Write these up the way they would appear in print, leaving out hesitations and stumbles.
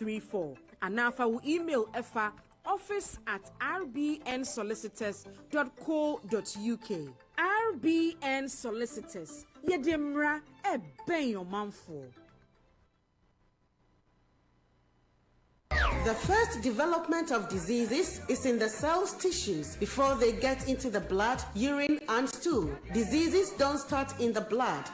080-222-534. And now for email efa office@rbnsolicitors.co.uk. RBN Solicitors. Yedemra ben your manfo. The first development of diseases is in the cell's tissues before they get into the blood, urine, and stool. Diseases don't start in the blood.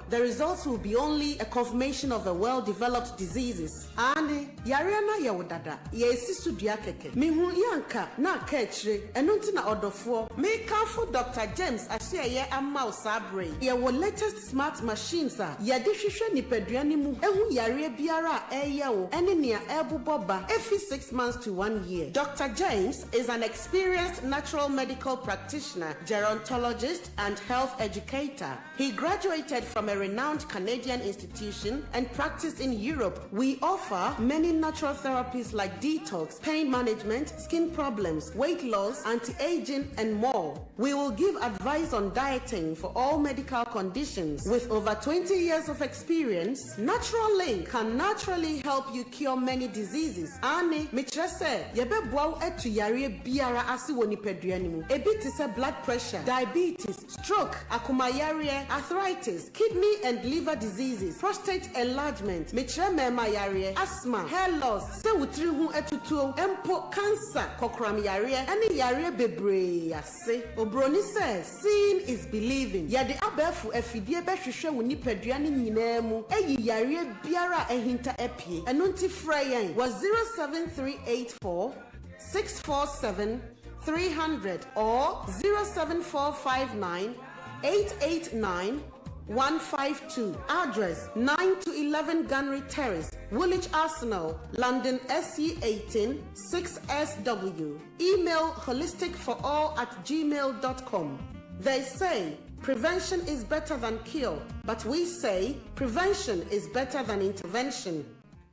The results will be only a confirmation of the well-developed diseases. And yariana yawdada yesisu diakeke. Mihu yanka na kechre enunti na odofo. Me careful Dr. James Asiye Amau Sabre. Your latest smart machines are yadishishwe nipeduani mu ehu yare biara eyewo enia ebuboba every 6 months to 1 year. Dr. James is an experienced natural medical practitioner, gerontologist, and health educator. He graduated from a renowned Canadian institution and practiced in Europe. We offer many natural therapies like detox, pain management, skin problems, weight loss, anti-aging, and more. We will give advice on dieting for all medical conditions. With over 20 years of experience, Natural Link can naturally help you cure many diseases. Ani mitrese yebe bwa etu yare biara asi woni peduani mu. Ebi ti se blood pressure, diabetes, stroke, akumayare, arthritis, kidney and liver diseases, prostate enlargement, mitre mema yare, asthma, hair loss, se wutri hu etutuo, empo cancer, kokram yare, ani yare bebre ase. Obroni se seeing is believing. Yade abefu efidie be hwehwe woni peduani nyinemu. Eyi yare biara ehinta epie. Enunti frayen was 07384 647 300 or 07459 889 152. Address 9 to 11 Gunnery Terrace, Woolwich Arsenal, London SE18 6SW. Email holisticforall@gmail.com. They say prevention is better than cure, but we say prevention is better than intervention.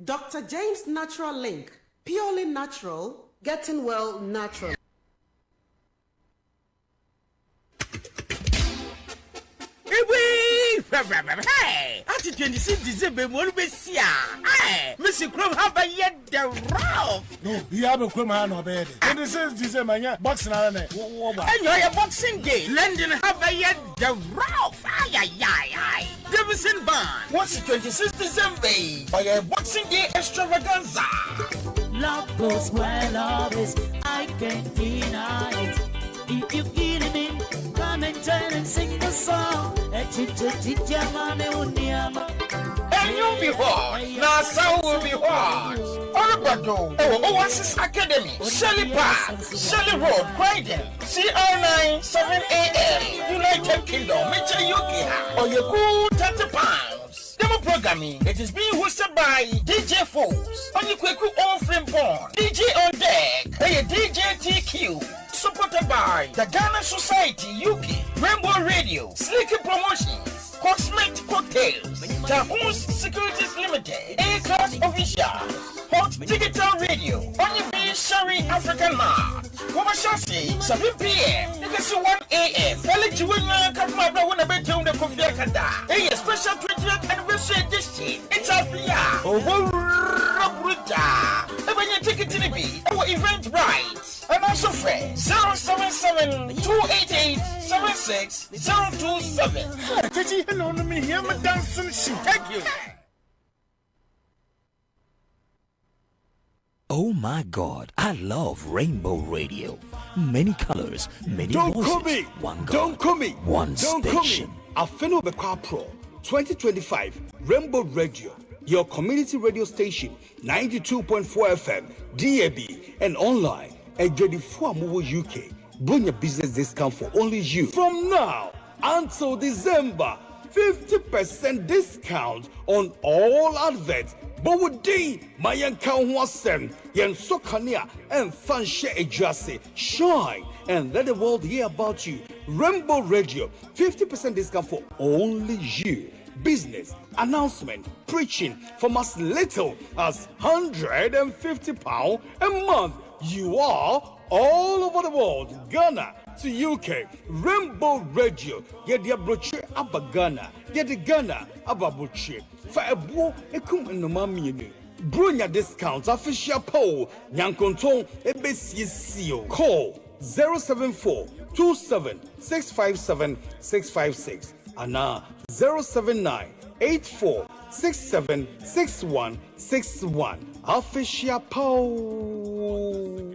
Dr. James Natural Link, purely natural, getting well natural. Hey, after 26 December, what we see? Hey, Mr. Crum, how about yet the rough? No, you have a criminal no bed. 26 December, boxing on it. Enjoy a boxing day. London, how about yet the rough? Ay. Davison Band. What's the 26 December? By a boxing day extravaganza. Love goes where love is. I can't deny it. If you get it in, come and join and sing the song. And you'll be hot. Now, so will be hot. Orabado, Oasis Academy, Shelley Park, Shelley Road, Croydon, CR9 7AM, United Kingdom, Mitchell Yuki, or your cool 30 pounds. Demo programming, it is being hosted by DJ Foles, on your quick all frame born, DJ on deck, hey, DJ TQ. Supported by the Ghana Society UK, Rainbow Radio, Slicky Promotions, Cosmetic Cocktails, Jacoon's Securities Limited, A-Class Official, Hot Digital Radio, Only B Sherry African Mart, Wabashasi, 7 p.m. You can see 1 a.m. Early to win your Kapma when I bet you the Coffee Akada. A special 20th anniversary edition. It's a fia. Oh, when you take it to the beat, our event rights. And also friends 077-288-76027. Thank you. Oh my God, I love Rainbow Radio. Many colors, many voices. One God, Don't call me. one station. Afenyo-Markin Pro 2025 Rainbow Radio, your community radio station, 92.4 FM, DAB, and online. Eduwatch UK. Bring your business discount for only you. From now until December, 50% discount on all adverts. But with day, my young count was yen sokania and fan share adjust. Shine and let the world hear about you. Rainbow Radio, 50% discount for only you. Business, announcement, preaching from as little as £150 a month. You are all over the world. Ghana, to UK. Rainbow Radio, yeah, the brochure about Ghana, yeah, the Ghana about brochure. For a boy, a come in the mammy. Brunya discounts official poll, Yankonton, EBCCO. Call 074 27 657 656 and now 079 84 67 61 61. Official poll.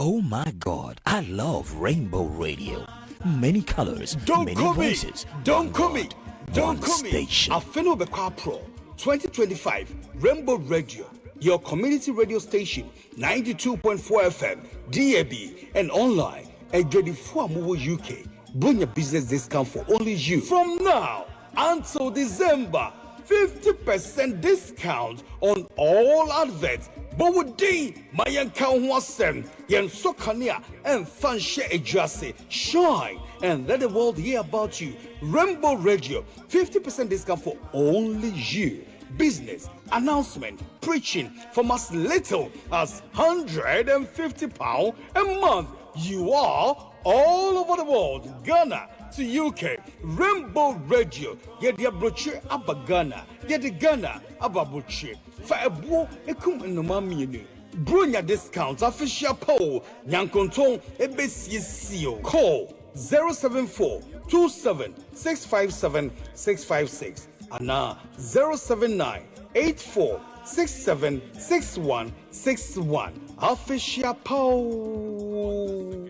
Oh my God, I love Rainbow Radio. Many colors, many voices. Don't call me. Don't One call me. station. Afenyo-Markin Pro 2025 Rainbow Radio, your community radio station, 92.4 FM, DAB, and online at Eduwatch UK. Bring your business discount for only you. From now until December, 50% discount on all adverts. But with D, my account was sent. Yen Sokania and Fanshare Ejase. Shine and let the world hear about you. Rainbow Radio, 50% discount for only you. Business, announcement, preaching from as little as £150 a month. You are all over the world. Ghana to UK. Rainbow Radio. Yeah, the brochure about Ghana. Yeah, the Ghana about brochure. For a boy, a come in the mammy. Brunya discounts official poll. Yankonton, EBCCO. Call 074 27 657 656 and now 079 84 67 61 61. Official poll.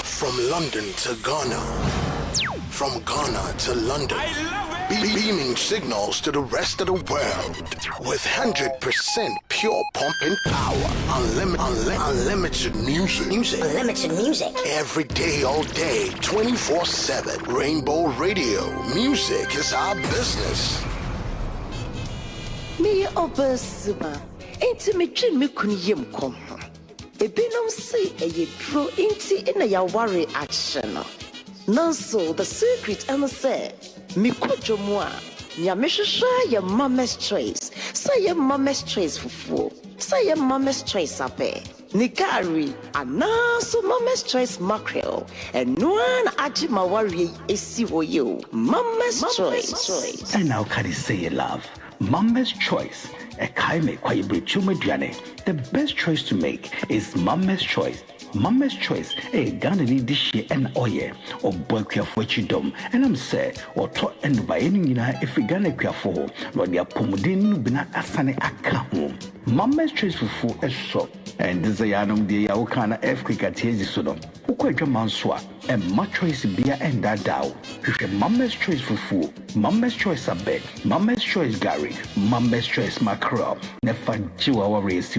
From London to Ghana, from Ghana to London, beaming signals to the rest of the world with 100% pure pumping power, unlimited music, every day, all day, 24/7. Rainbow Radio, music is our business. Me obesima, intimate me kunyim kom. Ebinom say a pro inti in a yawari action. Nanso the secret and say me kujomwa. Ya mishisha ya mama's choice. Say ya mama's choice fufu. Say ya mama's choice ape. Nigari anaso mama's choice mackerel. And one aji mawari esiwo yo. Mama's choice. And now can you say love? Mama's choice. A kaime kwa ibrichume diane. The best choice to make is Mama's choice. Mama's choice, Ghana ni dishi and oye, or boy for chidom, and I'm say, or to end by any if we Ghana for, or the pomodin bina asane akamu. Mama's choice for food is so, and this is a yanum de yaukana F quick at Yezisodom, who quite a manswa, and my choice beer and that dow. With a Mama's choice for food, Mama's choice a bed, Mama's choice Gary, Mama's choice mackerel, never Chihuahua race.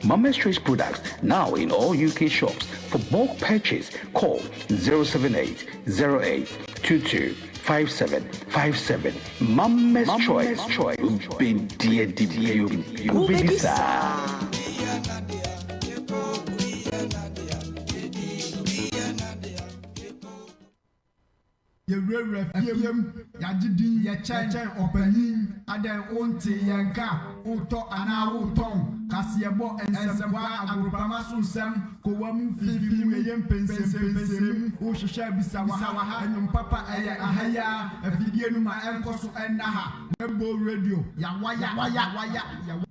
Mama's choice products now in all UK shops. For bulk purchase, call 078 08 22 5757. Mama's choice. Been dear, you be Yajidi, Yachan, opening, Adan Unti, Yanka, Uto, Ana Uton, Casiabo, and Sawa, Agrupamasun Sam, Kowamu, Fifi, Yem, Usha Bisawa, and Papa Ahaya, a video, my uncle, and Naha, Rainbow Radio, Yawaya.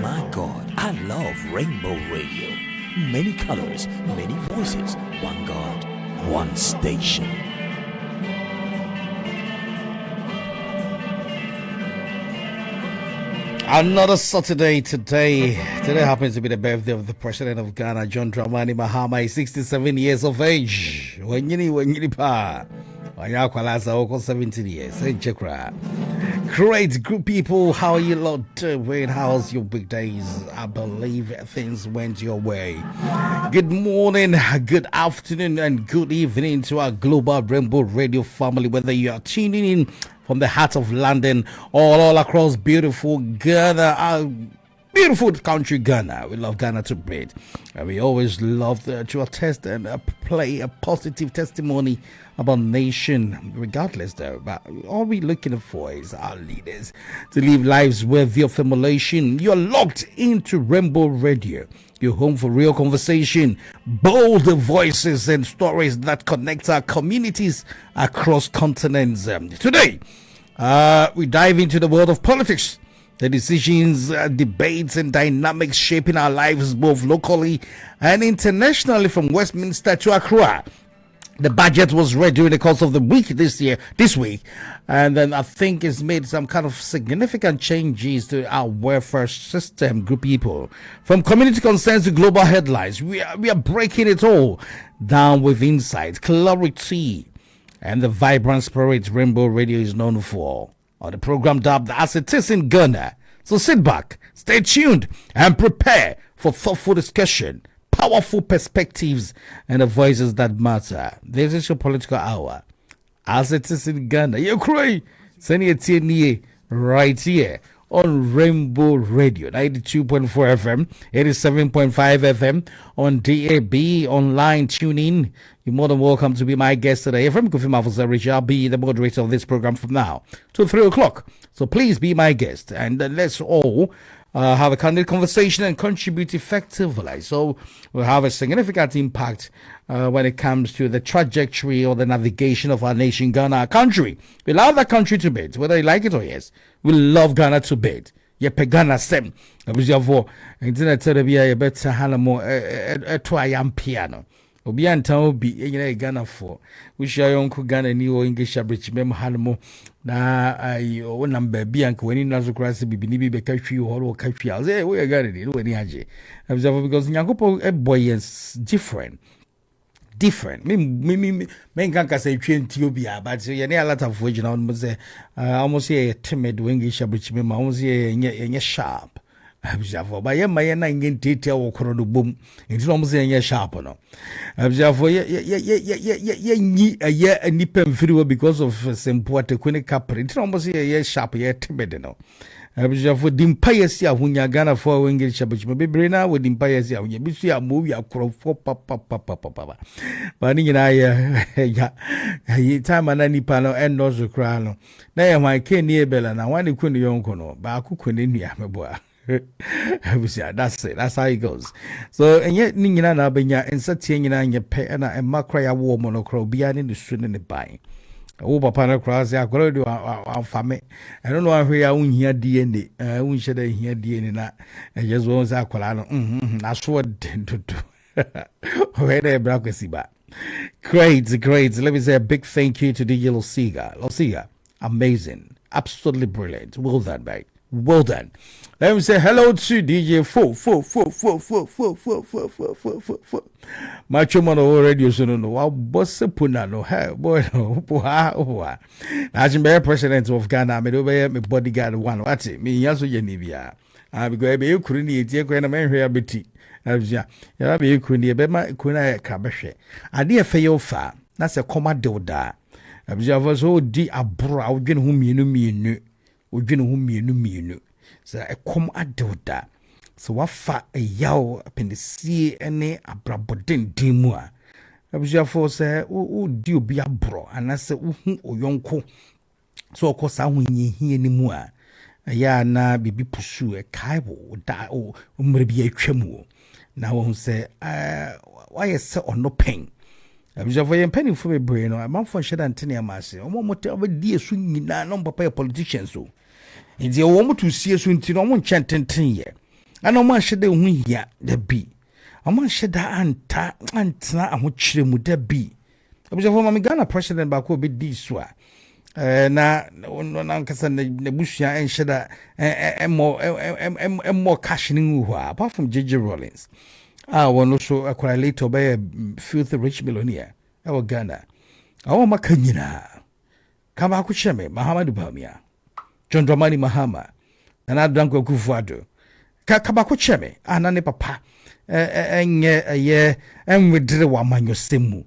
My God, I love Rainbow Radio. Many colors, many voices, one God, one station. Another Saturday today. Today happens to be the birthday of the president of Ghana, John Dramani Mahama. He's 67 years of age. When you pa. 17 years. Great group people. How are you lot doing? How's your big days? I believe things went your way. Good morning, good afternoon, and good evening to our global Rainbow Radio family. Whether you are tuning in from the heart of London or all across beautiful Ghana, our beautiful country Ghana. We love Ghana to bits, and we always love to attest and play a positive testimony about nation, regardless though. But all we're looking for is our leaders to live lives worthy of emulation. You're locked into Rainbow Radio, your home for real conversation, bold voices and stories that connect our communities across continents. Today, we dive into the world of politics, the decisions, debates, and dynamics shaping our lives both locally and internationally. From Westminster to Accra, the budget was read during the course of the week this week, and then I think it's made some kind of significant changes to our welfare system. Group people, from community concerns to global headlines, we are breaking it all down with insight, clarity, and the vibrant spirit Rainbow Radio is known for. On the program dubbed As It Is in Ghana. So sit back, stay tuned, and prepare for thoughtful discussion, powerful perspectives, and the voices that matter. This is your political hour. As It Is in Ghana. You cry. Send it right here on Rainbow Radio 92.4 FM, 87.5 FM, on DAB, online, tune in. You're more than welcome to be my guest today. From Kofi Mafuzarich, I'll be the moderator of this program from now to 3 o'clock. So please be my guest, and let's all have a candid conversation and contribute effectively. So we'll have a significant impact when it comes to the trajectory or the navigation of our nation, Ghana, our country. We love that country to bits, whether you like it or yes. We love Ghana to bits. Yepe Ghana sem. Abujavo. Internet telebia ye better hanamo etwa piano. Obi anta obi enyina Ghana for. We share your uncle Ghana ni o English abridge mem hanamo na ayo number bi anka wani nazo krasi bibini bi be katwi horo katwi a say we Ghana ni no ani age. Abujavo because nyakopo boy is different. Me can't say 20 obia, but you need a lot of words on say almost a timid English abridge me almost a sharp. Abjavo by my nine detail or chrono boom. It's almost a sharp no. Abjavo ye a nipem video because of some poet queen capper. It's almost a year sharp yet timid no. Abjavo dimpayasia when you Ghana for English abridge me brina with dimpayasia when you be a movie for papa. But in time and any panel and no crown. Now my cane near Bella, and one couldn't young cono, but I couldn't in here, my boy. That's it, that's how it goes. So, and yet, Nina Benya and Satina and your pet and Macraya war monocro beyond in the street in the buying. Oh, Papa Cross, I could do our family. I don't know where I won't hear DNA. I won't share here DNA. And just once I call out, that's what to do. Where they broke a siba. Great. Let me say a big thank you to DJ Losiga. Amazing. Absolutely brilliant. Well done, mate. Well done. Let me say hello to DJ Fo. Macho man radio so no. Wa boss puna no. Hey boy no. National president of Ghana. Me do be me bodyguard one. What it? Me yaso ye ni bia. Because be kuru ni etie ko na me hwe abeti. Abia. Ya be kuru ni be ma kuru na ka behwe. Ade e fe yo fa. Na se koma de oda. Abia vo so di abro awdwen ho mienu. So a come adoda. So wafa a yaw appendisi ene abrabodin dimua. Abusha for say o di obi abro anase uhu oyonko. So of course ahunye hi enimu a ya na bibi pusu e kaibo da o mrebi atwamu. Na won say why say ono pen. Abusha for penny for bebre no amanfo hye ntene amase. Omo mote obedi esu nyina no papa politicians so. India woman to see us in Tinomon Chantentin ye. And no man should do here, the be. A man should anta a much mu there be. I was a former Ghana president back will be this one. Na nkasa na bushia enhyeda more cashing apart from JJ Rollins. One also acquire later by a filthy rich millionaire. Our Ghana. Our Makanyina. Kamaku Sheme, Mahamadu Bamia. John Dramani Mahama. And I drank a Gufado. Kabaku Cheme, Anane Papa. And we did a woman your simu.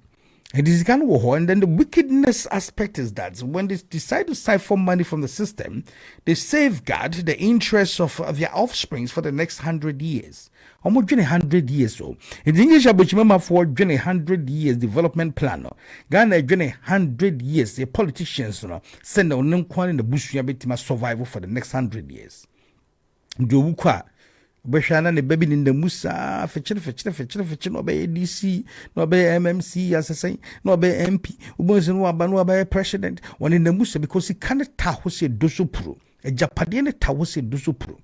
It is kind of war, and then the wickedness aspect is that when they decide to siphon money from the system, they safeguard the interests of their offsprings for the next 100 years. Almost 100 years so. In the English, I remember for 100 years development plan. Ghana 100 years. The politicians send on them in the bush survival for the next 100 years. Do Beshana ne baby in the Musa, fetch no be ADC, no be MMC, assassin, no be MP, Ubons and Wabanwa by a president, one in the Musa because he can't tahose dosupro, a Japadian tahose dosupro.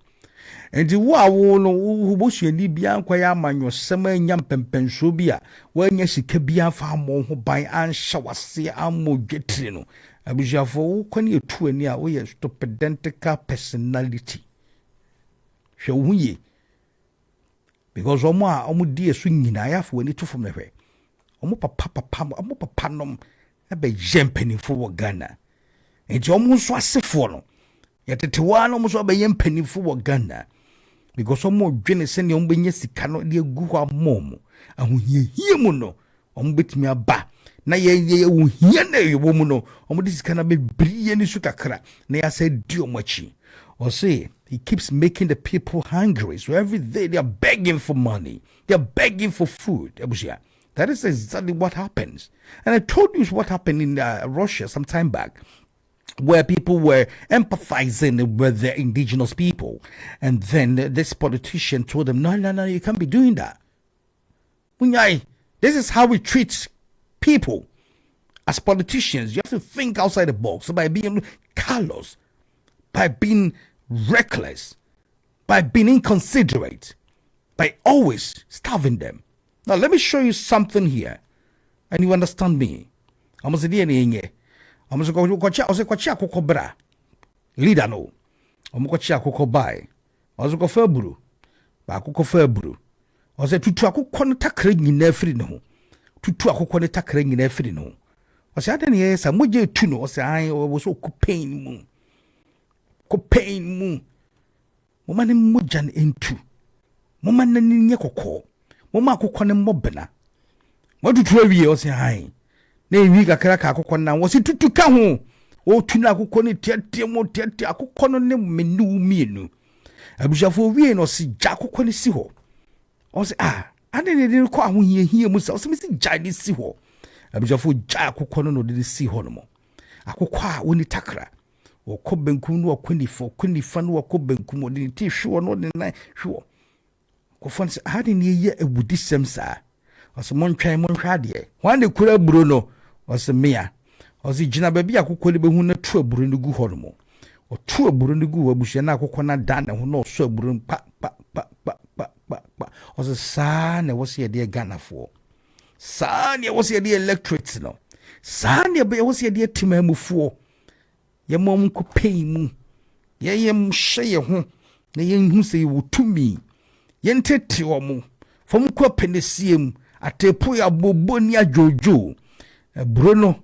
And the war who was your Libyan Quayama, your summer yam pensobia, when yes, he can be a far more who by and shower see amo getrino. I wish you for when you 2 and near way to pedantica personality. Shall we? Because omo dear swinging I have when it from the way. Omo papa nom a be jemping for Ghana. It's almost was a follow. Yet it one almost a jemping for Ghana. Because omo Jenny send your benyesi cannot dear go mom. And when ye hear mono, bit me a ba. Na ye woman, this cannot be brilliant sukakra. Nay I said, dear machi. Or say, he keeps making the people hungry. So every day they are begging for money. They are begging for food. That is exactly what happens. And I told you what happened in Russia some time back, where people were empathizing with the indigenous people. And then this politician told them, no, you can't be doing that. This is how we treat people as politicians. You have to think outside the box by being callous, by being reckless, by being inconsiderate, by always starving them. Now let me show you something here, and you understand me. I must say, I must go to bra. Leader no. I must go buy. I must go February. Ba ko February. I say tutu akoko no takra nyina afiri ne ho. Tutu akoko no takra nyina afiri ne ho. I say adan ye sa moje tu no. I say ai wo so ko pain mu. Pain mu. Mama ne moja ne entu. Mama ne nye kokko. Mama akokɔ ne mbɔbena. Wadutu awie o se han. Na ewi kakra ka akokɔ na wo se tutu ka ho. O tu na akokɔ ne tiatia mo tiatia akokɔ no ne menu mienu. Abushafo wie no se ja akokɔ ne si hɔ. O se ade ne de kɔ ahohiahia mu sa o se me si ja ne si hɔ. Abushafo ja akokɔ no de si hɔ no mo. Akokɔ a woni takra. Woko benkum no wakonifo konifa no wako benkum odi ti hwo no de na hwo ko fon se ade ne ye abudi sem sa oso montwan monhwa de wan de kura buro no oso mea oso gina ba bi akokɔ le behu na tu aburo no gu ho no mo o tu aburo no gu abuhye na akokɔ na da na ho na oso aburo pa oso sa na wo se de Ghanafo sa ne wo se de electorate no sa ne be wo se de timamufo ye mom ko pay mu ye yem hye ho na ye hu se wo tumi ye ntete wo mu fom ko penesiem atepo ya bobo ni ajojo buro no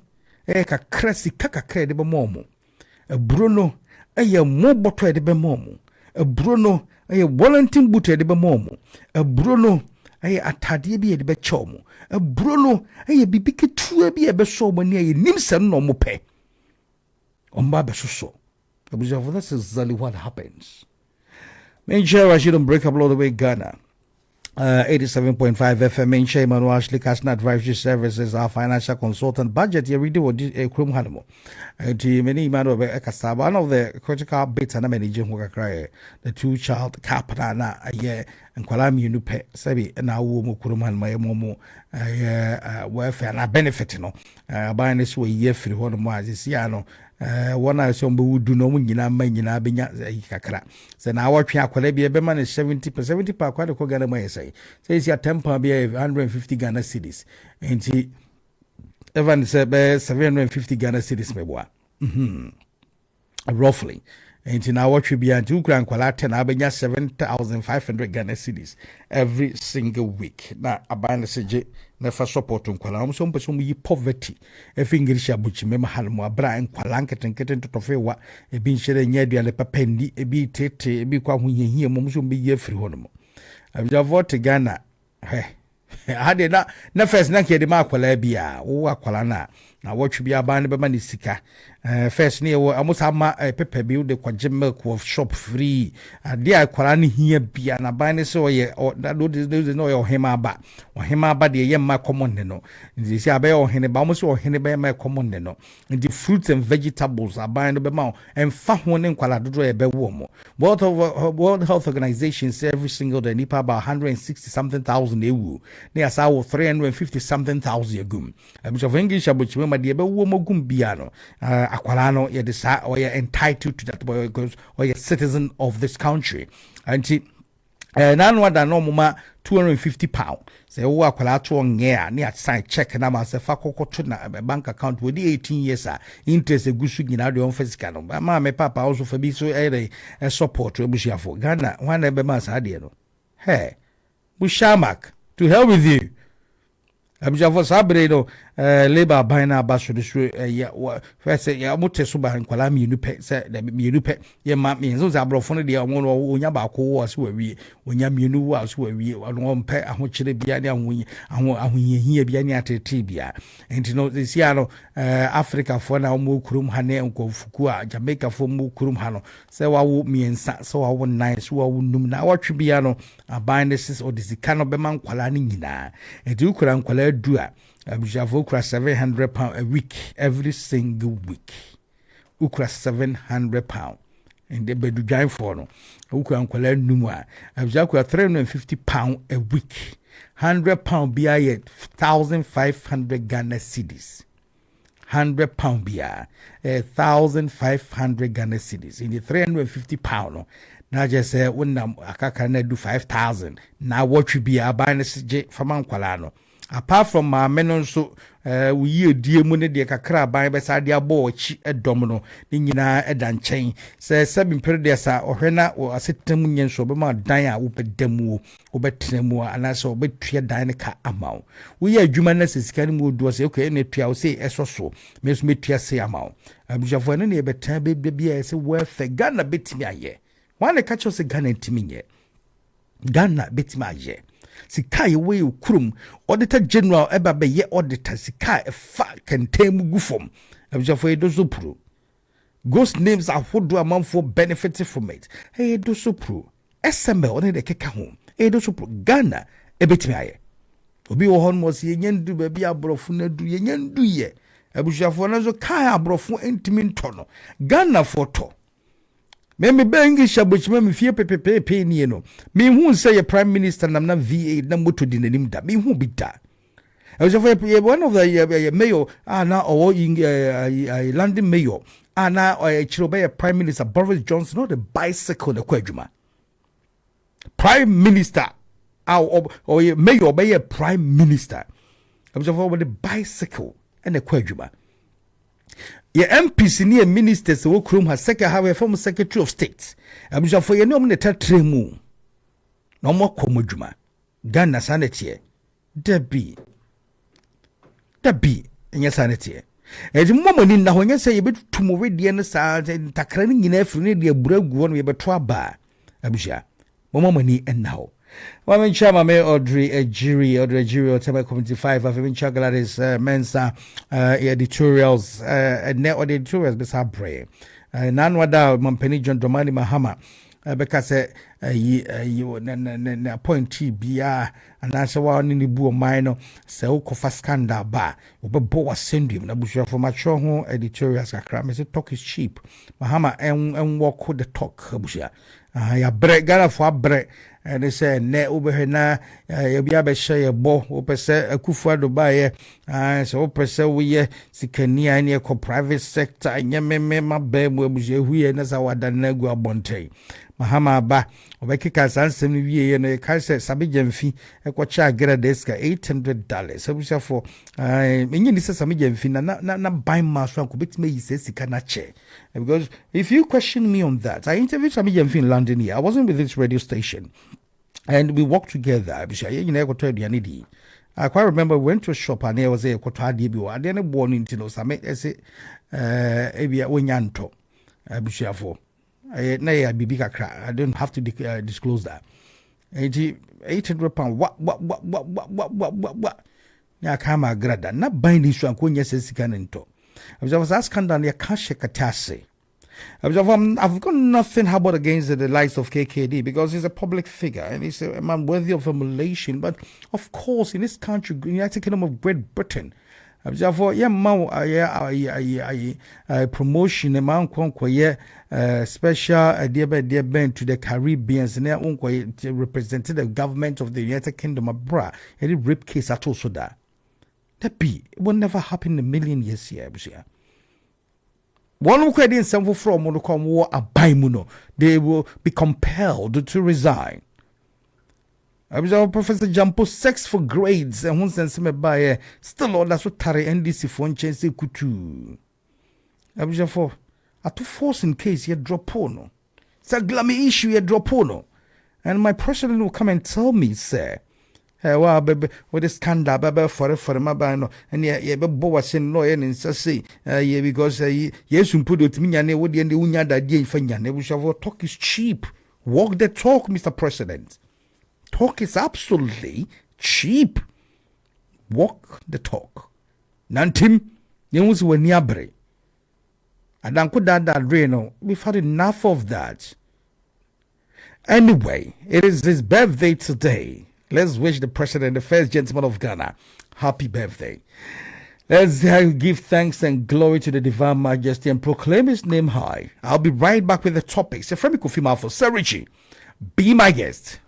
kakra sika kakra de be momo buro no ye mo boto de be momo buro no ye volunteer boot de be momo buro no atade bi de be chomo buro no ye bibike tuwa bi e be so mo ni ye nimsem no mo pe so. That's exactly what happens. Make sure I shouldn't break up all the way Ghana. 87.5 FM in Shayman Ashley Casna Advisory Services, our financial consultant budget. Here we do what Crum Hanimo. To many man of one of the critical bits and managing who cry the 2-child cap a year nkwala mienu pe sabi na wo mu kuruman ma mo welfare na benefit no aban ne so ye free ho no mo azisia no wona so mbe wudu no mu nyina ma nyina benya kakra se na awotwe akwala bi be ma ne 70% pa akwala ko Ghana ma yesai se isi atempa bi 150 Ghana cedis enti even say 750 Ghana cedis meboa roughly enti na awotwe bi anti ukran kwala 10 abenya 7,500 Ghana cedis every single week na aban seje na fa support nkwala am so mpeso mu yi poverty efingirishi abuchi mema halmo abra nkwala nketenkete ntotofewa ebi nshere nya aduale papendi ebi tete ebi kwa hunyehie mo so mbi ye free hono abja vote Ghana ade na first na kede ma akwala bia wo akwala na watch bia ban ne bema ne sika first ne wo amusa ma pepe bi de kwaje milk of shop free ade akwala ne hia bia na ban ne so ye no yo hema ba de ye ma common ne no ndi si abe ohene ba mo so ohene ba ma common ne no ndi fruits and vegetables aban ne bema emfa ho ne nkwala dodo ye be wo mo World Health Organization say every single day nipa about 160 something thousand ewu ne asa wo 350 something thousand egum abisho English abuchi ma de be wo mogum bia no akwala no ye de sa or ye entitled to that because or ye citizen of this country anti nanu ada no mama 250 pound say wo akwala to nge a ne sign check na ma se fa kokoto na bank account with 18 years interest egusu nyina de on physical no ma me papa also fa bi so support ebusiafo Ghana wan be ma sa de no hey bushamak to hell with you abjafo sabre no labor bina baso de so ya first ya moteso ba nkwala mienu pe se de mienu pe ye ma mienzo za brofo no de omo onya ba ko wo so wawie onya mienu wo so wawie ono mpe ahokyere bia ne ahohia bia ne atete bia enti no this year no Africa for na omo kurum ha ne nkofuku a Jamaica for mo kurum ha no se wawo miensa se wawo nice wawo num na watwe bia no abandesis or this kind of be man kwala ni nyina enti ukura nkwala du a abujavo ukra 700 pound a week every single week ukra 700 pound and the bedu join for no ukra nkwala numu a abujavo 350 pound a week 100 pound bia 1,500 Ghana cedis 100 pound bia 1,500 Ghana cedis in the 350 pound no na just say when akaka na do 5,000 na what we be abane je fama nkwala no apart from my men so we ye die mu ne de kakra ban be sa de abo chi edom no ni nyina edan chen se seven period sa ohwena o asetem nyen so be ma dan a wo bedam wo betremu ana so betua dan ne ka amaw we ye adwuma na sesika ne mu do se okay na tua wo se esoso me so metua se amaw abujafo ne ne betan be bia se we fe Ghana betimi aye wan catch us Ghana ntimi nye Ghana betimi aye sika ye we kurum auditor general eba be ye auditor sika fa kantem gufom abjafo edo so pro ghost names are hodo amanfo benefiting from it hey edo so pro SML on the keka ho edo so pro Ghana ebetimi aye obi wo hon mo se yenyandu ba bi abrofo na du yenyandu ye abjafo na so kai abrofo entimi ntono Ghana photo me be English abuchima me fie pepepe ni no me hu say your prime minister nam na VA na moto di nanim da me hu bi da I was one of the mayor na or London mayor na Chirobe prime minister Boris Johnson not the bicycle na kwadwuma prime minister or mayor be a prime minister I was over the bicycle and the kwadwuma ye MPs ni ministers wo krom ha secretary former secretary of state abusha for ye no me tatre mu no mo komodwuma Ghana sanete dabi enya sanete edi momoni na ho nya se ye betumo wedie ne sa takra ni nyina afiri ne de aburagu no ye beto aba abusha momoni enna ho Women Chama me Audrey Ejiri or Tama Community 5 Afenyo Chagala's Mensa editorials ne editorials besa bre nanwada Mampeni John Dramani Mahama because na appointee bia anaasɛ wa ne bu ɔman no sɛ wokɔfa scandal ba wobɛbɔ wasendum na busuafo matwerɛ ho editorials kakra me sɛ talk is cheap Mahama and walk the talk busua ya bre Ghana for bre and they say ne obehwe na ya bia be hye ye bo opese Akufo-Addo ba ye so opese wo ye sikania ne ko private sector nyememe mabe mu abusua hu ye na sa wada na gu abontai Mahama ba obekika sansem ni wie ye no ka se sabe jamfi ekwocha agera deska $800 abusua for enyi ni se sabe jamfi na buy maso ko betime yi se sika na che because if you question me on that I interviewed sabe jamfi in London here I wasn't with this radio station and we walked together abusua ye nyina ekoto aduane di I quite remember we went to a shop and there was a ekoto ade bi wa ade ne born into no same ese ebia onyanto abusua for I don't have to disclose that. £800. What? Now come a grada. Not binding so and conya says canento. I was asking down your cash catase. I've got nothing about against the likes of KKD because he's a public figure and he's a man worthy of emulation. But of course, in this country, United Kingdom of Great Britain, Therefore, promotion a man special dear band to the Caribbeans and represented the government of the United Kingdom abroad. Any rape case at all so that it will never happen in a million years here. One who didn't suffer from war they will be compelled to resign. Professor Jampo sex for grades and one sense me by still all that's what Tare NDC for chance kutu. For at to force in case you drop pono. It's a glammy issue you drop pono. And my president will come and tell me, sir. Hey, well, baby, with the scandal, baby, for my bano, and yeah, Bob was in lawyer and say, yeah, because yes, you put it me and they would the unya that day for yan. We shall talk is cheap. Walk the talk, Mr. President. Talk is absolutely cheap. Walk the talk. Nantim, Nemus were niabre. Adanko dada reno. We've had enough of that. Anyway, it is his birthday today. Let's wish the president, the first gentleman of Ghana, happy birthday. Let's give thanks and glory to the divine majesty and proclaim his name high. I'll be right back with the topics. Efremi Kofima for Sir Richie. Be my guest.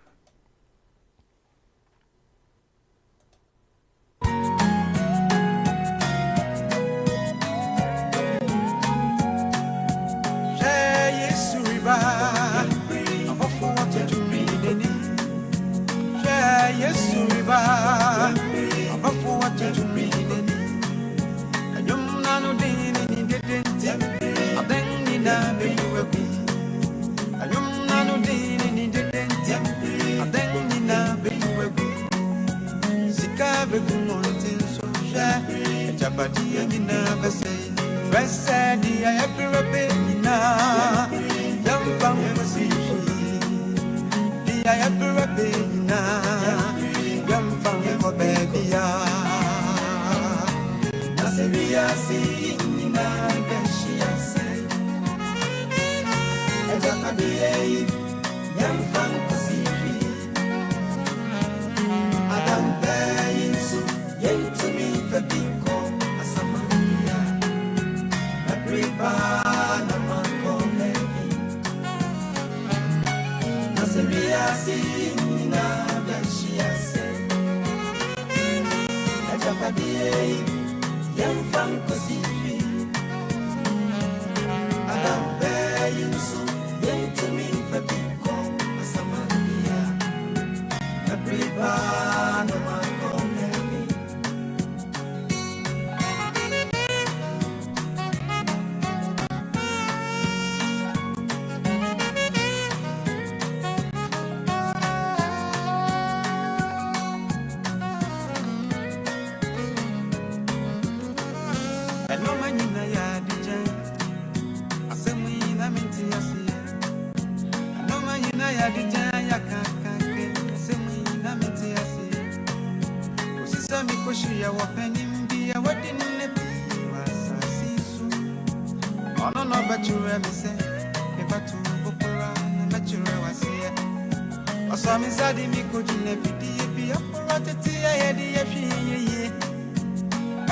Osamizadi mikojine fidi bi aporoteti ayedi yefi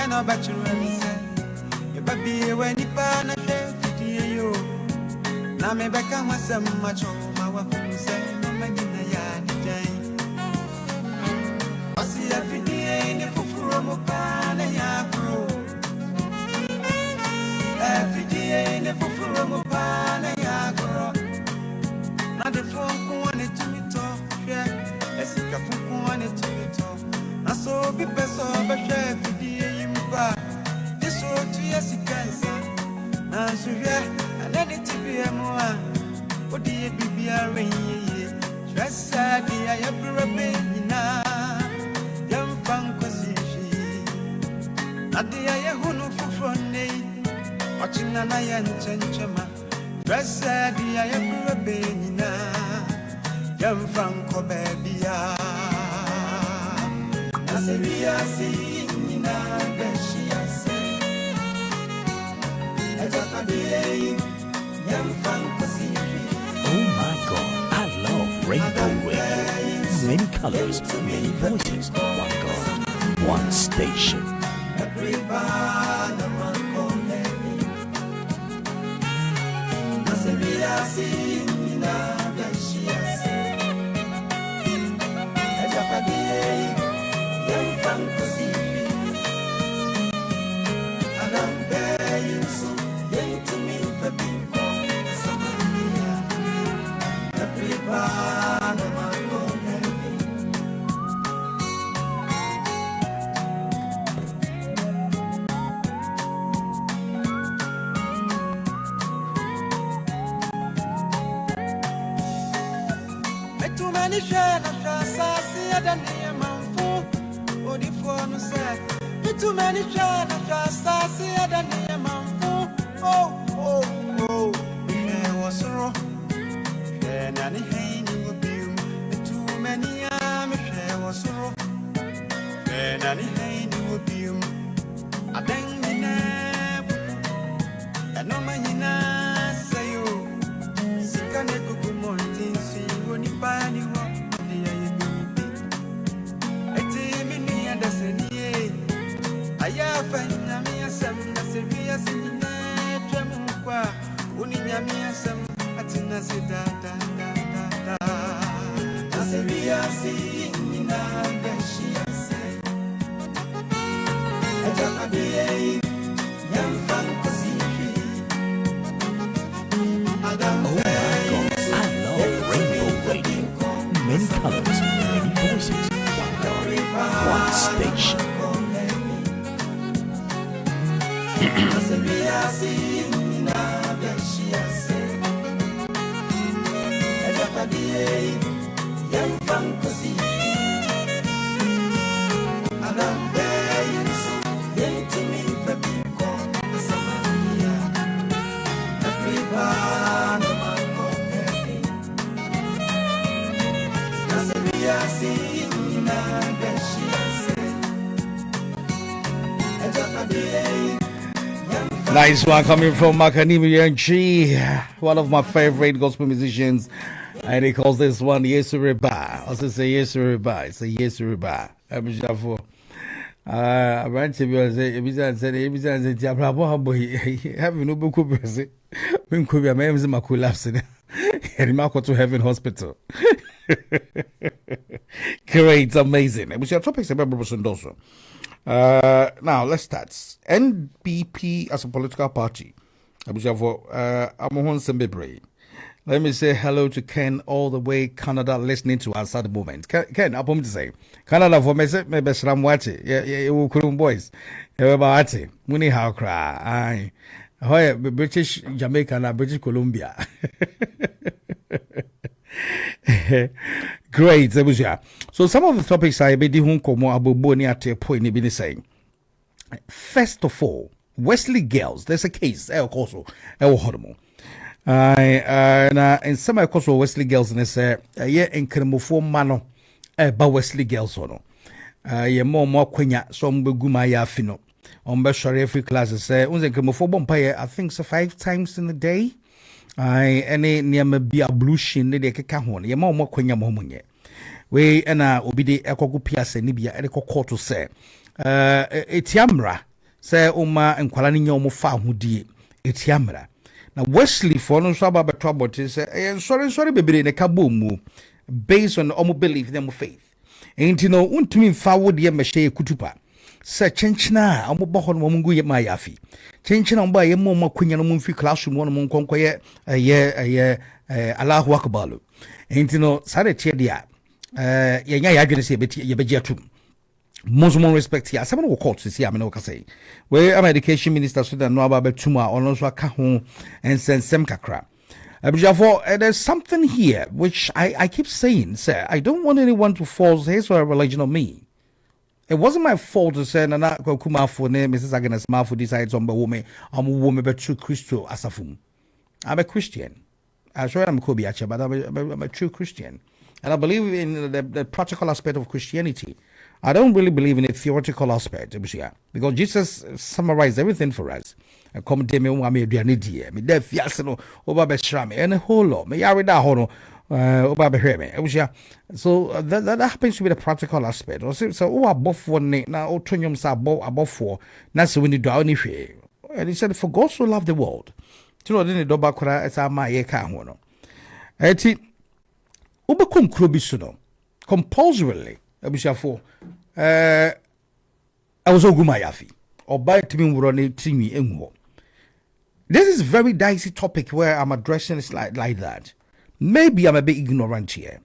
and I bet you say baby when you pan a fidi yo na me beka masem macho ma wa say no magina ya ni jai osi fidi ni fufuro mo pan ya pro fidi ni fufuro mo pan ya pro na de phone ko ni to me to esika funku ani to me to na so bi peso be hwe fidi yimba this so to yesikansa na so hwe anani tibi amwa odi bibia renye stressa dia ya brobe nyina yam fankosi adia ye hunu fufronne ochina na ya nchenchema stressa dia ya brobe nyina yam fanko babia asebia si nyina beshia se yam fanko si. Oh my God, I love Rainbow Radio. Many colors, many voices, one God, one station. Too many trying to trust us here than the man. Oh, there was wrong. Then any hanging would be too many. There was wrong. Then any hanging would be a dang in a no man say you. Sick good morning, see when you buy any rock. Afenyo-Markin serious in Tremukwa, Uniamiasam, Atina Sida, serious in Beshia say, Ejapadi, Yam Fantasy. Oh my God, I love Rainbow Radio. Many colors, many voices, one God, one station. Nice one coming from Makanimi G, one of my favorite gospel musicians, and he calls this one Yesuruba. Also say Yesuruba. It's a Yesuruba. I'm sure for I ran to be said having no book when could be a man's maculapse and Marco to Heaven Hospital. Great, amazing. We shall topics about Bobosundoso. Now let's start. NPP as a political party. Let me say hello to Ken all the way Canada listening to us at the moment. Ken, I'm going to say Canada for me maybe Sramwati. Yeah, boys. Everybody, Muni how cry. I British Jamaica and British Columbia. Great, so some of the topics I be doing komo aboboni at point ni be saying. First of all, Wesley Girls. There's a case. Also, and some also Wesley Girls and say yeah in kremofo mano ba Wesley Girls ono. Ye more kwenya some beguma ya fino. Share every class say unze kremofo bompa I think so 5 times in a day. Any near me be a blue shin de keka ho. Ye more kwenya mo munye. we ena obi de ekogu piase ni bia ede kokko to say etiamra say uma enkwala ni nyomo fa hodie etiamra na Wesley for no so aba beto abote say sorry bebere ne ka bomu based on omo belief them faith enti no untumi mfa wo de mehye kutupa say chenchina omo boho no mungu ye mayafi chenchina mba ye mo makwanya no mfi classroom no mo nkonkoye Allahu akbar enti no sare tie dia yenya ya adwene se ye beji atum Muslim respect here. Someone will call to see. I mean, okay, say we am education minister so that no about betuma or no so kahu and send some kakra. There's something here which I keep saying, sir. I don't want anyone to force his or religion on me. It wasn't my fault to say na go kuma for name Mrs. Agnes Mafu decides on the woman. I'm a woman, but true Christo asafum. I'm a Christian. I'm sure I'm Kobiacha, but I'm a true Christian, and I believe in the practical aspect of Christianity. I don't really believe in a theoretical aspect, because Jesus summarized everything for us. Come to me, me dear, me deaf, yes, no, over Beshrami, and a whole lot, me yarida hono, over Beheme. So that happens to be the practical aspect. So, above one, now, Trinium Sabo, above four, that's when you do anything. And he said, for God so loved the world. To know, then the Dobakura, as I my Ekahono. Eti, Ubakum Krubisuno, compulsorily. I was Ogumayafi or by Timmy Wurone Timi Enwo. This is a very dicey topic where I'm addressing it like that. Maybe I'm a bit ignorant here,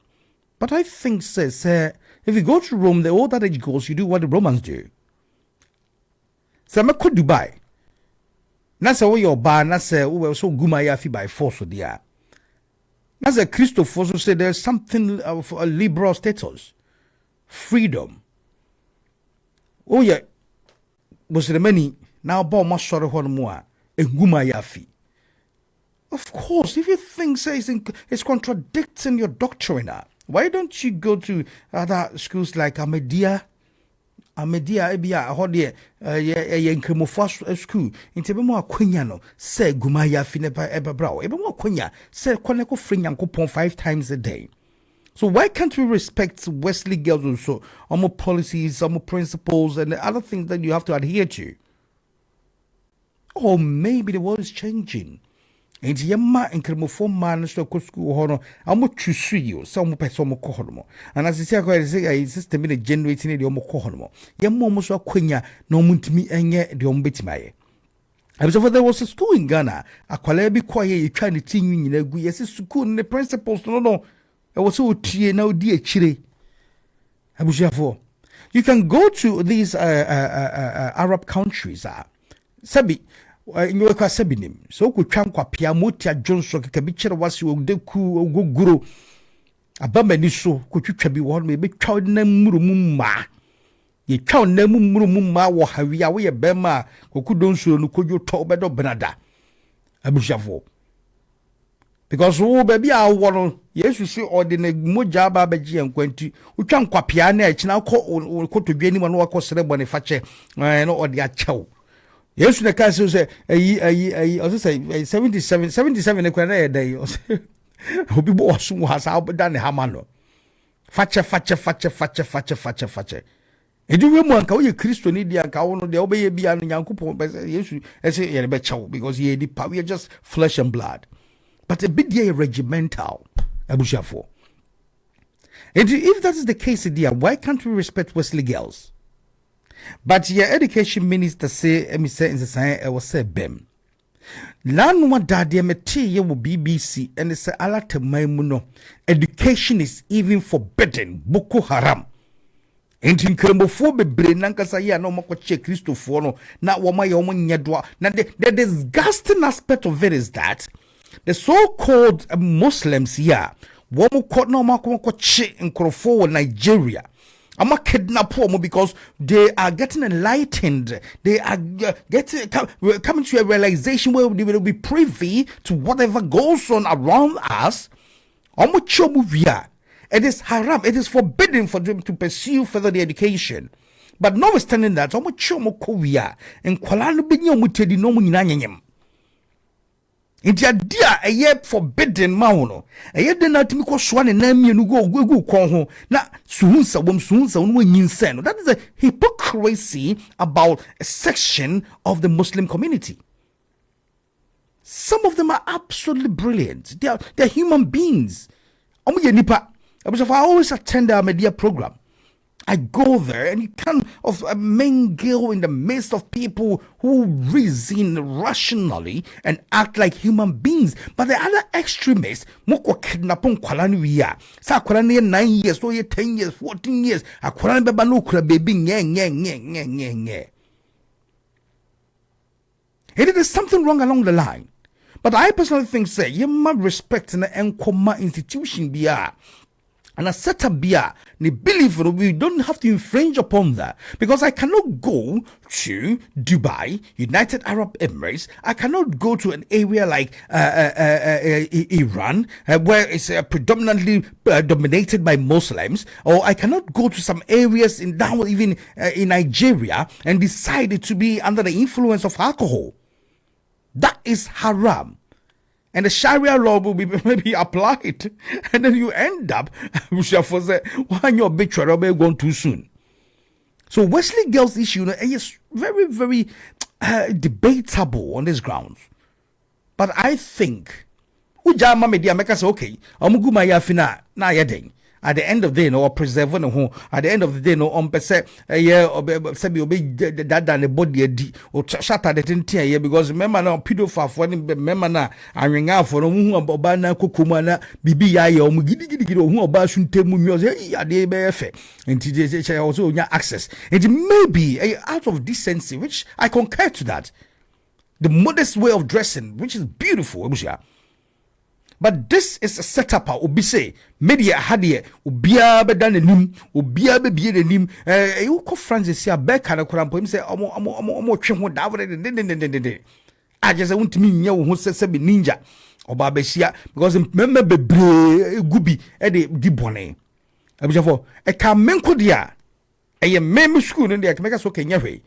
but I think, sir, if you go to Rome, the old adage goes, you do what the Romans do. So I could Dubai. Nasa wo your bar, Nasa who so Gumayafi by force of the air. Nasa Christophe also said there's something of a liberal status. Freedom. Oh yeah, was the many now about my sort of one more a gumayafi. Of course, if you think it's contradicting your doctrine, why don't you go to other schools like Amedia, Ebia, Hodie, Yankemofas school, into more Quiniano, say gumayafi never ever brow, even more Quinia, say Koneko Frinyanko 5 times a day. So why can't we respect Wesley Girls also, more policies, more principles, and the other things that you have to adhere to? Or maybe the world is changing. And yamma incremofo man so school hono, I'm to you, some person more cohomo. And as I say, I system in generating the omo cohomo. Yammo so quenya, no muntimi enye the ombetimaye. Observe there was a school in Ghana, a qualebi quiet, trying to teach you, yes, school and the principles, no. I was so now dear chile. You can go to these Arab countries. Sabi, in your Sabinim. So could Chankwa Piamotia Johnson Kabicha was you deku go guru. Abameniso could you be one maybe child nemurumuma. Ye child nemurumuma or Havia we a bema who could don't so could you talk better Benada. Abujavo. Because baby I want yes you see ordinary moja babaji and quenti we can kwapiane e china ko to dwani ma no akosere bone fache no odi achew yes the case say I say 77 e kwena e dey obi bo osun ha sa oboda ne hama no fache edu we mu anka wo ye Kristo ni dia anka wo no de obeye bia no Nyankopon yes say ye be chew because ye di power just flesh and blood. But a bit regimental, Abushafo. And if that is the case, dear, why can't we respect Wesley Girls? But your education minister say, in the sign, I was say, Bem. Lan wa daddy meti wo BBC and say alate maimuno. Education is even forbidden. Boko Haram. Enti nkremofo bebre nankasa ya no makoche Christopher no na woma ya omo nyedwa. Na the disgusting aspect of it is that the so-called Muslims here, womu caught no makoche in Krofo, Nigeria. I'm a kidnap because they are getting enlightened. They are coming to a realization where they will be privy to whatever goes on around us. It is haram. It is forbidden for them to pursue further the education. But notwithstanding that, Inti adia eye forbidden ma ho no. Eye de na timi ko soa ne na mienu go kon ho na suhunsa won nyinsen no. That is a hypocrisy about a section of the Muslim community. Some of them are absolutely brilliant. They are human beings. I always attend our media program. I go there and you kind of mingle in the midst of people who reason rationally and act like human beings. But the other extremists, moko kidnapon kwalani wiya. Sa kwalani 9 years, 10 years, 14 years. A kwalani beba no kura baby nye. It is something wrong along the line. But I personally think, say, you must respect an enkoma institution biya. And a setup beer, they believe we don't have to infringe upon that, because I cannot go to Dubai, United Arab Emirates. I cannot go to an area like Iran, where it's predominantly dominated by Muslims, or I cannot go to some areas in Nigeria and decide to be under the influence of alcohol. That is haram. And the Sharia law will be maybe applied, and then you end up when your obituary gone too soon. So Wesley Girls issue is very, very debatable on these grounds. But I think Ujama media make us okay. Amuguma yafina na yeding. At the end of the day, no preserve no home. At the end of the day, no percent sebi obe that than the body or shatter the tin because remember now pedophile for remember na aringa for no who oba na kokomana bibi ya o mugidi who oba suntemu music ya de be efe nti also nya access. It may be out of decency, which I concur to that. The modest way of dressing, which is beautiful, but this is a setup. Obi say media hadie obia be dan anim obia be bie anim you ko Francis ya be kana kurampo him say omo twe ho da de aje say untimi nya wo ho sese be ninja oba be hia because member bebre gubi e de di bone abujafo e ka menko dia e mem school no de make so kenya hwe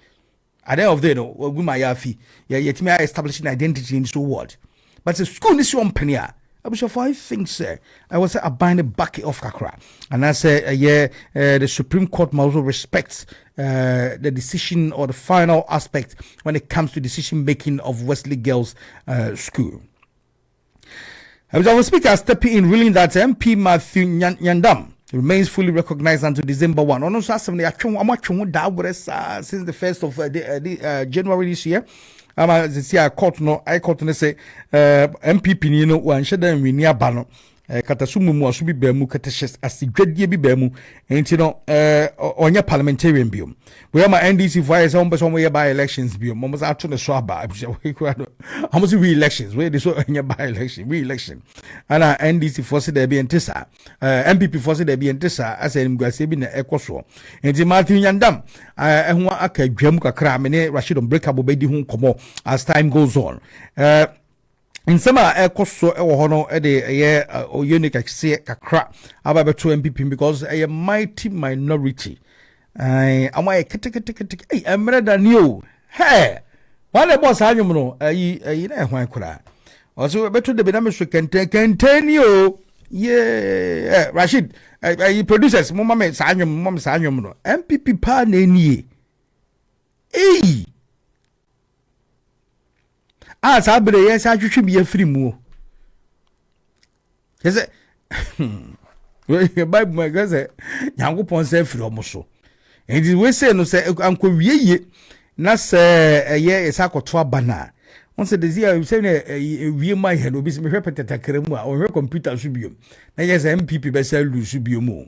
at the end of the day no oguma ya fi yetimi establishing identity in this world, but the school is your penia. I think, sir, I was a bind a bucket of Accra, and I say, the Supreme Court must also respect the decision or the final aspect when it comes to decision making of Wesley Girls School. Our speaker stepping in, ruling that MP Matthew Nyindam remains fully recognized until December 1. Since the 1st of January this year. I court no say MPP ni no wan sheda nwini aba no katasumu mu aso bi ba mu kateshes asigwadie bi ba mu enti no onye parliamentarian biom we am NDC for say on person we by elections biom mo za ato ne so aba almost re-elections we dey so onye by re-election ana NDC for say there be entisa MPP for say there be entisa as emguase bi na ekoso enti Matthew Nyindam ehun aka dwam kakra me ne Rashid Unbreakable be di hu komo as time goes on. In some koso hono unique kakra about to MPP because a mighty minority. Am I I'm better than you. Hey, what the boss anyum no why kura. Also better the benamish continue. Yeah, Rashid, producers, mama sanyum no. MPP pa neni. Hey. Sabre yes I should be a free move. Yes, Bible my girl say Yango Ponce free almost. And it we say no say Uncle Ye na say a year is a cotwa bana. Once the year say we my head will be repeated a crema or her computer should be. Now yes MPP be say lose should be more.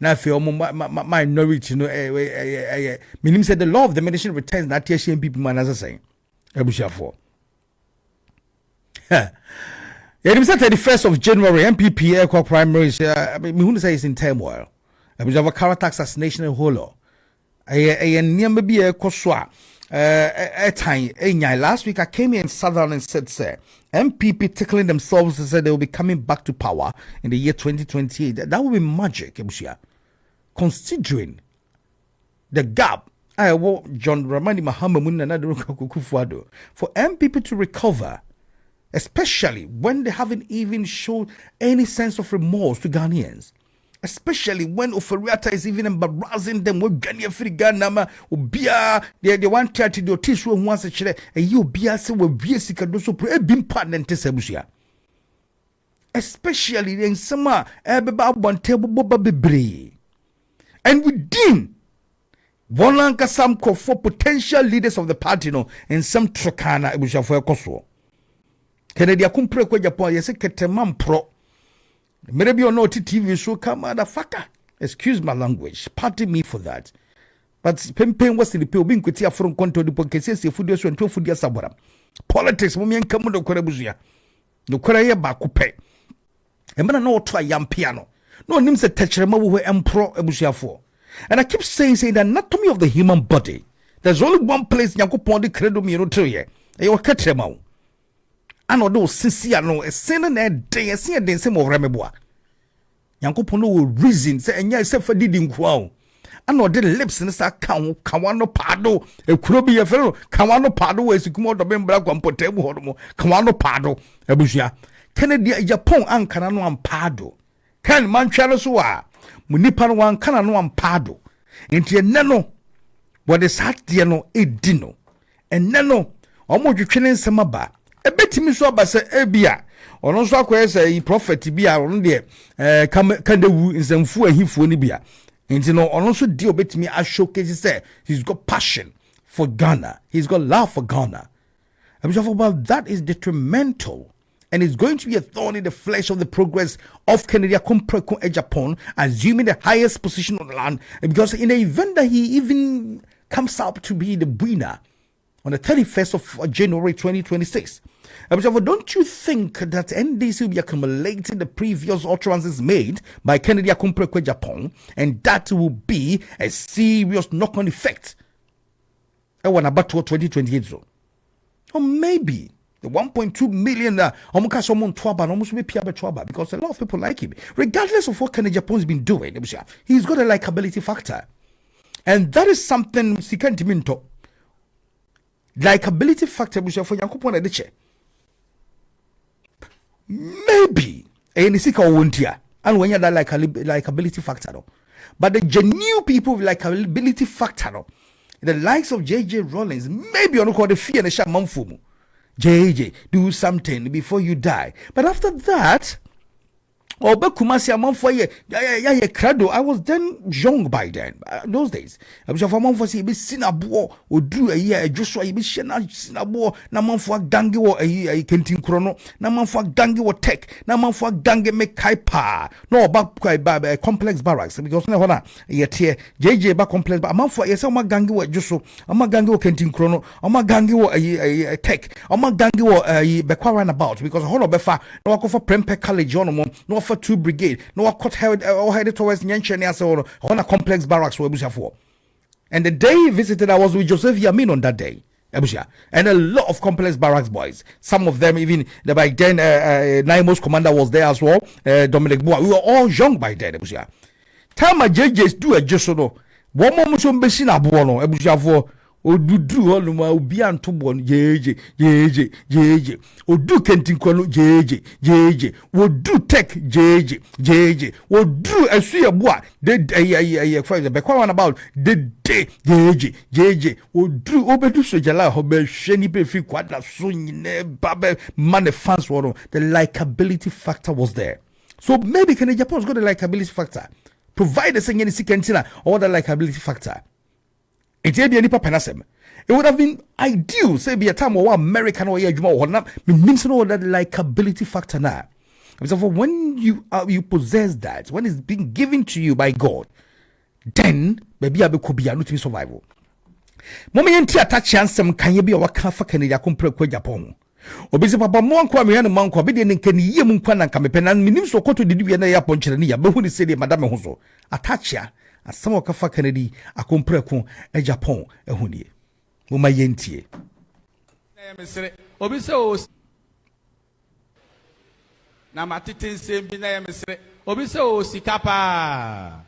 Now for minority no meaning said the law of the medicine returns that TSM people man as I say. Ebusha for. Yeah, it was 31st of January, MPP El-Wak primaries. Me say it's in turmoil. There was a character assassination in Holo. Near maybe a Koswa. Last week I came here in Southern and said, sir, MPP tickling themselves and said they will be coming back to power in the year 2028. That will be magic, considering the gap. John Ramani Mahama Ayariga for MPP to recover especially when they haven't even shown any sense of remorse to Ghanaians. Especially when Oferiata is even embarrassing them with Ghana free Ghana, Ubia, the 130 the tissue once a chair, and you be as well basic and also been partner Tessebusia. Especially in summer, about one table Boba. And within one some for potential leaders of the party, no, and some Trakana, which are for Kosovo. Kennedy Akumpre kwa Japan, yes, Keteman Pro. Maybe or not TV show come motherfucker. Excuse my language. Pardon me for that. But Pempen was the people being quit from control the podcast. If you and 12 years sabora. Politics, women come on the Korebusia. No Korea bakupe. And man, no try young piano. No names a touch remove empro ebusia for. And I keep saying the anatomy of the human body. There's only one place Yakupon the credo me to ye. You catch them out. Ano do sisi ano esene na den ese den se mo remeboa Yankopon no reason say enya se fa didi nkwa o ano de lips ne sa kan kawano pado ekuro bi ye fero kawano pado we sikumo do bembra kwampote bu hodo mo kawano pado ebusua Kennedy Japan ankana no ampado kan mantware so a munipa no ankana no ampado enti enne no what is hard de no edino enne no omo dwetwene nsema ba ebetimi so abase ebia ono so akoyesa yi prophet bia ono de kandewu nsamfu ahifuo ni bia enti no ono so de obetimi a showcase say he's got passion for Ghana, he's got love for Ghana. I'm sure about that is detrimental and it's going to be a thorn in the flesh of the progress of Kennedy Akumpre Japan, assuming the highest position on the land, because in the event that he even comes up to be the winner on the 31st of January 2026. Don't you think that NDC will be accumulating the previous utterances made by Kennedy Akumpre Japan, and that will be a serious knock-on effect? About 2028, or maybe the 1.2 million because a lot of people like him, regardless of what Kennedy Japan's been doing. He's got a likability factor, and that is something Sikantiminto. Likability factor for Yankopon Ediche. Maybe and when you that likability factor, but the genuine people with likability factor, the likes of JJ Rollins, maybe on the fear and the shamanfumu. JJ, do something before you die. But after that, I was then young by then. Those days, I was a man for see Sinabo or do a year. Joshua, you be Sinabo, Naman for Gangi or a Kentin Chrono, Naman for Gangi or Tech, Naman for Gangi make Kaipa, no about complex barracks because no yet here JJ back complex, but a man for yes, I'm a Gangi or Joshua, I'm a Gangi or Kentin Chrono, I'm a Gangi or a Tech, I'm a Gangi or a Bequaran about because Hono Befa, no for Prempe College, no for 2 brigade, no court headed towards Nyanchania on a complex barracks where for. And the day he visited, I was with Joseph Yamin on that day. And a lot of complex barracks boys. Some of them even by then Naimo's commander was there as well. Dominic Boa. We were all young by then. Time my JJs do a just so. One moment some besina buono for Odudu oluma obi antobon JJ Odu kentinkwano JJ Odu tech JJ Odu asuya bua de for the bekwa about the day JJ Odu obedu sojala hobe hwani pe fi kwada so nyine babe man fans woro. The likability factor was there. So maybe can Japan's got the likability factor, provide the singing sequentina or the likability factor. It would have been ideal, say, be a time or American or not means no that likability factor now. So when you possess that, when it's being given to you by God, then maybe I could be a not survival. Moment attach chance some can you be a waka for Kennedy Akumpre Japan. Obisi papa mwanko amiyana mwanko abidi nkeni ye mwankwana kamepena minimso koto didibi yana ya ponchirani ya behuni sede madame hoso attachia asama wakafa Kennedy Akumpre Japan ehuni muma yentie obisi o na matiti nsembi na ya mesre obisi o sikapa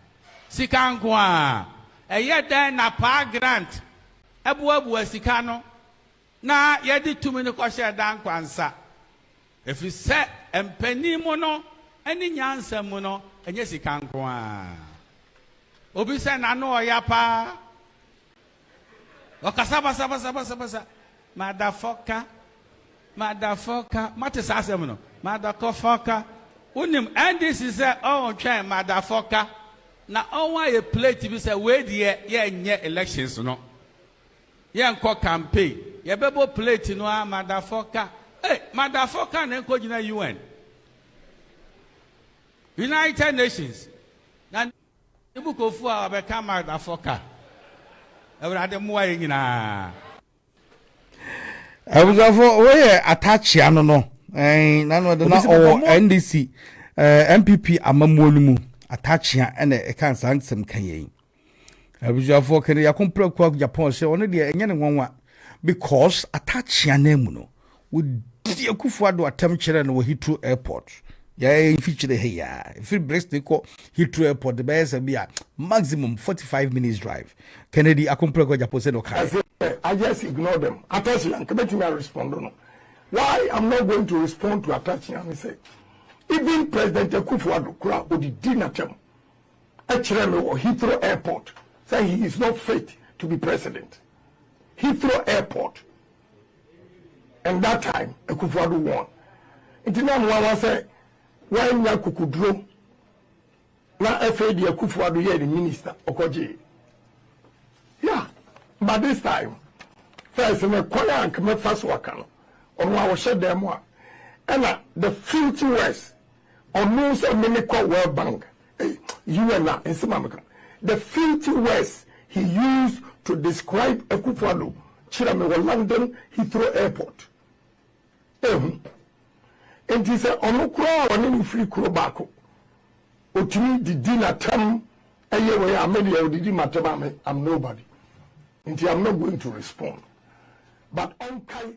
sikankwa eye den na pa grant ebu sika no na yedi tumi ne kwahye dan kwansa If you say empeni mono, any nyansa mono, and yes, he can't go on. Obi say na no yapa. Okasaba. Motherfucker. Mate sase mono. Motherfucker. Unim and this is a try motherfucker. Na why a play to be say where the elections no. Ye nko campaign. Ye bebo play to no motherfucker. Hey, motherfucker na nko jina UN. United Nations. Na ibu kofu a beka motherfucker. Ewrade muwa nyina. Abuzafo we attach ya no no. Nano de na o NDC MPP amamuolumu attach ya ene e kan sansem kan yin. Abuzafo kan ya kompra kwa Japan se ono de enye ne nwanwa because attach ya na mu no. Wo di Akufo-Addo atem kire no Heathrow Airport. Yeah, feature here. If it breaks the call Heathrow Airport, the best be maximum 45 minutes drive. Kennedy akompre Japan said okay. I just ignore them. Attach and come to respond no. Why I'm not going to respond to attaching and say even President Akufo-Addo kura odi dinatem Echreme or Heathrow Airport say he is not fit to be president. Heathrow Airport. And that time Akufo-Addo won. It now one say when ya kukudro na FAD Akufo-Addo here the minister Okoje. Yeah, but this time first me kwaya and come first work on our share them one. And the filthy words on no so many call World Bank. You and that in some the filthy words he used to describe Akufo-Addo Chirame London Heathrow Airport. And he said, "On no crow on any free crow back. O to me the dinner term a year where I made the matter. I'm nobody. And I'm not going to respond. But on Kai,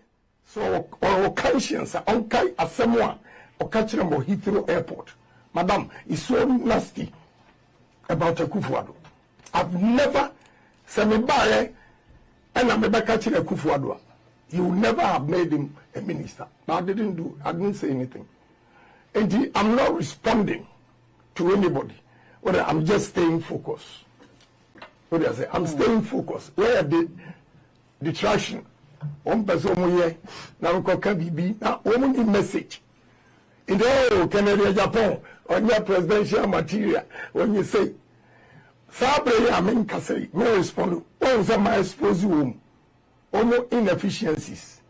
so or conscience, on Kai as someone or catching them Heathrow Airport. Madam, is so nasty about Akufo-Addo. I've never said me by and I'm never catching Akufo-Addo. You would never have made him a minister. But I didn't say anything. And I'm not responding to anybody. Whether I'm just staying focused. What do I say? I'm staying focused. Where the distraction? One person here, now can be now only message. In the Canada, Japan, on your presidential material, when you say, Sabre, I mean, say, no respond. What was my exposure? Almost inefficiencies.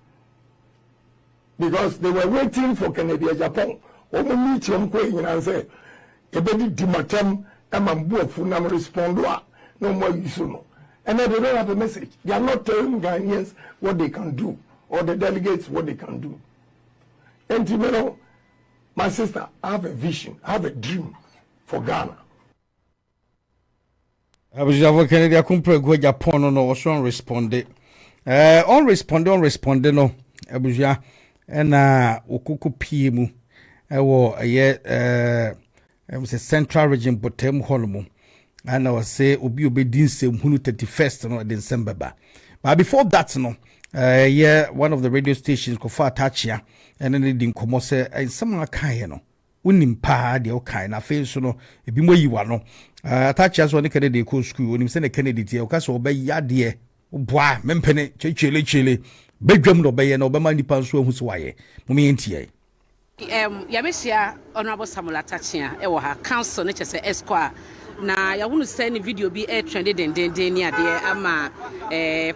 Because they were waiting for Canada, Japan. Almost meet them going and say, a baby dimatem, and my book for them respond. No more use no. And then they don't have a message. They are not telling Ghanaians what they can do, or the delegates what they can do. And you know, my sister, I have a vision, I have a dream for Ghana. Abuzafo Kennedy akompre go Japan no was on responded. On responded no. Abuzia na okuku pie mu. Ewo central region botem holomo. And I was say obi obedin se hunu 31st no December ba. But before that no one of the radio stations ko fa attachia and then they komo say some akai no unim pa de okai na fe so no ebi mo yiwa no attachia so ne Kennedy ko school onim se ne Kennedy tie o ka so obe ya de boa mempene chele bedwam no be ye no be ma nipa so ahu so waye mo me ntie Yamesia Honorable Samuel Atachia e wo ha council ne chese esquire na ya wonu send video bi trended den ya de ama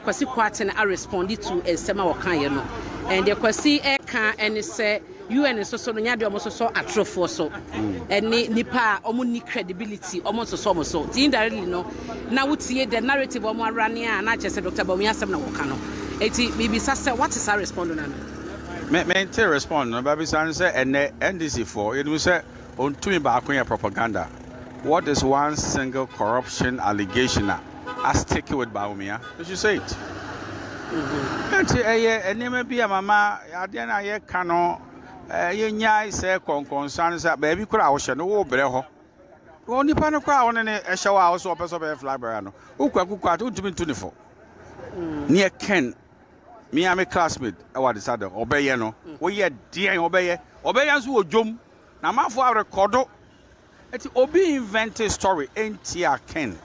kwasi kwate na respond to esema wo kan ye no and the kwasi kan and say UN so no nya de omo so atrofo so eni nipa omo ni credibility omo so indirectly no na wutie the narrative omo arane a na chese Dr. Bawumia asem na wo kan no eti bibi sase what is our respond na me respond no baby san say NDC for it will say on to me back on propaganda. What is one single corruption allegation I stick with Bawumia? You should say it. And never be a mama, I didn't I cano, ye say concern, baby could I was no breho. Only pan crowd on a shower house or person of a flabrano. Who quite to me 24. Near Ken me am a classmate. I was decided obey no. We ye dear obey as who jump. Now my for record. It's obi invent a story ain't ya ken.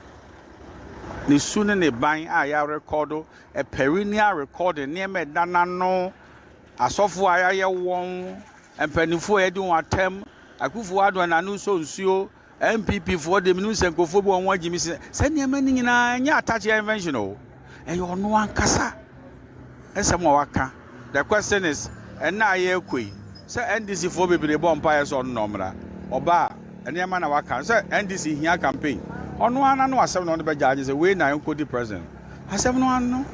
Ni sooner ne bang I record a perennial recording near me dana no. A software I won and penny for Eduwatch. I could forward when I knew so. MPP for the news and go football and Jimmy said, send your money in a touch invention. And you're no one cassa. And some more. The question is, and now you're queen. Say NDC for be the bonfires on Nomra or bar, and your man of can say NDC here campaign. On one and was 700 judges away now, could the president. I said, no one no.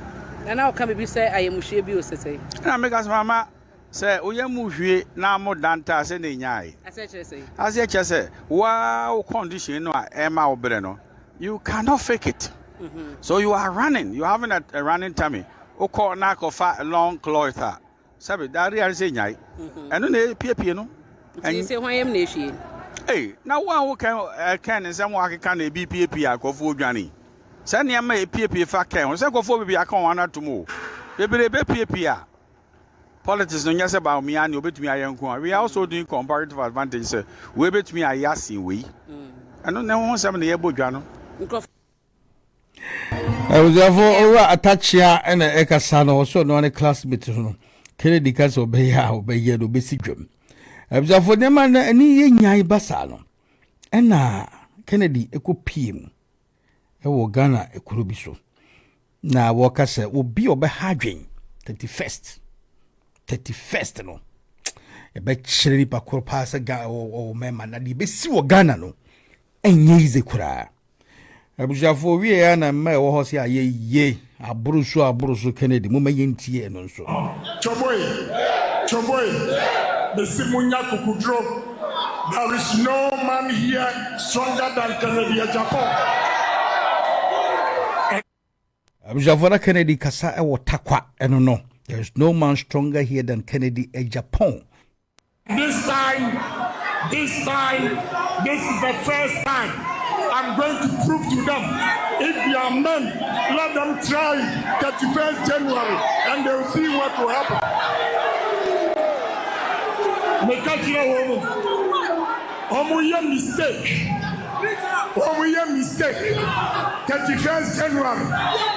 And now can be say, I am Mushabi, say. And I make us, Mamma. Say, we are moving now more than tas and yai. As I just say, wow, condition, Emma Obreno. You cannot fake it. So you are running. You having a running tummy. O call knack of fat long cloth. Sabi, that real say yai. And then they peer no. And you say, why am nation? Hey, now one who can and someone can be PPA go for Johnny. Send your may PPA fat can. So go for be a con to move. They be PPA. Politics no just about me and you bet me I am. We are also doing comparative advantage. We bet me I yasi we. I don't know some the able Jano. I was therefore attached here and a Ekasano also no one classmate. Kennedy Cas obey yellow basic drum. I was therefore them and any yai basano. And Kennedy eco PM. I will Ghana a Kurubiso. Now, Walker said, will be over hydring 31st no e be chiri pa kor pass ga o mema na di be si wo Ghana no enye ize kura abujafo wie ya na ma wo ho se aye aburusu Kennedy mo maye ntie no nso choboy the simunya kukudro. There is no man here stronger than Kennedy Japan. abujafo na Kennedy kasa e wo takwa eno no. There is no man stronger here than Kennedy in Japan. This time, this is the first time I'm going to prove to them. If they are men, let them try 31st January and they will see what will happen. Make a mistake. 31st January,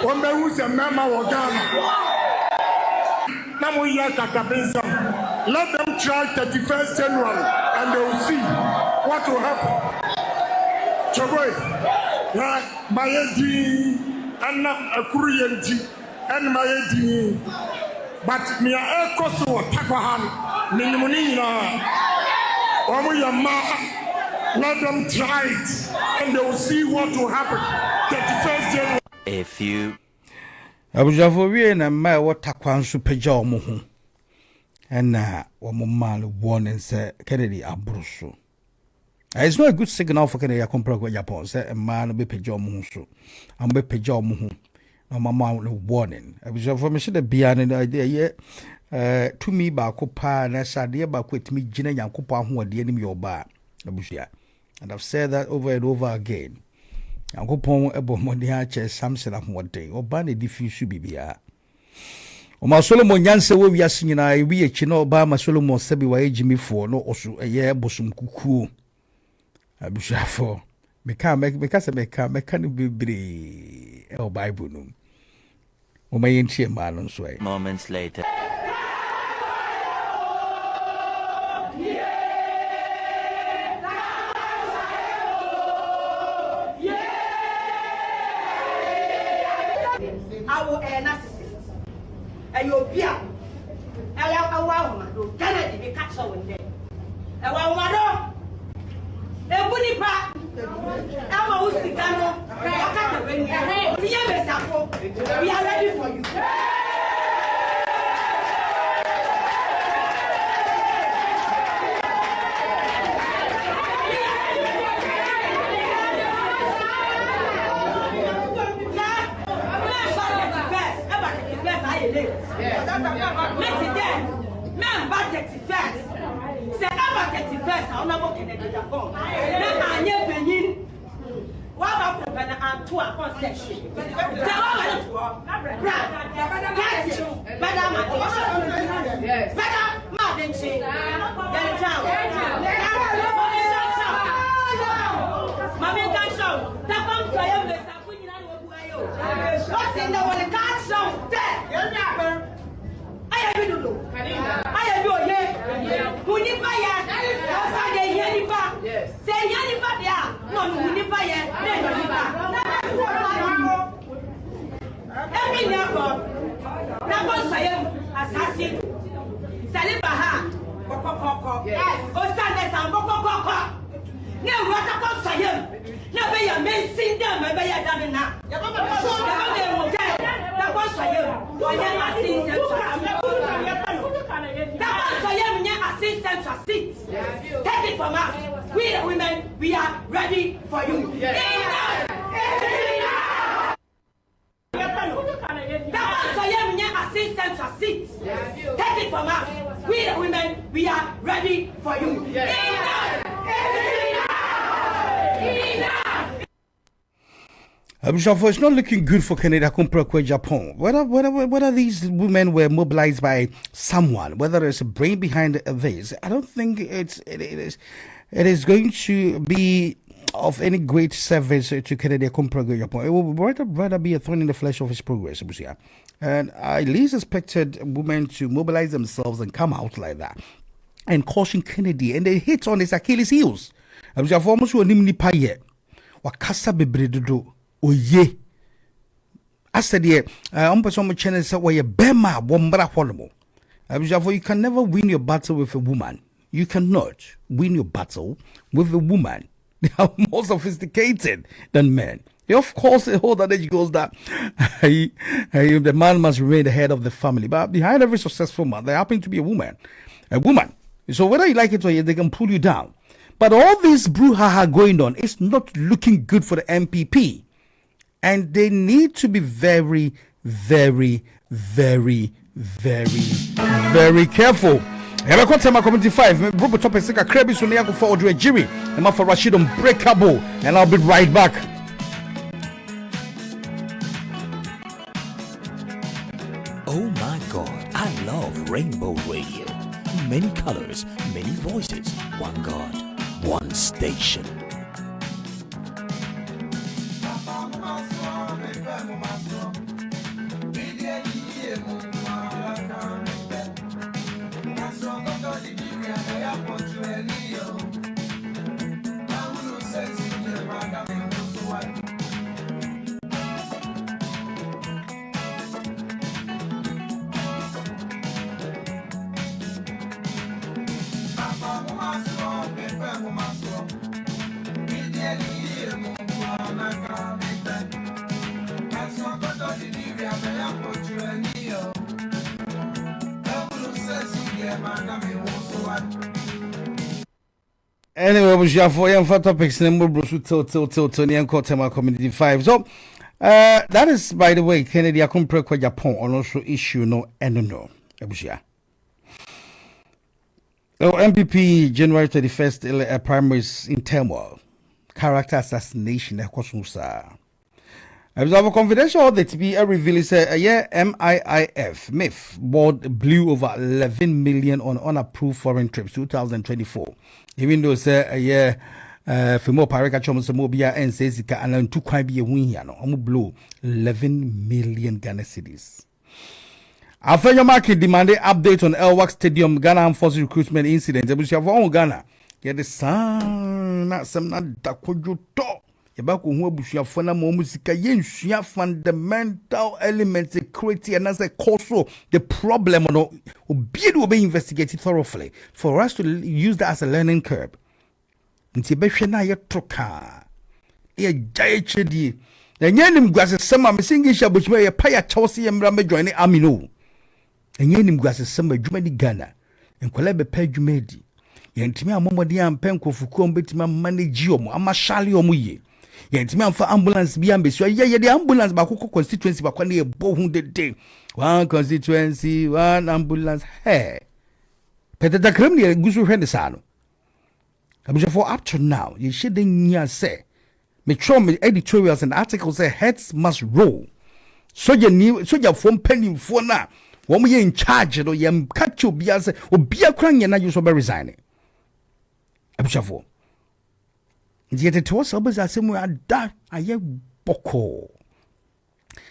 when they use a member of Ghana. Let them try 31st January and they will see what will happen. Choboy, my edi, and a Kurienti, and my edi, but me a koso takwahan, minimunina, let them try it and they will see what will happen. 31st January. A few. Abujafo wie na ma wo takwan so pagya omo ho na wo mal warning say Kennedy abruso. It's not a good signal for Kennedy compare with Japan say ma no be pagya omo ho so am be pagya omo ho no mama warning. Abujafo me she da bia ne idea ye to me ba ko pa na sade ba ko etimi gina Yankopon ahoɔde anim yo ba abusia. And I've said that over and over again. Yankopon ebo mode ha che Samson ahoɔden oba na diffuse bibia. O ma Solomon nyanse wo wiase nyina wi echi na oba ma Solomon sabi wa ejimifo no oso eye bosum kukuo. Abushafo meka no bebre e o Bible no. O ma yentie ma no so e. Moments later. Ayobia awa do Kennedy be catch on there awa ebunipa awa usikano akata weni tiye mesafo we are ready for you. to a concession. Every neighbor, assassin, Salibaha, Bokoko, Osanes and Bokoko. No, what about Sayam? No, be a man sing them, maybe I done now. That was Sayam. Assistant to seats. Take it from us. We the women, we are ready for you. Assistant to seats. Take it from us. We the women, we are ready for you. It's not looking good for Canada compared to Japan. Whether these women were mobilized by someone, whether there's a brain behind this, I don't think it is going to be of any great service to Canada compared to Japan. It will rather be a thorn in the flesh of its progress. And I at least expected women to mobilize themselves and come out like that and caution Kennedy, and they hit on his Achilles heels. I was almost a nimni paye. Wakasa bebredo. Oye. I said, yeah, person channel said, well, you bema wombra holomo. You can never win your battle with a woman. You cannot win your battle with a woman. They are more sophisticated than men. Of course, the whole adage goes that the man must remain the head of the family. But behind every successful man, there happens to be a woman. A woman. So whether you like it or not, they can pull you down. But all this brouhaha going on is not looking good for the MPP. And they need to be very, very, very, very, very careful. Community 5, Robo Topic Sika Krebi Suniago for Audrey Jiri, and for Rashid Unbreakable, and I'll be right back. Oh my God, I love Rainbow Radio. Many colors, many voices, one God, one station. Anyway, we have for topics till Tony and Kotema Community 5. So that is, by the way, Kennedy Akumpre kwa Japan on also issue no and no. MPP January 31st primaries in turmoil. Character assassination. I was have a confidential audit to be a reveal say MIIF Board blew over 11 million on unapproved foreign trips 2024. Even though say for more caricature mobia and says it can two quite be a win here no blow 11 million Ghana cedis. Afenyo-Markin demanded update on El-Wak Stadium Ghana Armed Forces recruitment incident. We have all Ghana. Get the sun not some not dakojo to. Yabako who bushia na mo musika yenshia fundamental elements security and as a cause the problem no will be investigated thoroughly for us to use that as a learning curve. Nti behwe na ye troka e jaye chedi na nyanim guase sama mesingisha buchima ye paya chawse ye mra me join army no nyanim guase sama djuma di Ghana enkwala be pa djuma di ye ntimi amomode am penkofuku ombetima manage omo amashali omo ye yentimi amfa ambulance bi ambesu ye the ambulance ba koko constituency ba kwa na ye bo hu de day one constituency one ambulance hey petata kram ne gusu hwende sa no for up to now you shouldn't say me show me editorials and articles say heads must roll. Soldier from penny for now. When we in charge, no yam catch you bias or be a crying and I use over resigning. Abshafo. Yet it was always as somewhere that I am boko.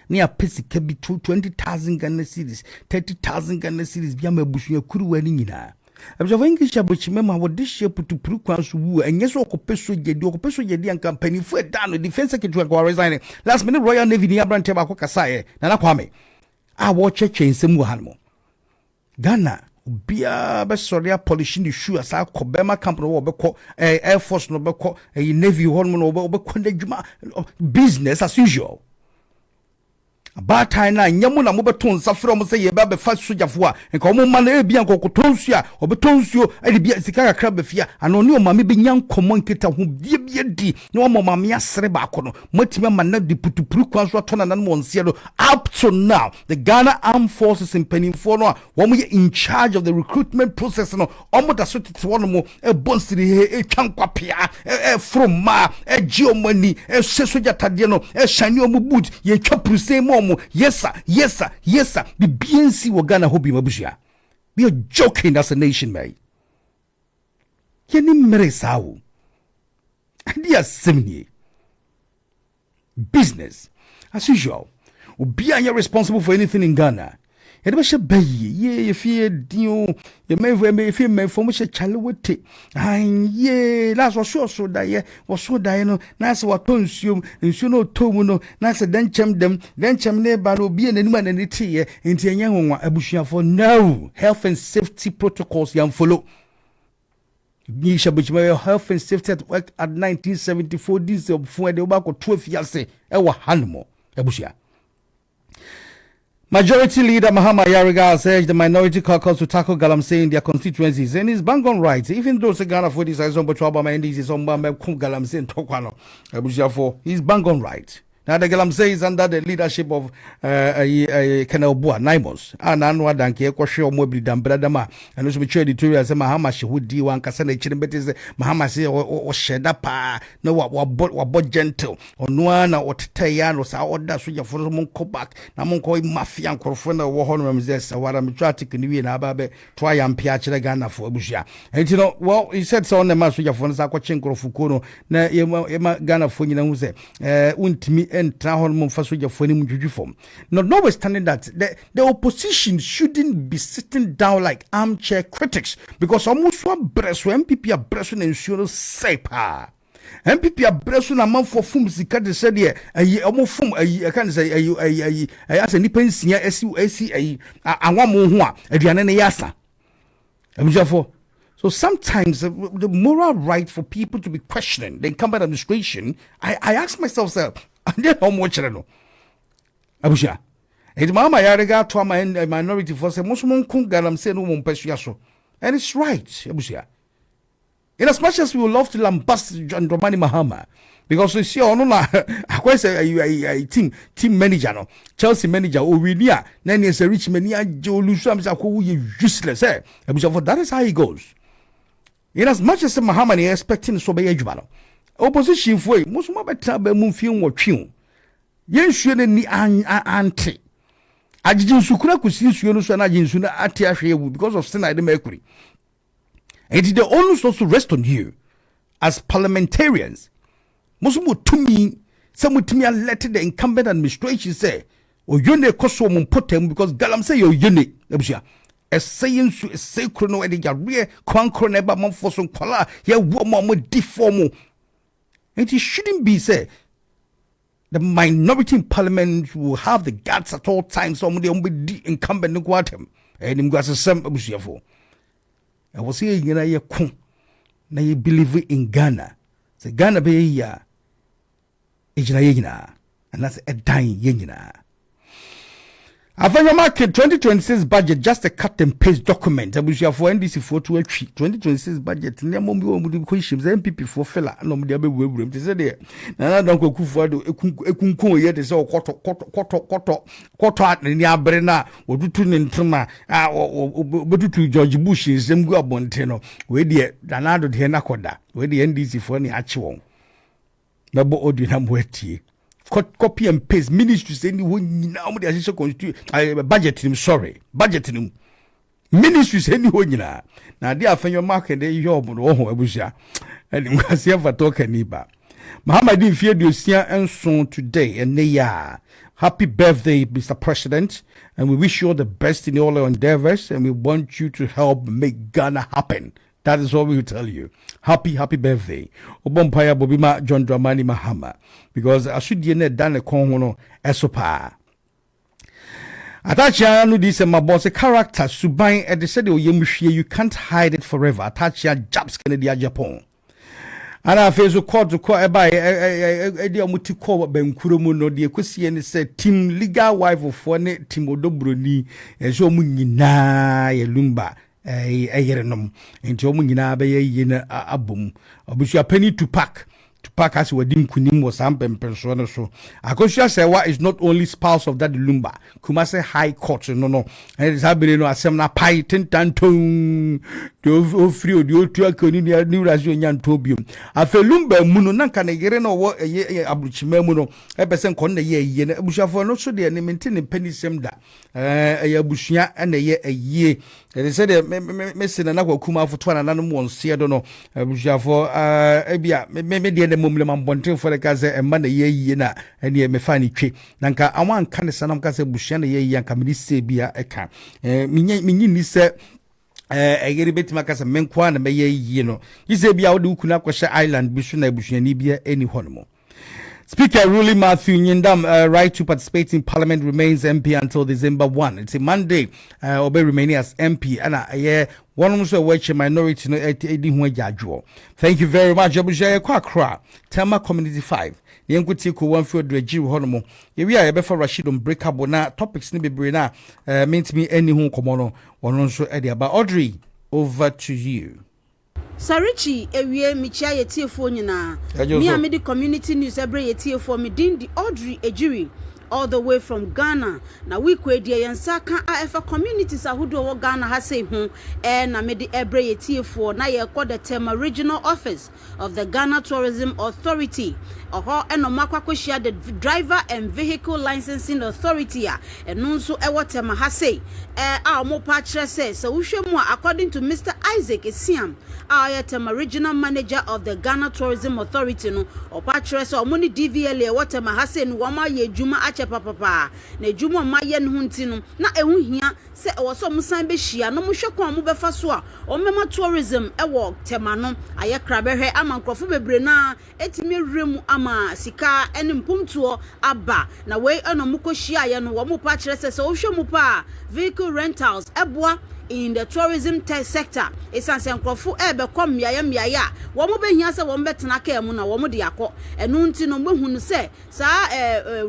Near Pissy can be 20,000 Ghana cities, 30,000 Ghana cities, Biama Bushia Kuru wedding. Abshafo English which remember what this ship to Pruquans woo and yes, Ocopeso Yedi and company for down the defense secretary resigning. Last minute Royal Navy Niabran Tebako Kasaye, Nana Kwame. I watch a chain some Muhanmo. Ghana, Bia Bessoria polishing the shoe as our Cobema company over Air Force no beko a Navy hormone over business as usual. About time na nyamuna mobeton safra mo say ye ba be fa sojafo a nka mo man e bia nkoko tonsu a obetonsuo e bia sika kakra be fia ano ne o mame be nyan komo nketa ho bia di ne o mame asere ba akono matime man na di putupuru kwan so to na nan mo nse do. Up to now the Ghana Armed Forces in Penifo no wo mo in charge of the recruitment process no omo da so tete wo no mo e bonsiri e twankwapia e from ma e geomani e sesoja tade no e shani o mo boot ye twapuruse mo. Yes sir, yes sir, yes sir. The BNC will Ghana hobi mabushia. We are joking as a nation, mate. Yeni meresawo. Idea simni. Business as usual. Obi anya responsible for anything in Ghana. Yede she bayi ye fie dio ye me fie me for mo she chalewete an ye last was so da ye was so da no na se watonsuom nsuo no tomu no na se den chem ne ba no bi enani ma nani tie ye enti enye honwa abusuafo no health and safety protocols yam follow. Ni shabuchima health and safety at work at 1974 this before de ba ko 12 years e wa hanmo abusia. Majority Leader Mahama Ayariga has urged the minority caucus to tackle Galamsey in their constituencies and is bang on right. Even though Ghana for this is on Botraba Mendes is on Galamsey and Tokwano. He's bang on right. Now the Galamsey is under the leadership of El-Wak Naimos. And Anwa Danke, Kwasho Mobli Dambradama, and also mature editorial say Mahama she would do one Kasane Chimbetes, Mahama say or Shedapa, no what gentle, or Nuana or Tayan or Saoda, so you for Monkobak, Namonko Mafia and Corfona, Warhon Ramses, what I'm trying to convene Ababe, try and Piacha Ghana for Bushia. And you know, well, he said so on the mass of Sakochenko Fukuno, na Ghana for you know, say, Untimi. And notwithstanding that the opposition shouldn't be sitting down like armchair critics because almost one breast MPP are breast and insurance safe. MPP are breast and a month for fum sika de said here almost fum I can't say as a nippens near SUAC and one more Diana Yasa. So sometimes the moral right for people to be questioning the incumbent administration, I ask myself, sir, and then how much I know. Abuja. It's Mahama Ayariga to my minority for say most mon kun Galamsey no mon persuasion. And it's right, Abuja. In as much as we would love to lambast John Dramani Mahama, because we see on a team manager no Chelsea manager Owinia, then is a rich mania Joe Lusam useless. Abuja, that is how he goes. In as much as Mahama is expecting so be Eduwatch. Opposition for most of my time moon film or tune. Yen shouldn't ni anti. I didn't sukura kusi you know so na jinsuna ati because of sin I the mercury. And the onus also rest on you as parliamentarians. Most to me, some to me elected the incumbent administration say, or you ne koso mun potem because Galamsey your unit. A saying to a sacred no edit rear conquer never month for some color here more deformal. And it shouldn't be said the minority in parliament will have the guts at all times. Somebody on the incumbent no him and him got some abuseful. I was saying you know na you believe in Ghana. The Ghana be ya ejina and that's a dying yena. Afenyo-Markin 2026 budget just a cut and paste document. Abusia for NDC for 2026 budget. Nemo mi omu questions MPP for fella no me be we te say there. Na don ko kufu ado ekunkun ye te say koto at ni abre na odutu ni ntema odutu George Bush zemgu abonte no we de danado de na koda we de NDC for ni achi won. Mebo audio na mweti. Copy and paste ministries any one now the assistant budgeting budgeting ministries any one na they Afenyo-Markin they yob no ho abusia and ngasi ever talk aniba Mahama din fie dusia enso today and ya happy birthday Mr. President, and we wish you all the best in all your endeavors, and we want you to help make Ghana happen. That is what we will tell you. Happy birthday. Obompaya Bobima John Dramani Mahama. Because I should yene dane konhono esopa. Atachia no this my boss a character subai and they said you can't hide it forever. Atachia jabs Kennedy Japan. And I feel so called to call by a muti call Benkurumo no the equity and said team legal wife of one Team Odobruni and so munina lumba. Yerenom into omungina be ye na abum obusua penny to pack as we dim kunim was ampen pension so akosua say what is not only spouse of that lumba Kumase High Court no and is happening no asem na pai tentanton do free do to akoni ni razo nyantobium afa lumba mu no nanka na yere no wo abruchima mu no e pese kon na ye na abusuafo no so de ne maintain penny semda abusua na ye they said me na kwakuma foto na nanom wonse do no abusuafo ebia me de mumle mambonten for the kaze e ma na ye na ene me fa ni twe nanka awan kan sanam kaze busua na ye yanka me se bia eka minyi ni se egere betima kasa menkwa na me ye no yise bia wo de ukuna kwhye island bisu na busua ni bia eni hono. Speaker Leader Matthew Nyindam right to participate in Parliament remains MP until December 1. It's a Monday. Obe remaining as MP. And one also watch minority no. Thank you very much. Accra, Tema Community 5. Yenkuti ko one field reji honomo. We are ebe for Rashid on breakable na topics ni bebre na meant me any hu komono. One also about Audrey. Over to you. Sarichi ewie michia yetiefo nyina me amedi community news ebre yetiefo me din di Audrey Ejiri all the way from Ghana na we kwedie yensaka afa communities ahodo wo Ghana ha say hu na me di ebre yetiefo na ye kɔ the Tema regional office of the Ghana Tourism Authority oho enomakwakohia the driver and vehicle licensing authority eno nso ewo Tema ha say a mo pa kire say so wohwemu according to Mr. Isaac Esiam Tema regional manager of the Ghana Tourism Authority no opa kire say omoni DVL ewo Tema ha say no wama ye djuma ache papa na djuma ma ye no nti no na ehu hia se ewo so musan be hia no mo hwekon mo befa so a omema tourism ewo Tema no aye krabehwe amankrofo bebre na etimi remu ama sika ene mpumtuo aba na we eno mukohia ye no wo mo pa kire se wo hwe mu pa vehicle rentals eboa in the tourism sector esanse nkrofo ebe kom miaya wo mo behia se wo mbetena ka emu na wo mo de akọ enu nti no mohunu se sa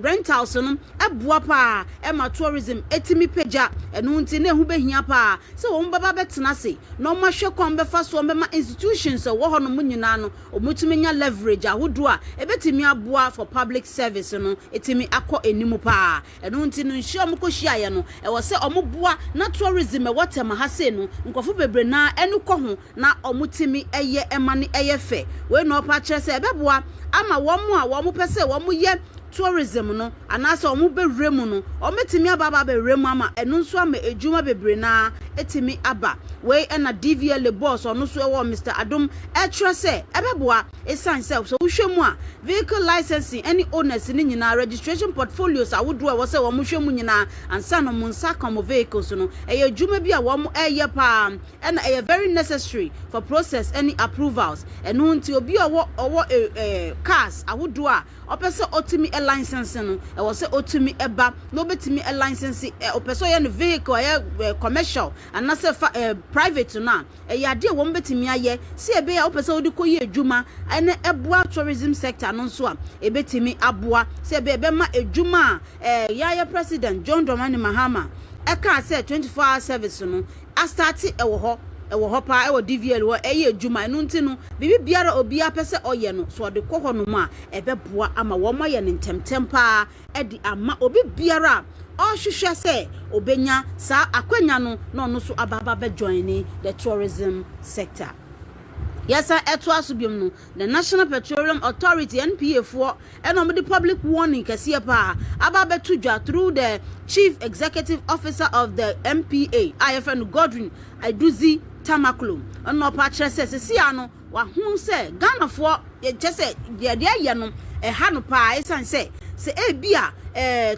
rentals no eboa pa e ma tourism etimi peja enu nti na ehu behia pa se wo mbaba betena se no ma hwe kom befa so mbema institutions wo ho no munyina no omutumi nya leverage ahodo a ebetimi aboa for public service no etimi akọ enimu pa enu nti no nhia mkohia ye no e wo se omoboa na tourism e Tema ha say no nkofo bebre na enu kɔ ho na omutimi eye emane eye fe we no pa kire se ebeboa ama womu a womu pese womu ye tourism no anase omu bewremu no ometimi aba bewremu ama enu nso ama ejuma bebre na etimi aba we na DVL boss onu so ewo Mr. Adom etre se ebeboa esan self so wohwemu a vehicle licensing any owners ni nyina registration portfolios awodo a wo se wo hwemu nyina ansa no munsa come vehicles no eye ejuma bi a wo eye pa and eye very necessary for process any approvals enu nti obi owo cars awodo a opese otimi license no e wo se otumi eba no betimi license opeso ye no vehicle ye commercial anase private na e ade wo betimi aye se ebe ya opeso odi koyi adwuma ene eboa tourism sector no so a e betimi aboa se ebe ma adwuma ya president John Dramani Mahama e ka se 24-hour service no a start e wo ho pa e wo DVL wo eye adwuma no nti no bibi biara obi apese oye no so de kɔ hɔ no ma ebeboa ama wo ma ye ne ntemtem pa e di ama obi biara o hwehwɛ se obenya sa akwanya no no so ababa be join the tourism sector. Yes, I etwa the National Petroleum Authority NPA and the public warning kasiapa ababetuja through the Chief Executive Officer of the MPA Afenyo-Markin Aduzi Tamaklum and no patre says siano wa hu say Ghana for just say dia no e hanu pa esan say ebia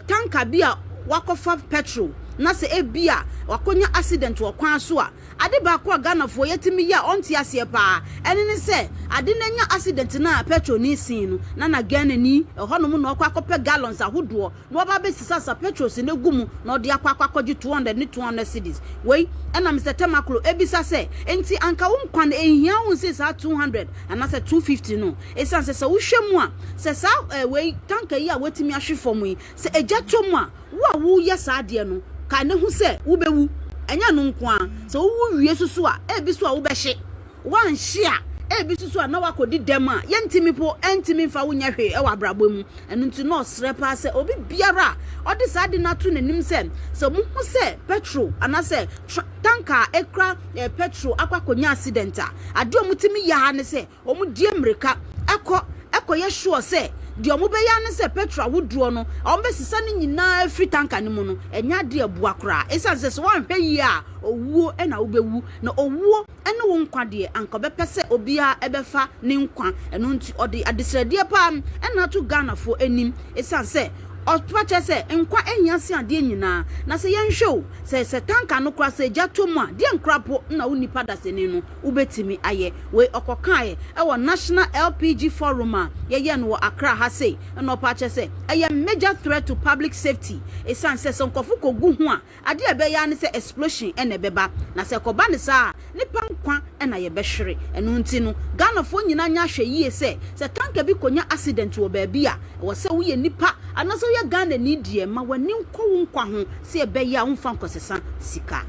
tanker bia wakofa petrol na se ebia wakonya accident wo kwan so a ade ba ko Ghana for yetimi ya onti ase pa ene ne se ade nanya accident na petrol ni sin no na Ghana ni ehono mu na akwakope gallons ahodo na oba be sisa petrol se na gumu na ode akwakoji 200 ni 200 cedis we ena Mr. Temaklo ebisa se enti anka wo nkwan ehia wo se sa 200 ana se 250 no esan se wo hwemu a se sa we tanka yi a wetimi ahwe fom yi se ejatom a wo yesa ade no ka ne hu se wo bewu enya no nkwa so wo wie susu a ebisu a wo behye wan hye a ebisu a na wakodi dem a yentimi po entimi fa wo nya hwe e wa brabo mu enu nti no sre pa se obi biara odi sa de na to nanim se so mu hu se petrol ana se tanker ekra petrol akwakonya accident a ade omutimi ya ne se omu die mreka ekọ ye sure se di omo be ya ne se petrol woduo no ombe sisa ne nyina free tanker ne mu no enya de abu akra esan se so wan hwe yi a owuo na obewu na owuo ene wo nkwa de anka be pese obia ebefa ne nkwa eno nti ode adesrade pa ena to Ghana fo enim esan se otwache se nkwa ehiase ade nyina na se yenhwe se tanker no kra se jatom a de nkrapo na unipa dasene no ubetimi aye we okokae e wo National LPG Forum a ye no Accra ha sei no pache se eye major threat to public safety esan se sonkofu kogu ho a ade ebe ya ne se explosion ene beba na se koba ne sa nipa nkwa ena ye behwere eno nti no Ghana fo nyina nya hwe yie se tanker bi konya accident wo ba bi a wo se wo ye nipa anaso ya Ghana ni die ma wani nkwo nkwa ho se ebe ya umfa nkosesa sika.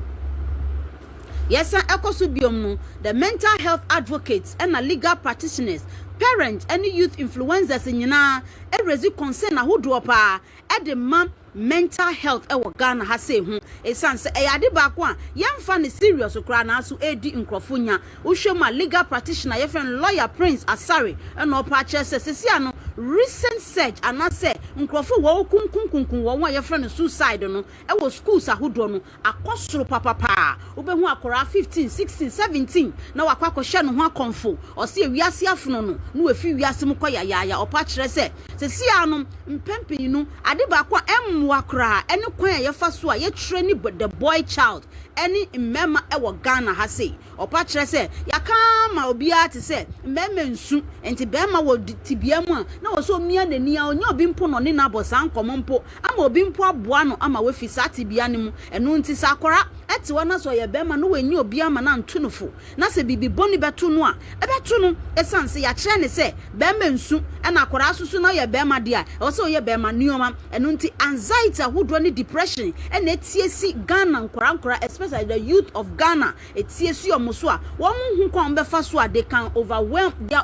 Yes, ekoso biom no the mental health advocates and legal practitioners, parents and youth influencers nyina e raise concern ahodo pa e de ma mental health e wo Ghana ha say hu esan se e ade ba ko a yemfa ne serious kra na so edi nkrofonya wo hwema legal practitioner ye friend lawyer Prince Asare e no pa che se sia no recent search anase nkrofo wo kunkunkun wo ye friend suicide no e wo schools ahodo no akosoro papa obehu akora 15 16 17 na wakwakọ hye no ho akonfo o se wiase afono no na wefi wiase mkoya yaya opa kire se sia no mpempi no ade ba ko wakra ene kwan ye fa so a ye tre ni the boy child ene mmema e wo Ghana ha sei opa kire se yaka ma obia te se mmema nsu enti be ma wo tibia mu a na wo so mia nani a onye obi mpo no ne na bosa nkomo mpo ama obi mpo aboa no ama we fi sa tibia ne mu eno nti sa akora eti wana so ye be ma no wenyi obi ama na ntunufo na se bibi boni beto no a ebeto no esanse ya kire ne se be ma nsu na akora asusu na ye be ma dia o se ye be ma nioma eno nti anxiety ahodo ni depression and etiesi Ghana nkora especially the youth of Ghana etiesi omuso a wo hu kwa mbefa so a they are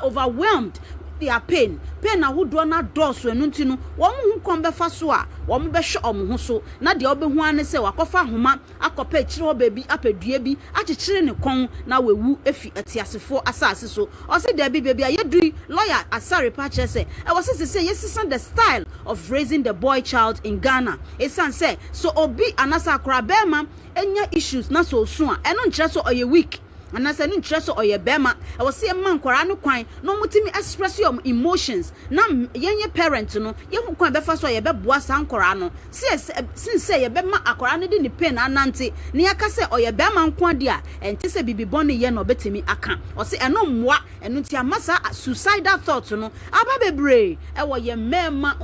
overwhelmed their pain ahodo na doso enu nti no wo hu kwa mbefa so a wo mbehwe omuho so na de obehu ane se wakofa homa akopa ekire wo baby apadua bi akekire ne kon na wewu efi atiasefo asase so o se de baby ayedui lawyer Asare Pache se e wo se yes the style of raising the boy child in Ghana esan se so obi anasa akora bema enya issues na so so a eno nkire so oye weak anasa ni nkire so oye bema e wo se man kwara no kwan no mutimi express your emotions na yenye parent no ye hu kwan befa so ye beboa sankora no since ye be ma akora no de ni pain anante ne yaka se oye bema nko de a enti se bibi boni ye no betimi aka o se eno mmoa eno nti amasa suicidal thought no aba bebre e wo ye mema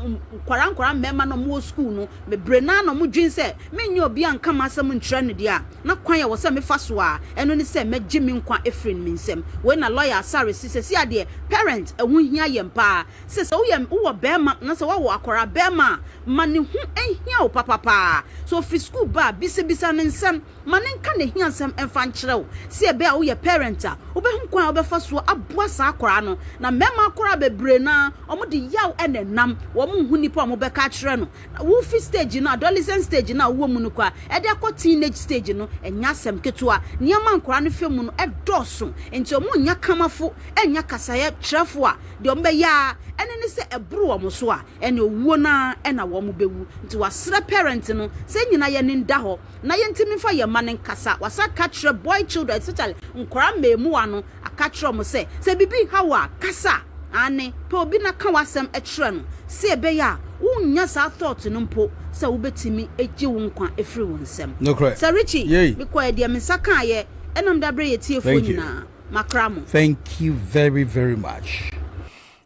kwara mema no mo school no bebre na no mo dwin se menye obi anka masam nkire ne de a na kwan ye wo se me fa so a eno ni se me minkwa efrin minsem when a lawyer Asare si ade parent ehun hia yempa se so wo bema na se wo akora bema mane hu ehia o papa so fi school ba bisa ne nsem mane nka ne hia nsem emfa nkyerɛw se be a wo ye parent a wo be hu kwan wo be fa so aboa sa akora no na mema akora bebre na omo de yaw enenam wo mo hu nipa omo be ka kyerɛ no wo fi stage na adolescent stage na wo mu no kwa e de akɔ teenage stage no enya sem ketua niam akora no femu no edoso enti omo nya kamafo enya kasaye trafo a de ombe ya ene ne se ebru omo so a ene owuo na ena wo mo bewu nti wasra parent no se nyina ye ne nda ho na ye ntimi fa ye ma ne nkasa wasa katre boy children especially nkora memu ano akatre omo se bibi hawa kasa ane pe obi na ka wasem etre no se ebe ya unya sa thought no mpo se wobetimi eje wo nkwa efri wo nsem no correct Sir Richie because de mesaka ye enam da bre ye tiefo nyina makramo. Thank you very, very much.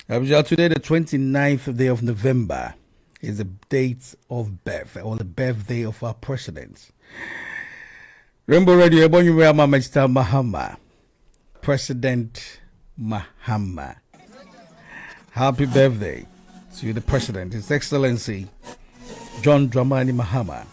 Today, the 29th day of November, is the date of birth or the birthday of our president. Rainbow Radio, Mr. Mahama, President Mahama. Happy birthday to the president, His Excellency John Dramani Mahama.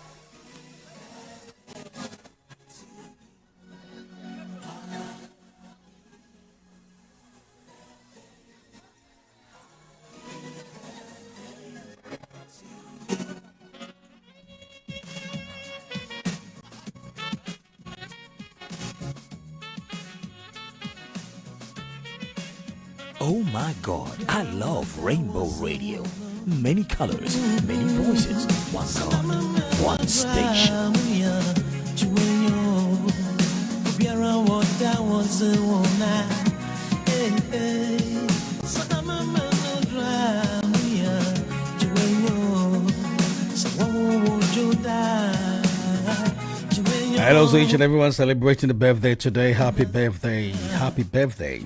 Oh my God, I love Rainbow Radio. Many colors, many voices, one God, one station. And also each and everyone celebrating the birthday today. Happy birthday, happy birthday.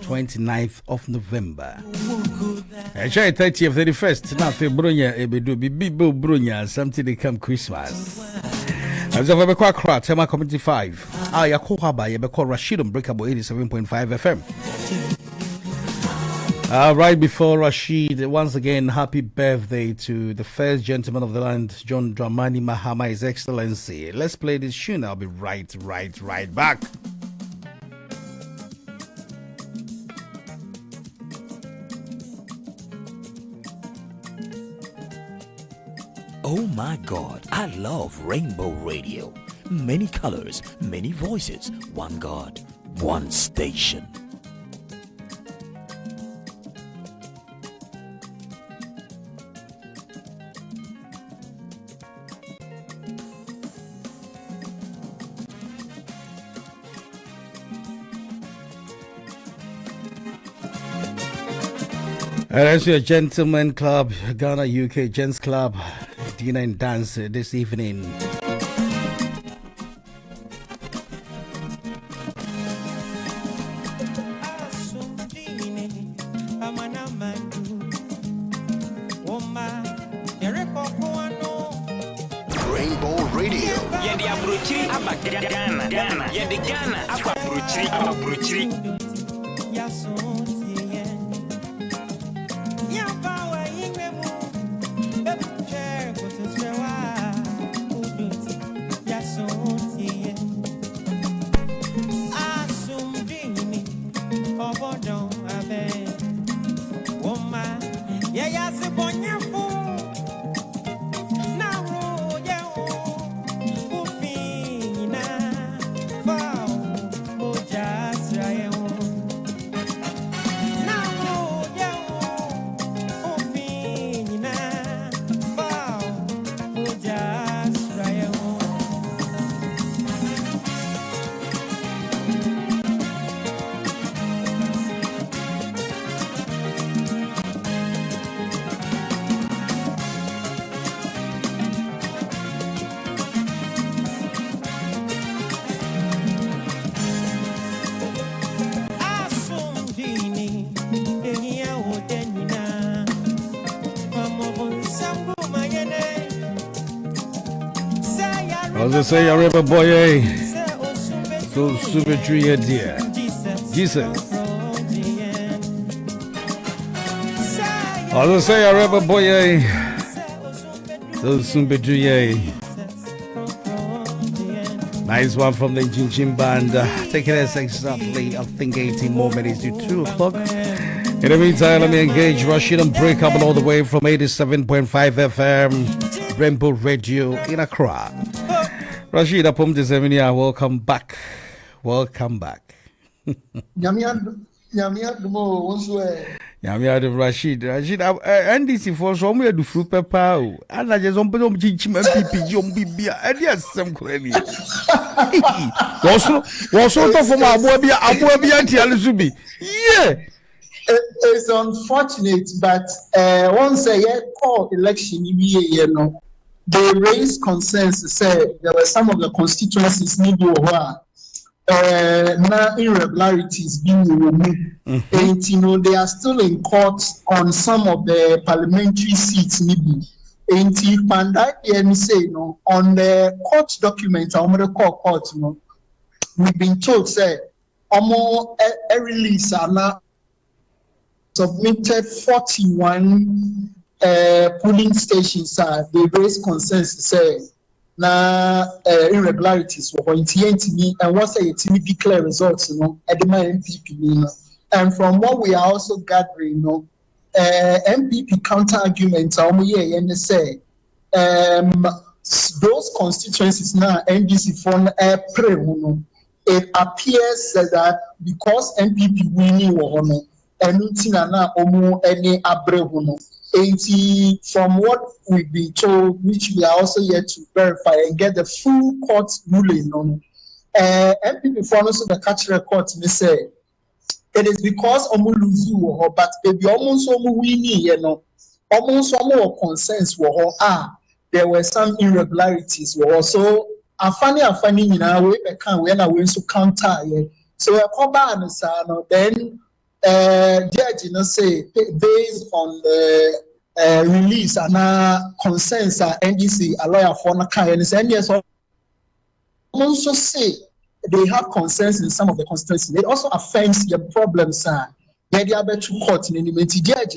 29th of November. I try 30th, 31st. Now, February, Ebedu, Bibo Brunya, something they come Christmas. As of Accra, Tema Community 5. Yakohaba, Yabeko Rashid Unbreakable 87.5 FM. Right before Rashid, once again, happy birthday to the first gentleman of the land, John Dramani Mahama, His Excellency. Let's play this tune. I'll be right back. Oh my God, I love Rainbow Radio. Many colors, many voices, one God, one station. And as your Gentleman Club, Ghana UK Gents Club, dinner and dance this evening. Rainbow Radio. As I say, I remember boy, so super tree dear. Jesus. As I say, I remember boy, so super tree. Nice one from the Jinjin Band. Taking us exactly, I think, 18 more minutes to 2 o'clock. In the meantime, let me engage Rashid and break up all the way from 87.5 FM, Rainbow Radio in Accra. Rashid, welcome back Welcome back. Yamiad Rashid, NDC for some way to fruit pepper, and I just don't put on MPP, Bibia, and yes, some clearly. Was sort of from Abuabia, Tialusubi. Yeah. It's unfortunate, but once a year call election, they raised concerns to say there were some of the constituencies need to irregularities being removed. And they are still in court on some of the parliamentary seats maybe. And say on the court document, court, we've been told say a release are now submitted 41 polling stations. They raised concerns to say na irregularities were me and once I declare results, at the MPP, and from what we are also gathering, MPP counter arguments and say those constituencies now NDC for it appears that because MPP winning and any abrehuno. From what we've been told, which we are also yet to verify and get the full court ruling on, MPP for also the catcher court may say it is because Omuluzu but maybe almost winning, almost more concerns were there were some irregularities were also Afenyo-Markin in our way when I went to counter. So a command then judge say based on the release and concerns NDC a lawyer for and yes also say they have concerns in some of the constituencies. They also offense the problems they are to court in the judge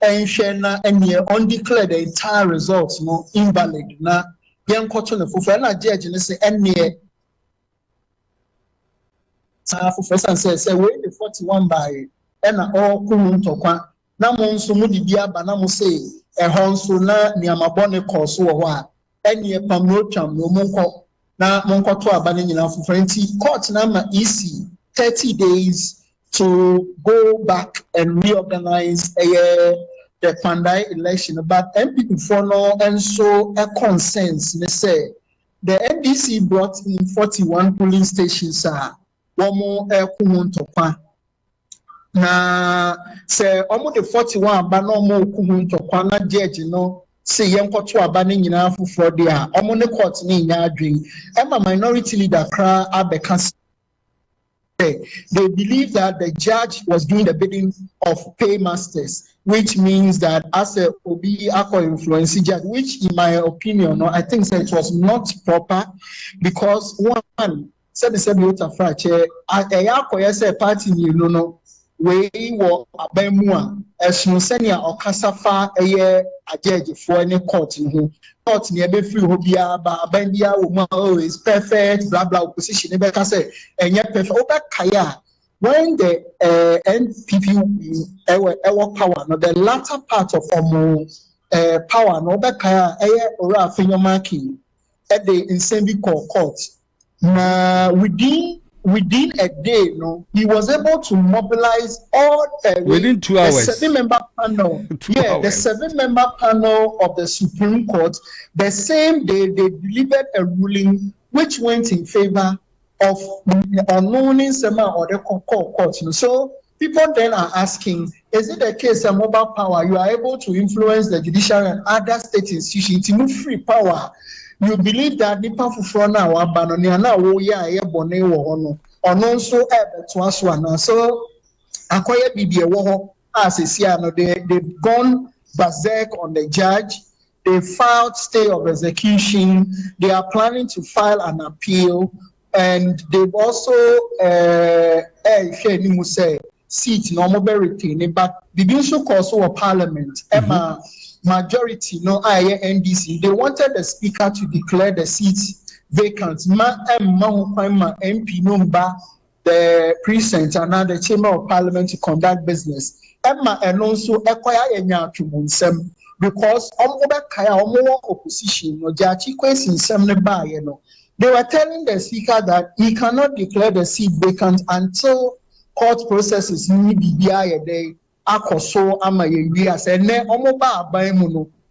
and share and undeclared the entire results invalid na young court on the full judge and say and for first and say we the 41 by and all Kuntokwa. Namonso Mudia Banamo say a Honsuna Niamabone Corso or any Pamrocham no Monko na Monko to Abanina for Frenzy court number easy 30 days to go back and reorganize the Pandai election. But MPP for no and so a consensus they say the NDC brought in 41 polling stations one more Kuntokwa. Na say almost the 41 but no more kumunto kwana judge say yanko to abani nyina for there almost the court ni nya adwin Emma minority leader Accra abeka they believe that the judge was doing the bidding of paymasters, which means that as a obi influence judge, which in my opinion I think that it was not proper because one said the same fraction a party we were Abemua as Musenia or Casafa a year a judge for any court in whom court near Befu Hobia, Bendia, is perfect, blah blah opposition, never say, and yet perfect over Kaya. When the NPP our power, no, the latter part of power, no back Kaya, or Afenyo-Markin at the Assembly court. Within a day, he was able to mobilize all within 2 hours. The 7-member panel. The 7-member panel of the Supreme Court. The same day they delivered a ruling which went in favor of unknown Sema or the court. So people then are asking, is it the case of mobile power? You are able to influence the judiciary and other state institutions to move free power. You believe that the powerful front now are banning now we are bone or no so to us one. So acquire BB war as a Siano, they've gone berserk on the judge, they filed stay of execution, they are planning to file an appeal, and they've also seat normal but the judicial course of parliament, Emma. Majority NDC they wanted the speaker to declare the seats vacant. MP number the precinct and now the chamber of parliament to conduct business. Emma and also acquire because opposition no jachi question some by They were telling the speaker that he cannot declare the seat vacant until court processes need be day.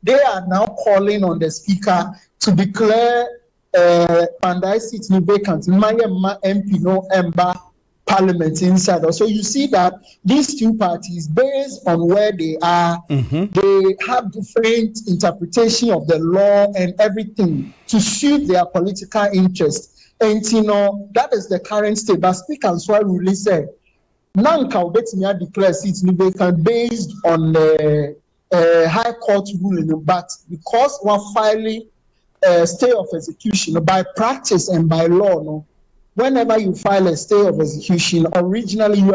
They are now calling on the speaker to declare Pandai seat vacant. MP no Emba Parliament inside. So you see that these two parties, based on where they are, they have different interpretation of the law and everything to suit their political interest. And that is the current state. But Speaker Answari really said, Nanka Obetimiya declare seats vacant based on the High Court ruling, but because we're filing a stay of execution by practice and by law, whenever you file a stay of execution, originally you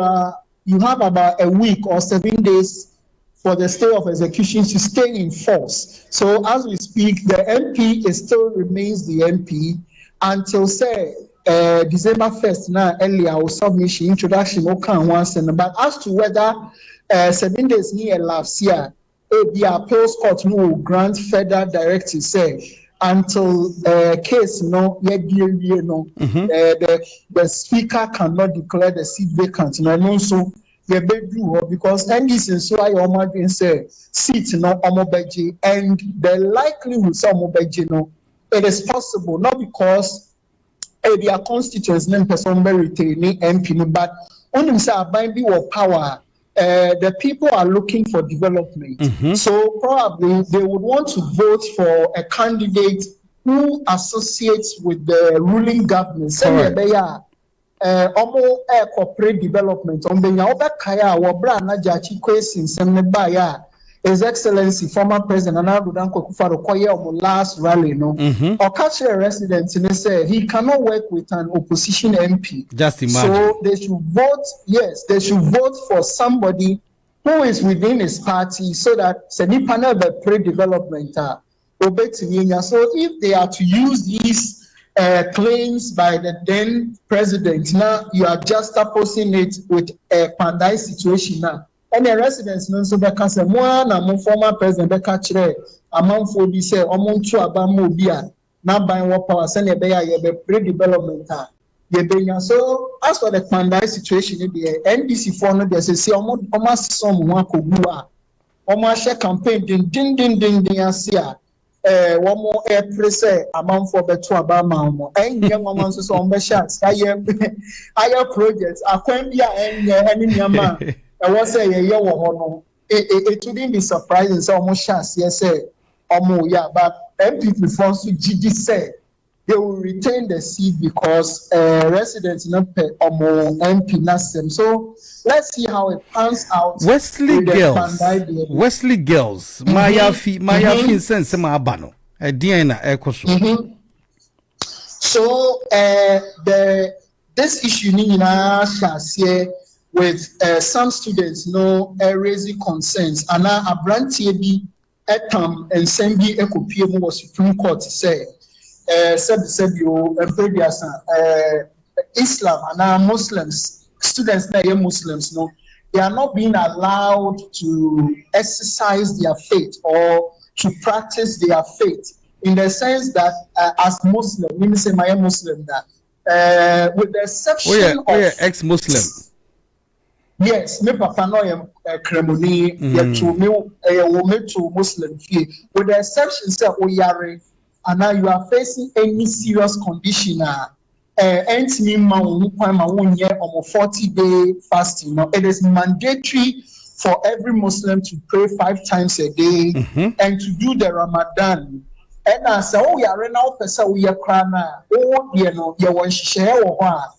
have about a week or 7 days for the stay of execution to stay in force. So as we speak, the MP still remains the MP until say December 1st. Now earlier our submission introduction will come once, but as to whether 7 days near last year, the appeals court will grant further directive say until case the speaker cannot declare the seat vacant. So because NDC so I imagine say seat no omobeji, and the likelihood some omobeji it is possible not because their constituents name person retain MP, but only say binding of power. The people are looking for development. So probably they would want to vote for a candidate who associates with the ruling government. Corporate development. His Excellency, former President Anadudan Akufo-Addo last rally, Okache residents say he cannot work with an opposition MP. Just imagine. So they should vote. Yes, they should vote for somebody who is within his party, so that Seni panel the pre-development. So if they are to use these claims by the then president, now you are just opposing it with a Pandai situation now. And the residents know so that can say one among former president Bekachre among for be say among two abamu bia now buying what power send a pre-development. So as for the Pandai situation, the NDC for no they say almost someone could do almost share campaign ding asia one more air press among for the two abama and young woman so on the shots higher projects Afenyo and any I was saying, it wouldn't be surprising. So almost chance, yes, but MP response to GD said they will retain the seat because residents not pay MP Nasem. So let's see how it pans out. Wesley Girls, Maya Fin sense Mabano, a Diana Ecoso. So this issue with some students raising concerns, and now a branch be etam and send be ekopie was Supreme Court say Islam and now Muslims students na Muslims they are not being allowed to exercise their faith or to practice their faith in the sense that as Muslim, let me say my Muslim that with the exception of ex-Muslim. Yes, me papa no am kremoni to me to Muslim fee with the exception say oyare and now you are facing any serious condition me ma won kwan ma won ye 40-day fasting. Now it is mandatory for every Muslim to pray 5 times a day and to do the Ramadan. And I say oyare now person we kra na ye won share wo ho a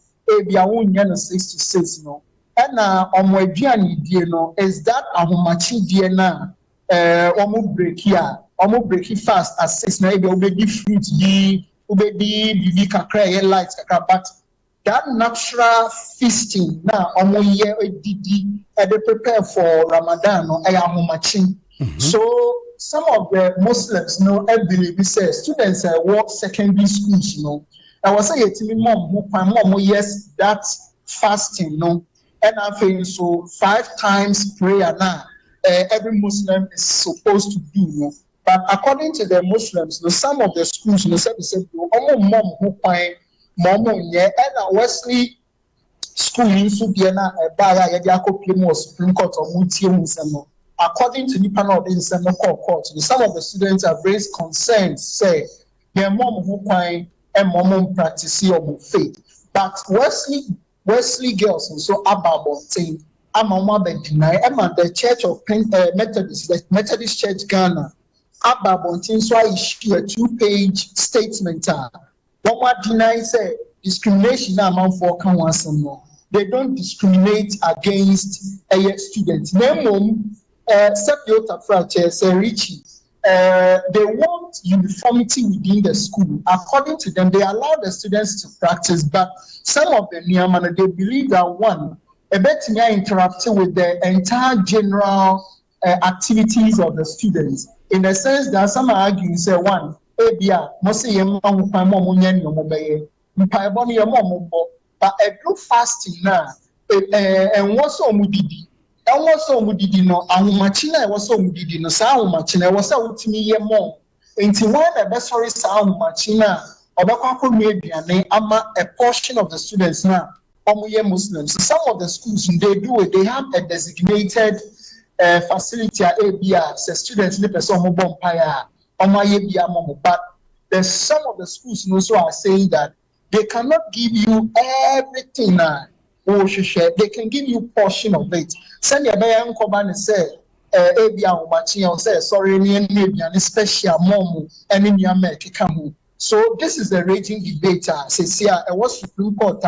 bia won ye no 6 to 6 no. And omwaduani die no is that ahomachi die na omo break fast at 6 na e be obedi fruit bi obedi bibi kakra ye light kakra, but that natural feasting na omo ye edidi e dey prepare for Ramadan no e ahomachi. So some of the Muslims I believe say students work secondary schools I was say yetimi mom yes that fasting and I think so 5 times prayer now every Muslim is supposed to do But according to the Muslims, some of the schools, said, Wesley school in Subiana, Supreme Court or according to the panel in the court, some of the students have raised concerns, say, their mom who and mom practice your faith. But Wesley Girls and so about saying, I'm deny, the Church of Methodist, the Methodist Church Ghana. Ababontin so I issue a 2-page statement. One denies discrimination among for more. They don't discriminate against students. Nemum Sepiota Frache say Richie. They want uniformity within the school. According to them, they allow the students to practice, but some of the Niamana they believe that one a bit interrupting with the entire general activities of the students. In the sense that some are arguing, say, one, Abia, Mosi Yamon, but a group fasting now, and what's so mudidi, and what's so mudidi no, and Machina was so mudidi no, sound Machina was out to me yamon. Into one a best sorry sound Machina, or Bakako maybe, and ama a portion of the students now, Muslims. Some of the schools, they do it, they have a designated facility at ABR, so students live as on but there's some of the schools also are saying that they cannot give you everything they can give you portion of it. Send your bayan koban say ABR or say sorry, maybe an special mom and in your come. So this is the raging debate. Says here, I was Supreme Court,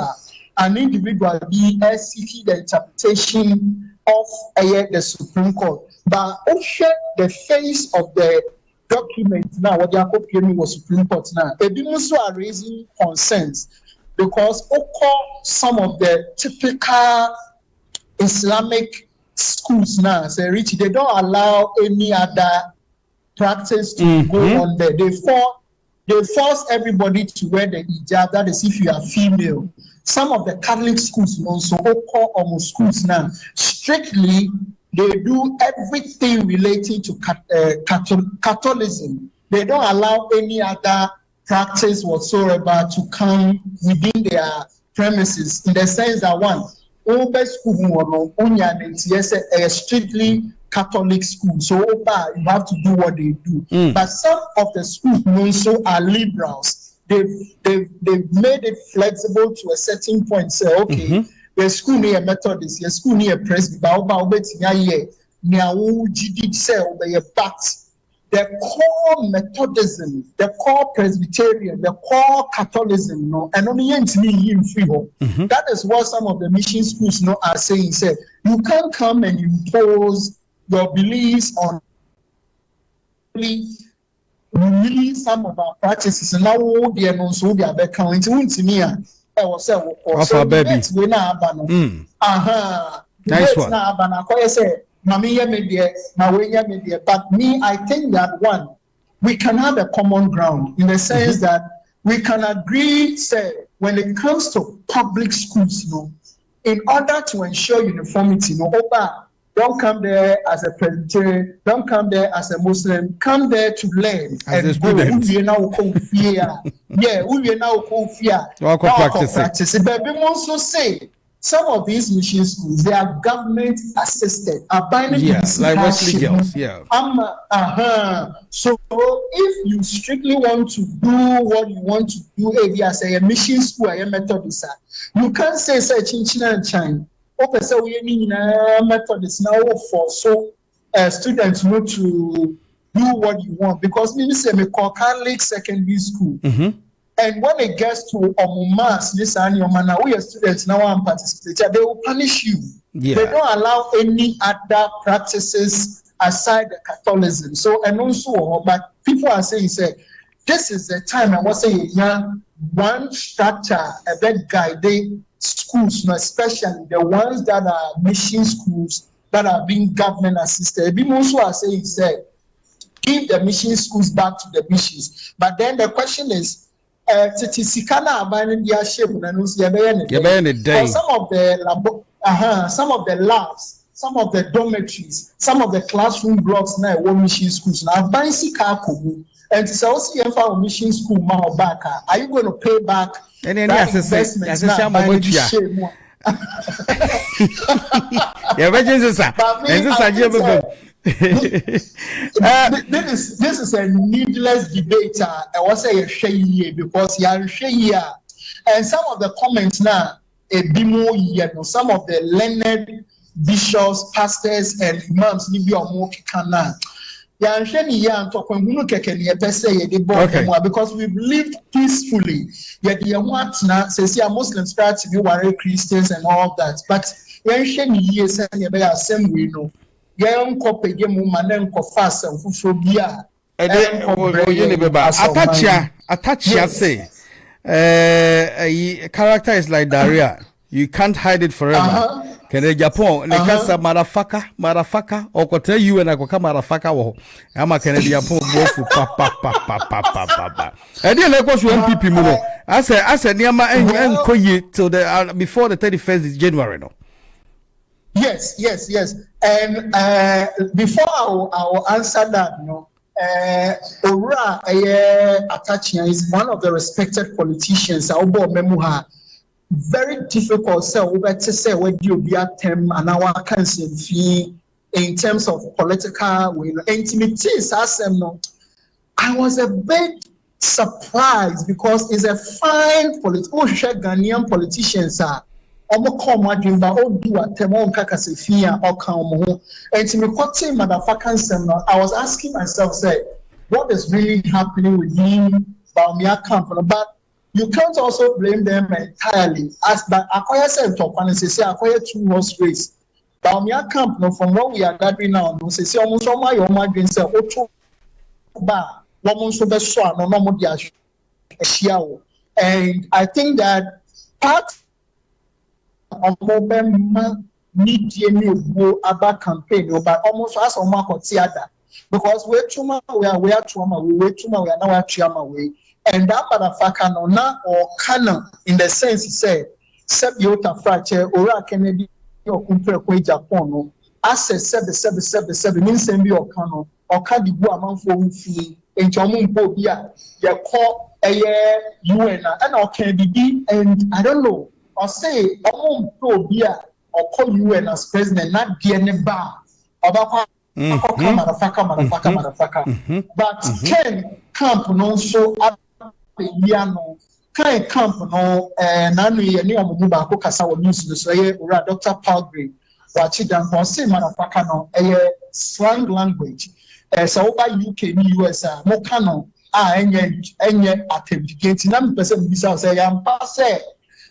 an individual be seeking the interpretation of the Supreme Court, but also the face of the document now. What they are copying was Supreme Court now. They also are raising concerns because some of the typical Islamic schools now say Richie, they don't allow any other practice to go on there. They force everybody to wear the hijab. That is, if you are female. Some of the Catholic schools also, almost schools now, strictly they do everything relating to Catholicism. They don't allow any other practice whatsoever to come within their premises. In the sense that one, all school is strictly Catholic school, so you have to do what they do. But some of the schools also are liberals. They've made it flexible to a certain point. Say, okay, the school near Methodist, your school near Presbyterian, but the core Methodism, the core Presbyterian, the core Catholicism, and only that is what some of the mission schools are saying. Say, you can't come and impose your beliefs on really some of our practices and now they are not so they are back coming to me. I was saying, so baby, we now nice one. But me, I think that one, we can have a common ground in the sense that we can agree, say, when it comes to public schools, in order to ensure uniformity, don't come there as a Presbyterian, don't come there as a Muslim, come there to learn as and go. We now practice. But we also say some of these mission schools, they are government assisted, abiding like Wesley Girls, So if you strictly want to do what you want to do, as a mission school, a Methodist, you can't say Chin and China. So we Methodist now for so students know to do what you want because me say me call Catholic secondary school, and when it gets to Omumas, this and your man, we are students now and participate. They will punish you. They don't allow any other practices aside the Catholicism. So and also, but people are saying, this is the time I was saying, one structure, a bit guided. Schools, especially the ones that are mission schools that are being government assisted. People also are saying, give the mission schools back to the missions. But then the question is, some of the labs, some of the dormitories, some of the classroom blocks now one mission schools. Now buying car kubu and so see for mission school more back. Are you going to pay back that investment now? This is a needless debate. I was say because you are here, and some of the comments now some of the learned bishops, pastors, and imams because we've lived peacefully. Yet the Muslims try to be worried Christians and all that. But Atachia say a character is like diarrhea. You can't hide it forever. Can the Japan and cancer motherfucker or could tell you and I could come motherfucker? I'm a Canadian Japan papa. I didn't like what you MPP Muno. I said near my end till the before the 31st January. No. Yes. And before I'll answer that, Ora Atachia is one of the respected politicians. Very difficult to say where you be at them and our council fee in terms of political intimacy. I was a bit surprised because it's a fine Ghanaian politicians are. I was asking myself, what is really happening with him, Baumia camp? But you can't also blame them entirely. As but Akoya said, Akoya 2 horse race. Baumia camp, from what we are gathering now, say almost all my own say, and I think that part of about campaign, but almost as a market theater because we are now way. And that motherfucker no na or canon in the sense he said, "Seb yota fracture ora Kennedy or compare kwe Japan no." As seb means send be or canon or can be go among for fee in Jamun Bobia. You call a UN and or Kennedy and I don't know or say among Bobia or call UN as president not DNA bar about motherfucker. But Ken camp no so up. Kind camp no nanu ye ni omo ba ko kasa wo news no so ye ora Dr. Palgrave wachi dan ko say motherfucker no slang language so over UK ni US mo kano enye attempt na me person bi say yam pass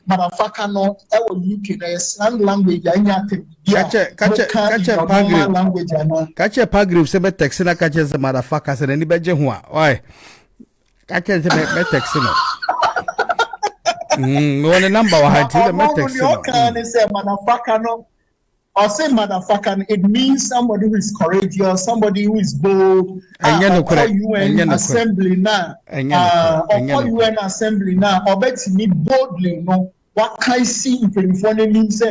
motherfucker no wo UK na slang language enye attempt kache Palgrave say be text na kache say motherfucker say ni beje ho a oi I can't say my text no. No number I tell my text no. Say motherfucker no. Or say motherfucker, it means somebody who is courageous, somebody who is bold. UN assembly now. UN assembly now. Or bet me boldly no. What can I see if it means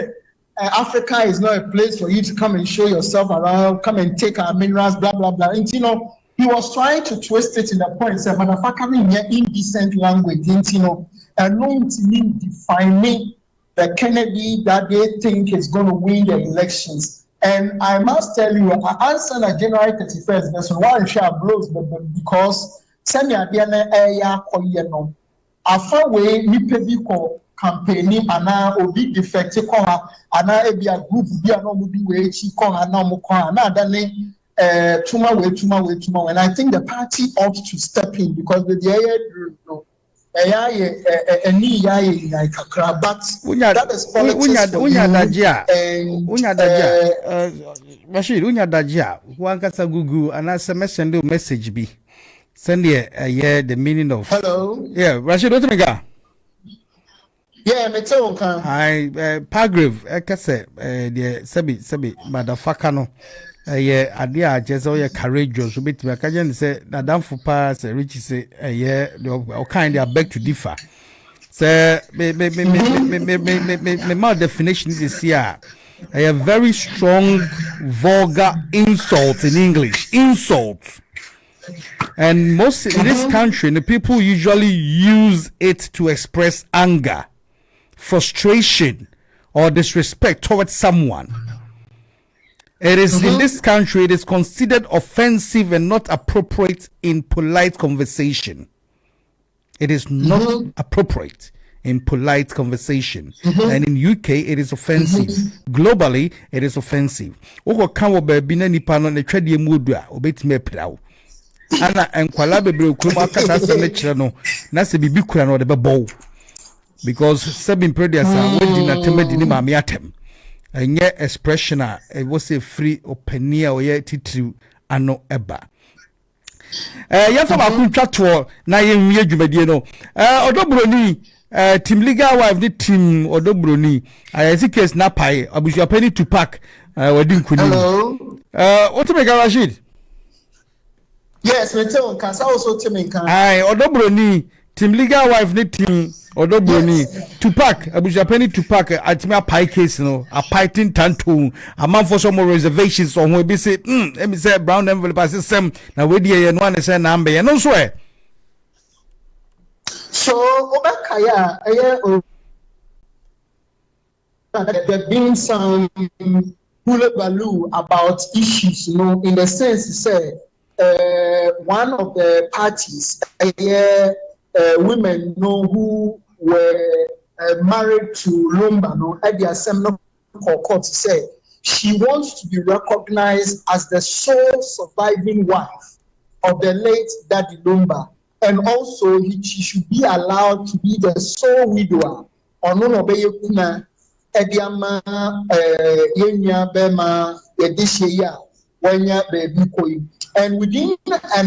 Africa is not a place for you to come and show yourself around, come and take our minerals, blah blah blah. And he was trying to twist it in the point, say, motherfucker, in indecent language, and defining the Kennedy that they think is going to win the elections. And I must tell you, I answered on January 31st, there's one share blows, because semi adiana aya koyeno. Afa way nipebiko campaigning ana obi defective koha ana ebia group bi ana obi we chi koha na mo koha na adane tuma way. And I think the party ought to step in because with the but that is politics for Rashid, Wankasa Gugu, and I send a message be. Send the meaning of. Hello. Yeah, Rashid, what me go? Yeah, me too. I Palgrave, say the Sebi, motherfucker no. Idea just all courageous a bit. I can say that damn for pass rich say the kind I beg to differ. So my definition is here. a very strong, vulgar insult in English. Insult. And most in this country, the people usually use it to express anger, frustration, or disrespect towards someone. It is in this country, it is considered offensive and not appropriate in polite conversation. It is not appropriate in polite conversation. And in UK, it is offensive. Globally, it is offensive. Ana enkwala bebre okuma kasa se lecture no na se bibi kura no de bebo because seven predecessor we di na temedi ni maame atem enye expression a it was a free openia o ye titiri ano eba ya fa ba ku twato na ye nwie dwumadie no odobroni team legal wife the team odobroni ayesi case na pai abusua pani to pack wadi nkuni what me Rashid. Yes, me tell Kasa also Tim can. Aye, Odobroni, team legal wife ni team Odobroni. Tupac, Abuja Penny Tupac at my pie case, no, a python tanto, a man for some more reservations on we be say, let me say brown envelope as some now we dear and one is a number and no swear. So Obakaya, there been some hullabaloo about issues, in the sense he said. One of the parties, women who were married to Lumba, at the assembly court, said she wants to be recognized as the sole surviving wife of the late Daddy Lumba, and also she should be allowed to be the sole widower. Ononobeyekuna Ediama Yenya Bema Edisheya Wenya Baby Koi. And within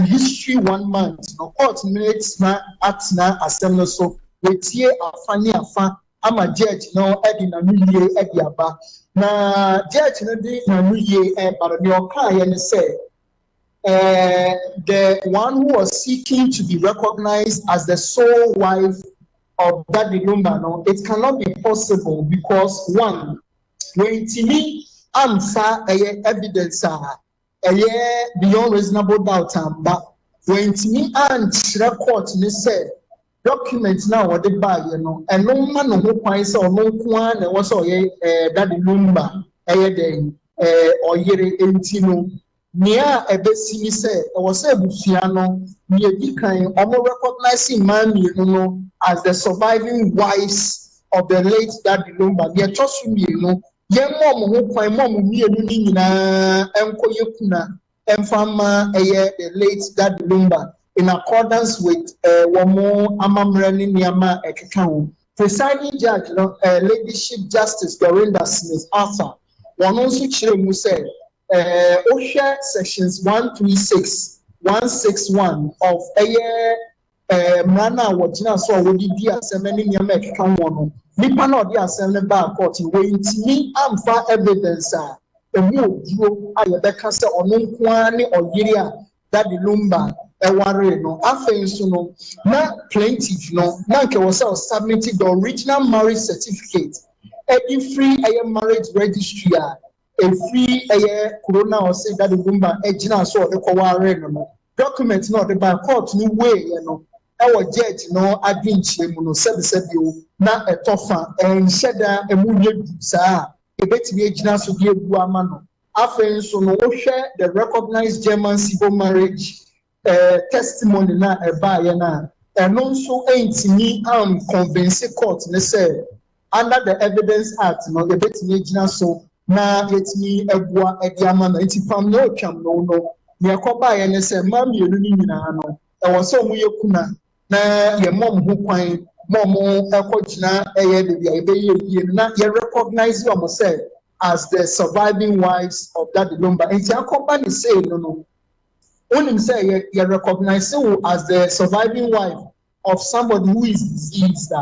history 1 month, the court minutes na atna assembly so we tie afani afa ama judge no edi na nuye edi aba na judge no di na nuye but the okai and say the one who was seeking to be recognized as the sole wife of Daddy Lumba, no, it cannot be possible because one, when Timi amsa evidence beyond reasonable doubt, but when me and record they said documents now what they buy, and no man who finds or no one and was Daddy Lumba or Yere Entino near a bessini said was a Bufiano near Dikan almost recognizing man as the surviving wives of the late Daddy Lumba. They are just Yen mom who find mom near Nina Emkoyukuna Emfama the late Daddy Lumba in accordance with Wamo Amamrani Niama Ekekau. Presiding judge, Ladyship Justice Dorinda Smith Arthur, one also Chiremu said, OSHA sections 136, 161 of Mrana Wajina so would be a semeni Niama Ekekau. Nipa no the assembly bar court we ntimi amfa evidence a emu duro ayebeka se ono nkoa ne oyiri a Daddy Lumba eware no afenso no na plaintiff no na nke was submitted the original marriage certificate e free marriage registry a free corona or say Daddy Lumba ejina so de ko ware no document no the bar court ni way no our judge no adinchire mu no sebisebio na etofa enhyeda emunye saa ebetimi agina so de ebu ama no afenso no wohwe the recognized German civil marriage testimony na ebaye na eno nso entimi convince court ne say under the evidence act no ebetimi agina so na yetimi ebua edi ama na etipam no twam no ne ekobaye ne say mam yenu ni nyina no ewo so mu yekuna na ye mom ho kwan mom ekogina de bia ebeye na ye recognize you say as the surviving wives of Daddy Lumba. And the company say no only say you recognize you as the surviving wife of somebody who is diseased,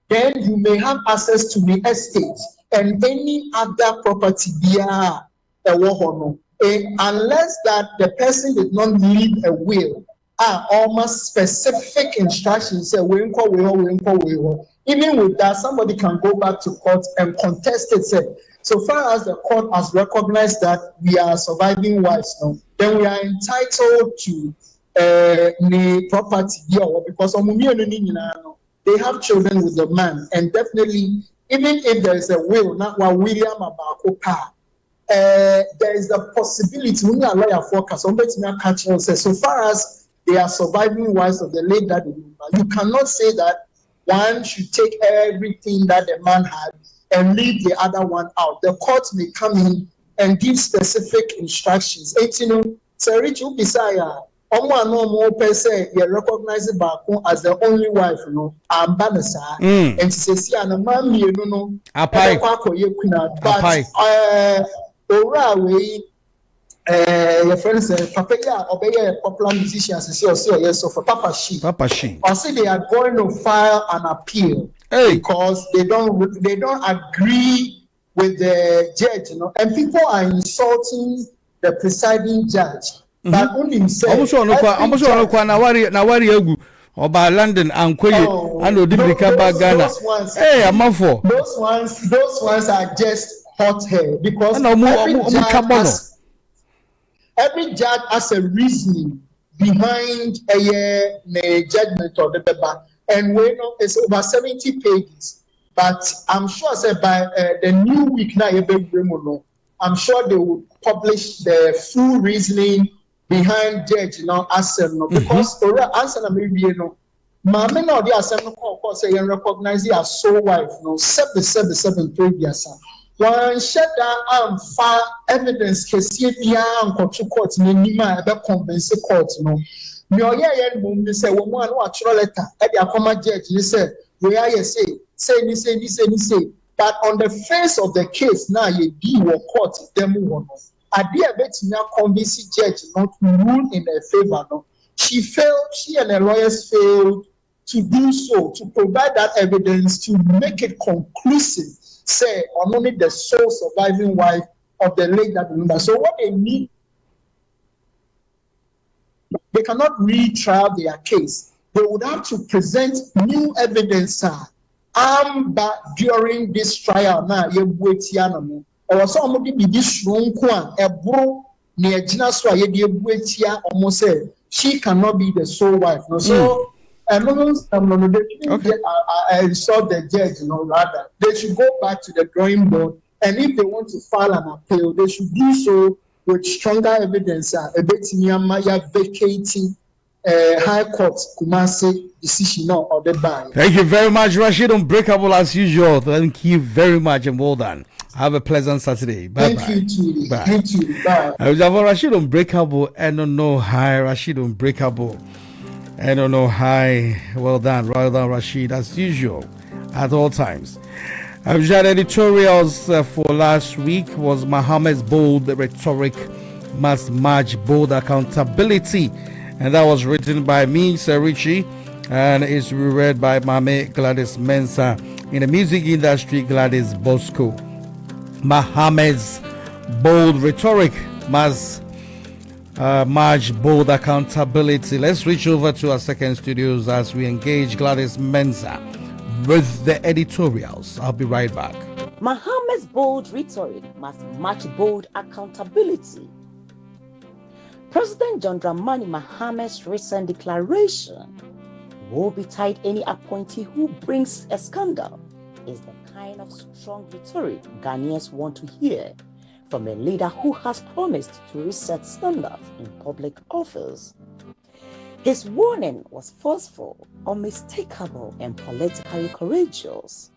then you may have access to the estate and any other property via a war unless that the person did not leave a will. Almost specific instructions say even with that somebody can go back to court and contest it, say so far as the court has recognized that we are surviving wives now, then we are entitled to the property here because they have children with the man, and definitely, even if there is a will, not one William Abakopa, there is a possibility when you are lawyer focus on catch on so far as they are surviving wives of the late daddy, you cannot say that one should take everything that the man had and leave the other one out. The court may come in and give specific instructions. So Rich Ubisaya, you recognize it back as the only wife, and Banasa, and she says, "Yeah, ma'am, you know, but your friends say, Papa, obey a popular musician, yes, so for Papa She. I say they are going to file an appeal because they don't agree with the judge, and people are insulting the presiding judge. But only himself. I'm sure Oba London and Koyo and Odibika Ghana. Hey, I'm up for those ones are just hot hair because every judge has a reasoning behind a judgment of the paper, and we know it's over 70 pages. But I'm sure by the new week now, I'm sure they will publish the full reasoning behind judge because answer maybe Mama no the assembly court say you recognize it as sole wife 7 previous one shut down far evidence case bia ankoto court na nima be convince court no me oye mum say wo mu anu atro letter e dey akoma judge ni say we are say but on the face of the case now you be wo court dem won Adia Betina convince judge not to rule in her favor. No, she and her lawyers failed to do so, to provide that evidence to make it conclusive. Say, on only the sole surviving wife of the late that remember. So what they need, they cannot retrial their case. They would have to present new evidence, but during this trial now, you wait here. Or somebody be this wrong one, a bro near Gina almost said she cannot be the sole wife. No, so I saw the judge, rather they should go back to the drawing board, and if they want to file an appeal, they should do so with stronger evidence. A bit Maya vacating High Court Kumasi decision or the ban. Thank you very much, Rashid Unbreakable, as usual. Thank you very much, and well done. Have a pleasant Saturday. Bye. Thank you. Bye. Thank you. Bye. I was Rashid Unbreakable and no hi. Rashid Unbreakable and no hi. Well done, Rashid, as usual, at all times. I've had editorials for last week was Muhammad's bold rhetoric must match bold accountability, and that was written by me, Sir Richie, and is reread by Mame Gladys Mensah. In the music industry, Gladys Bosco. Muhammad's bold rhetoric must match bold accountability. Let's reach over to our second studios as we engage Gladys Mensah with the editorials. I'll be right back. Muhammad's bold rhetoric must match bold accountability. President John Dramani Mahamad's recent declaration, "Woe betide any appointee who brings a scandal," is the kind of strong rhetoric Ghanaians want to hear from a leader who has promised to reset standards in public office. His warning was forceful, unmistakable, and politically courageous.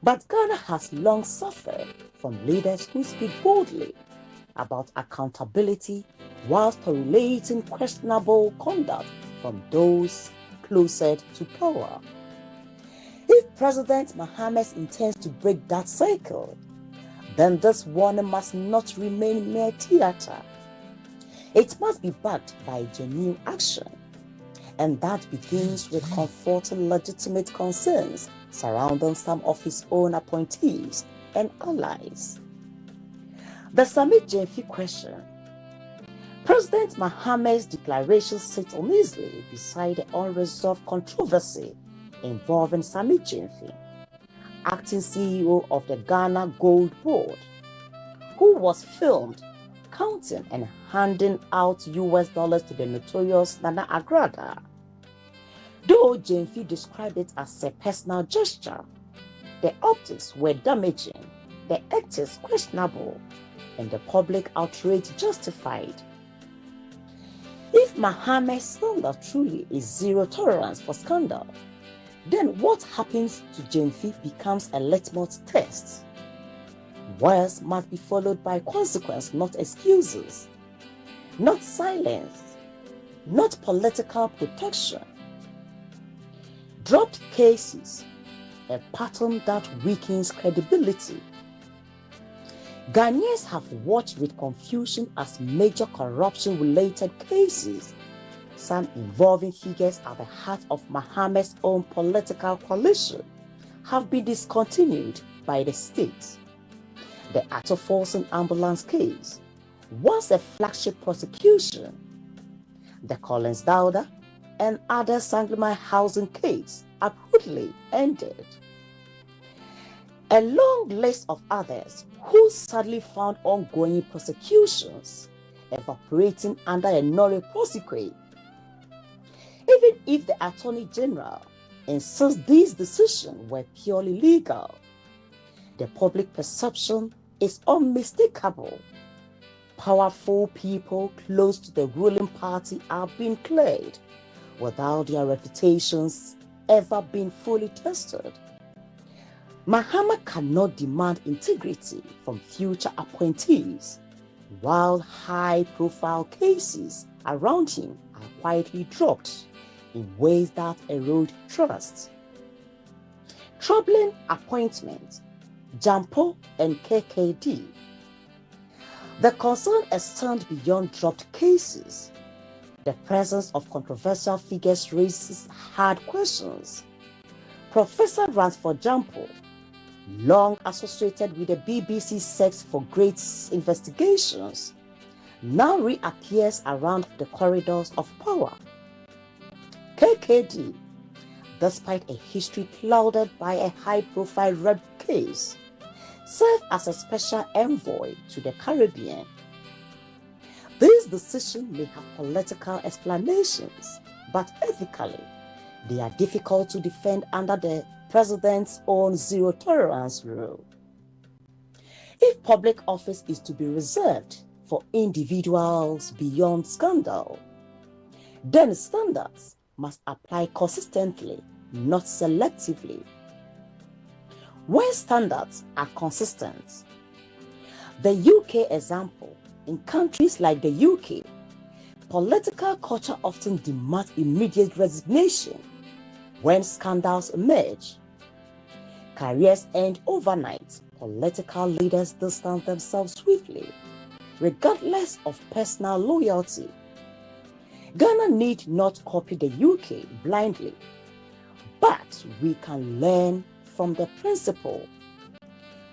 But Ghana has long suffered from leaders who speak boldly about accountability whilst tolerating questionable conduct from those closest to power. If President Mohammed intends to break that cycle, then this warning must not remain mere theater. It must be backed by genuine action, and that begins with confronting legitimate concerns surrounding some of his own appointees and allies. The Samit Jenfi question. President Mohammed's declaration sits uneasily beside the unresolved controversy involving Samit Jenfi. acting CEO of the Ghana Gold Board, who was filmed counting and handing out US dollars to the notorious Nana Agrada. Though Jenfi described it as a personal gesture, the optics were damaging, the ethics questionable, and the public outrage justified. If Mahama's standard truly is zero tolerance for scandal, then what happens to Jenfi becomes a litmus test. Words must be followed by consequence, not excuses, not silence, not political protection. Dropped cases, a pattern that weakens credibility. Ghanaians have watched with confusion as major corruption-related cases, some involving figures at the heart of Mahama's own political coalition, have been discontinued by the state. The Atto-Folsom ambulance case, once a flagship prosecution, the Collins Dowda and other Sanglemai housing case abruptly ended. A long list of others who sadly found ongoing prosecutions evaporating under a nore prosequi. Even if the Attorney General insists these decisions were purely legal, the public perception is unmistakable. Powerful people close to the ruling party are being cleared without their reputations ever being fully tested. Mahama cannot demand integrity from future appointees, while high-profile cases around him are quietly dropped in ways that erode trust. Troubling appointments, Jampo and KKD. The concern extends beyond dropped cases. The presence of controversial figures raises hard questions. Professor Ransford Jampo, long associated with the BBC Sex for Grades investigations, now reappears around the corridors of power. KKD, despite a history clouded by a high-profile rape case, served as a special envoy to the Caribbean. This decision may have political explanations, but ethically, they are difficult to defend under the president's own zero-tolerance rule. If public office is to be reserved for individuals beyond scandal, then standards must apply consistently, not selectively. When standards are consistent, the UK example, in countries like the UK, political culture often demands immediate resignation when scandals emerge. Careers end overnight. Political leaders distance themselves swiftly, regardless of personal loyalty. Ghana need not copy the UK blindly, but we can learn from the principle.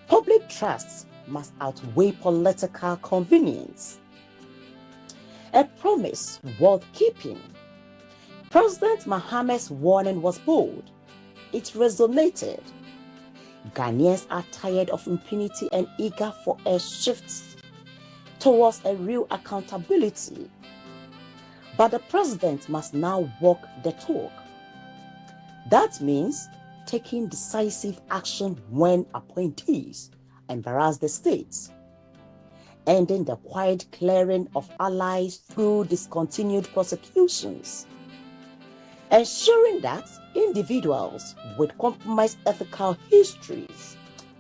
Public trust must outweigh political convenience. A promise worth keeping. President Mahama's warning was bold. It resonated. Ghanaians are tired of impunity and eager for a shift towards a real accountability. But the president must now walk the talk. That means taking decisive action when appointees embarrass the state, ending the quiet clearing of allies through discontinued prosecutions, ensuring that individuals with compromised ethical histories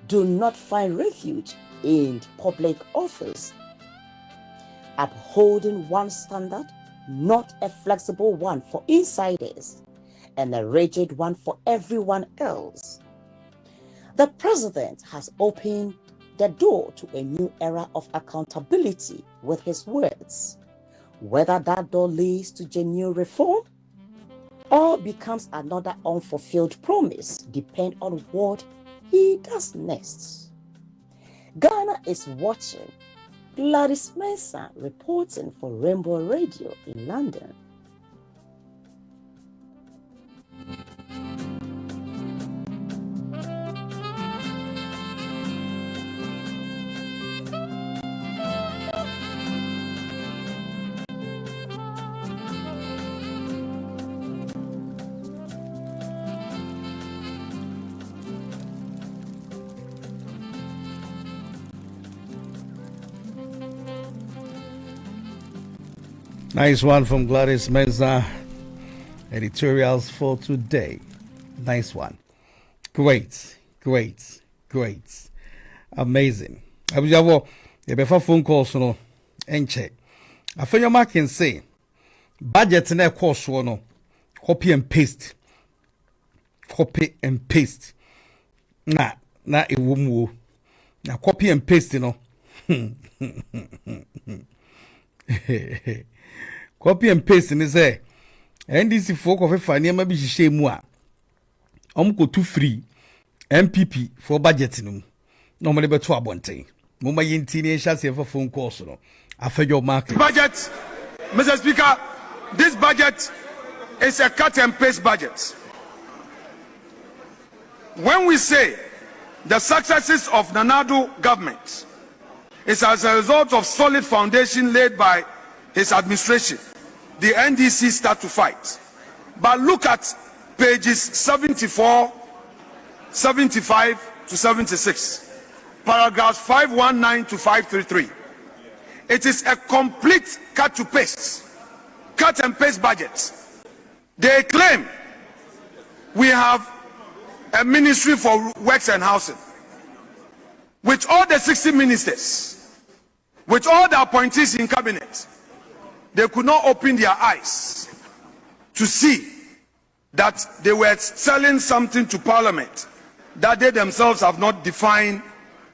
do not find refuge in public office, upholding one standard, not a flexible one for insiders and a rigid one for everyone else. The president has opened the door to a new era of accountability with his words. Whether that door leads to genuine reform or becomes another unfulfilled promise depends on what he does next. Ghana is watching. Gladys Mensah reporting for Rainbow Radio in London. Nice one from Gladys Mensah. Editorials for today. Nice one. Great. Amazing. I will have a phone calls no and check. Afenyo-Markin say budget in a course no copy and paste. Na ewumu. Na copy and paste no. Copy and paste ni say NDC folk of fani ma bi hihye mu a omko too free MPP for budget no no mo beto abonten mo ma yenti ni hia se for phone calls no Afenyo-Markin budget. Mr. Speaker, this budget is a cut and paste budget. When we say the successes of Nanado government is as a result of solid foundation laid by his administration, the NDC start to fight. But look at pages 74, 75 to 76, paragraphs 519 to 533. It is a complete cut and paste budget. They claim we have a ministry for works and housing with all the 60 ministers, with all the appointees in cabinet. They could not open their eyes to see that they were selling something to Parliament that they themselves have not defined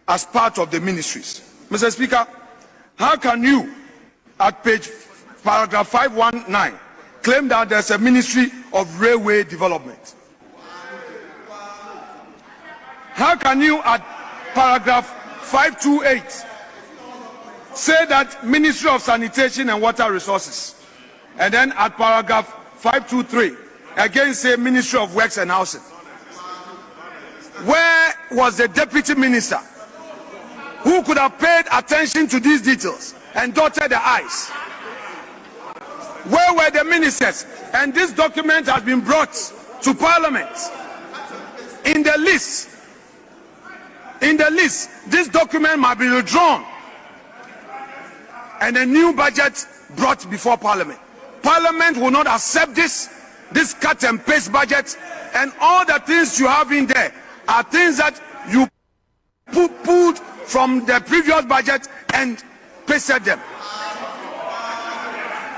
as part of the ministries. Mr. Speaker, how can you, at paragraph 519, claim that there's a Ministry of Railway Development? How can you, at paragraph 528, say that Ministry of Sanitation and Water Resources, and then at paragraph 523 again say Ministry of Works and Housing? Where was the deputy minister who could have paid attention to these details and dotted the I's? Where were the ministers? And this document has been brought to Parliament. In the list, this document might be withdrawn and a new budget brought before Parliament. Parliament will not accept this cut and paste budget, and all the things you have in there are things that you pulled from the previous budget and pasted them.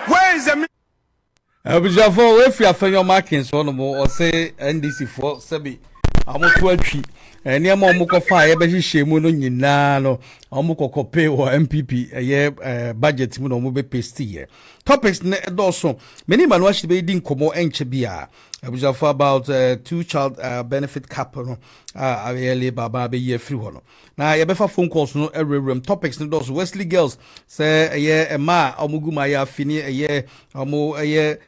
Where is the Abujafo if you Afenyo-Markin so no more or say NDC for Sebi amoto atwi ene ma omukọ fa ye be hihye mu no nyina no omukọ pay or MPP budget mu no mo be paste ye topics ne doso many man wa be di nkomo enche bia Abujafo about two child benefit cap no really baba be ye free ho no na ye be fa phone calls no every topics ne doso Wesley Girls say ye ma omuguma ya fini ye omo ye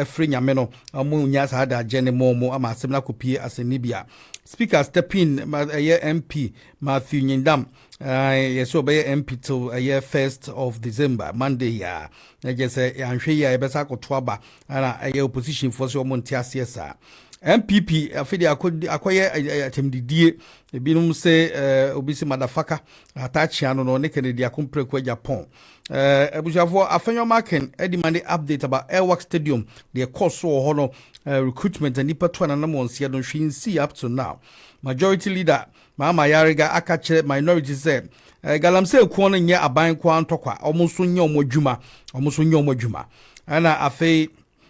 free nyame no omo nya sa da agene mo ama asem na kopie asenibia Speaker step in MP Matthew Nyindam yes obey MP till 1st of December Monday ya just say anhwe ya ebesa kotoaba na opposition for so montiase sa MPP afidi akoye atemdidie ebinum say obisi madafaka atachia no ne Kennedy akompreko Japan Ebujafo Afenyo-Markin edimande update about El-Wak stadium the course so no recruitment and nipa to anam onsia don hwinsi up to now. Majority leader Mahama Ayariga akache minority say Galamsey ko no nye aban kwa ntokwa omuso nye omodwuma ana afei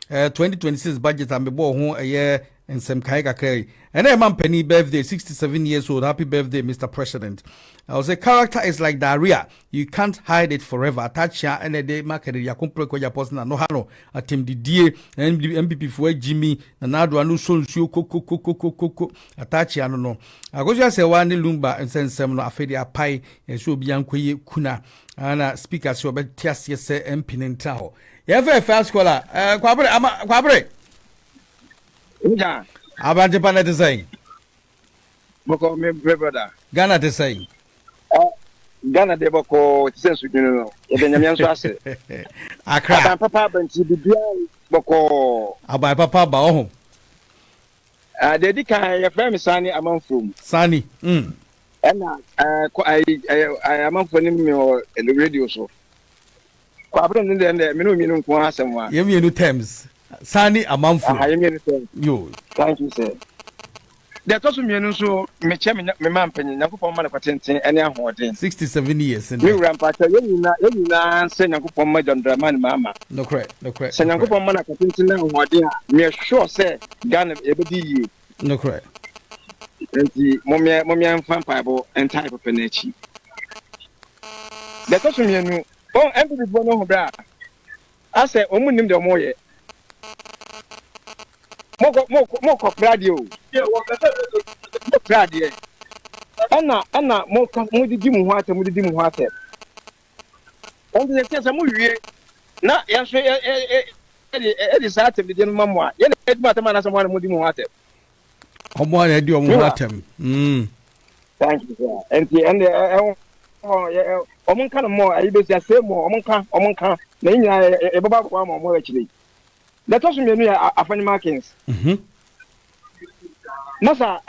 2026 budget ambebo ho nsem kai kakrai and man penny birthday 67 years old. Happy birthday Mr. President. I was a character is like diarrhea, you can't hide it forever. Attach ya and a day market ya compreko ya person no hano atem di die MPP for Jimmy nanado anu so koko attach ya no I go just say one lumba and send some no afedi apai and so bi ankoye kuna ana speaker so be tias yes MP nentao ya first caller kwabre Yeah. About Japan at the same. Boko me brother. Ghana at the same. Ghana de boko sense you know. Ebenyamian so ase. Accra. Papa banti bibia boko. Abai papa ba ohun. De di kan ye frame Sani amanfom. Sani. I amanfo ni me o radio so. Kwabren in the minimum Kwasama. You terms. Sani Amanfu. You. Thank you, sir. There also means so me man penny, Nakupo man patent any hoarding. 67 years. You rampart, you send Nakupo Madam Draman Mama. No correct. Send Nakupo man patent hoarding. Me sure, sir, Ghana every no correct. And the Mommy and Fampabo and type of Penechi. There also means oh, MP Bono Bra. I say, Omunim de Moye. Moko radio. Radio. Anna, Moka, Mudidim water. And the sense of movie. Not yes, Eddie Saturday, the Mamma. Yet, Matamana, someone Mudim water. Someone had your water. Thank you, sir. And the Omonka more, I be say more, Omonka, then a Baba more actually. Let us mean Afenyo-Markin. Masa,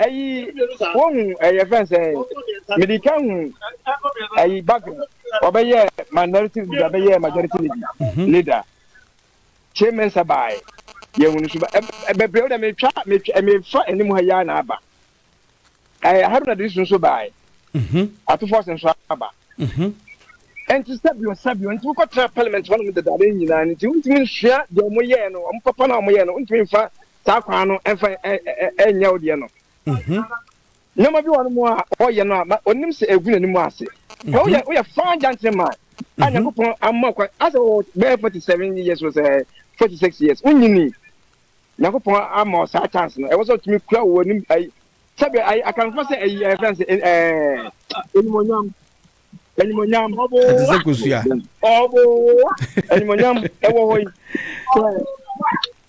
one a friend say, Medican a background, obey minority, obey majority leader. Chairman Sabai, young brother may trap me any more yana. I have not this so by. At 2 and Saba. And to step you and to got parliament one with the Darwin and to share the Moyano, Papa Moyano, and Takano and Yaudiano. No matter one more, or you know, or names a good anymore. Oh, yeah, we are fine gentlemen. I'm more as old, 47 years was 46 years. When you need Nakopon, I'm more chance. I was out to me, when I can first say a friend in Monyam. Animonyam, Animonyam,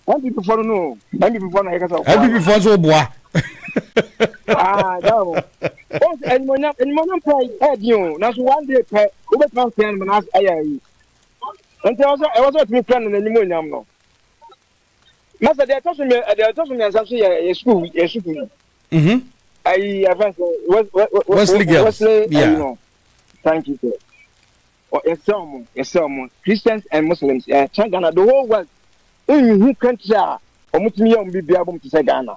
and people follow no, and people follow so bois. Animonyam pay head you. Now, one day, pay over transfer and ask I. And I was at me planning Animonyam. No, Master, they are talking me as actually a school. I advance Wesley Girls. Yeah. Thank you, sir. Yes, Christians and Muslims, Ghana, the whole world. Who country are Mutumi be able to say Ghana?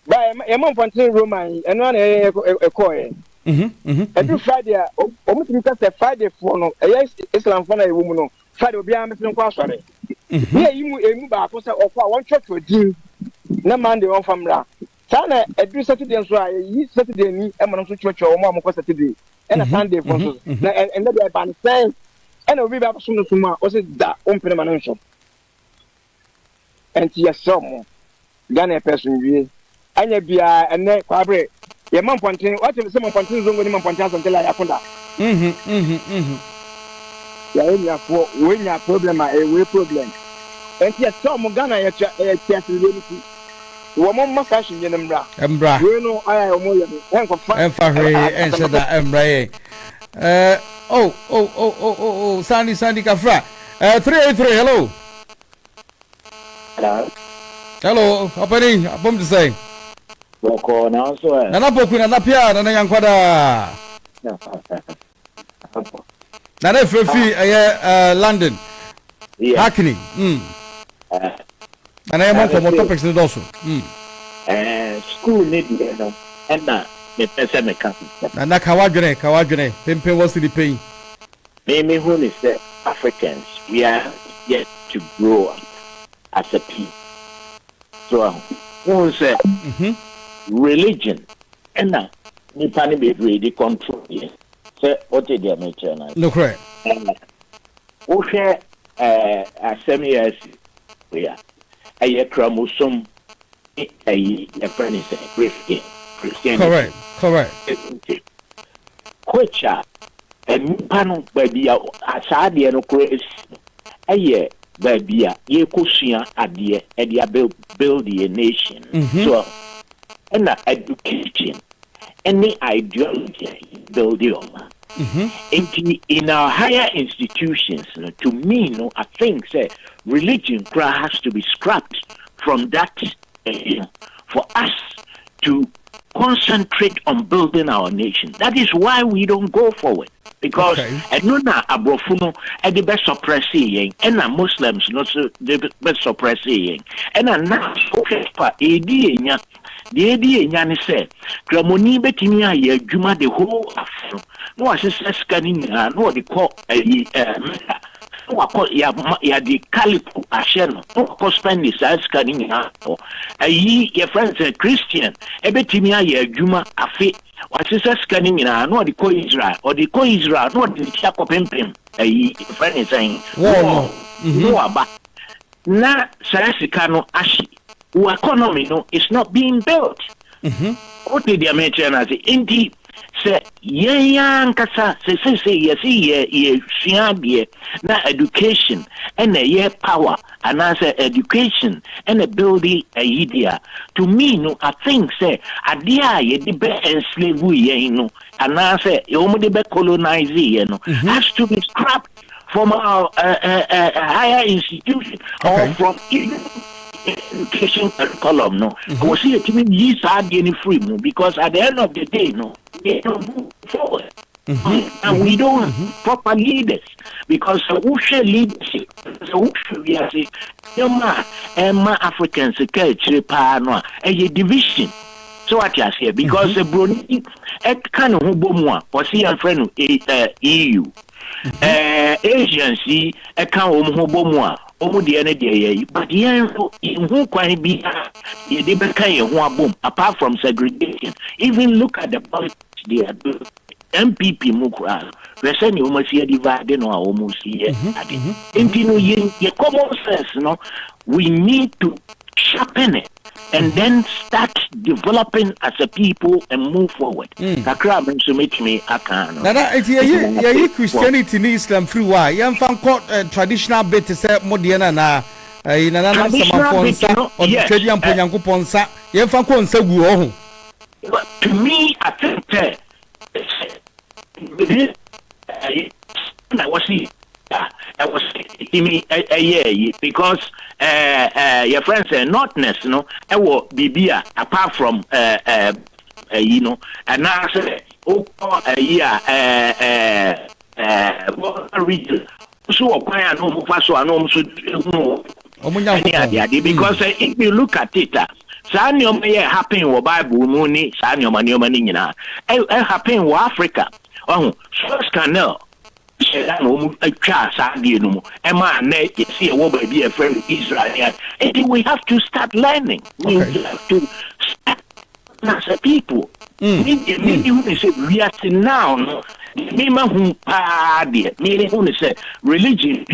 By a month until Roman and one a coin. Every Friday, Mutumi say Friday for no, Islam for a woman. Friday will be a Muslim sorry. Here you move back of one church for Jim. No man, the one from Ra. Sana, every Saturday and so Saturday, me, and I'm church or Mamma Saturday. And a Sunday for and then by the time and a river soon to my was it that open mansion. And yes, some Ghana person, and be and then collaborate. Your mom pointing, what if someone continues on with him on Pontas until I happened? Yeah, when your problem, a way problem. And yes, some Ghana, a chest reality. Woman must actually Embra. You know, I am more and said that Embra. Sandy Kafra. 383, hello. Hello, opening, I'm to say. Boko now, so and I'm poking an appear and a young quada. Now, if London, Hackney. And I am on for topics also. School need and that the person country. And that Kawajane, Pimpe was the pain. Maybe who is the Africans, we are yet to grow up as a people. So, who said religion and that Nipani be ready control. Say, what did you make? No, correct. Who share a 7 years we are. A chromosome, a friend is a Christian. Correct. Which are a panel baby asadi and Chris a year baby ye kusia adie and ya build a nation. So and education any ideology build your in our higher institutions, to me, I think religion has to be scrapped from that for us to concentrate on building our nation. That is why we don't go forward. because no na abrofo no e dey be suppressing and na Muslims no so dey be suppressing and na okay pa edi enya the enya ni say kramoni betimi aye adwuma the whole afro no asese scanning no dey call ya di calipo asheno no spend this as scanning your friends Christian ebetimi aye adwuma afi wasisa scanning no dey call Israel or dey call Israel no dey chako pempem friend is saying no aba na sarasika no ashi our economy no is not being built what did the mention as indeed say yan kasa say ye na education and a power and as education and a building a idea to me no I think say idea ye the be enslave ye no and as you the be colonize ye no has to be scrapped from our higher institution or from education curriculum no was here to me use any free because at the end of the day no they don't move forward and we don't proper leaders because who should leadership so who should be as a Africans culture no a division so what you say because the brony et kind of bomwa was here friend EU agency a kind of bomwa but apart from segregation, even look at the politics they are doing. MPP Mukra, we're saying you must see divided or almost here. In common sense, no, we need to sharpen it and then start developing as a people and move forward. Accra to make me Accra. Nana, Christianity in Islam free why? You found traditional bit to say Modiana na in another Samafonsa or Tradian Ponyanko Ponsa. You found Consa Guo. To me, I think I was because your friends are notness, no, Bibia apart from you know, and now say region. So I know I know because if you look at it, Sanyom happen in Bible money, Sanyom money happen in Africa. Oh, Suez Canal. A child, see a woman be a friend of Israel. And we have to start learning. We have to start as a people. Maybe say we are now. No, say religion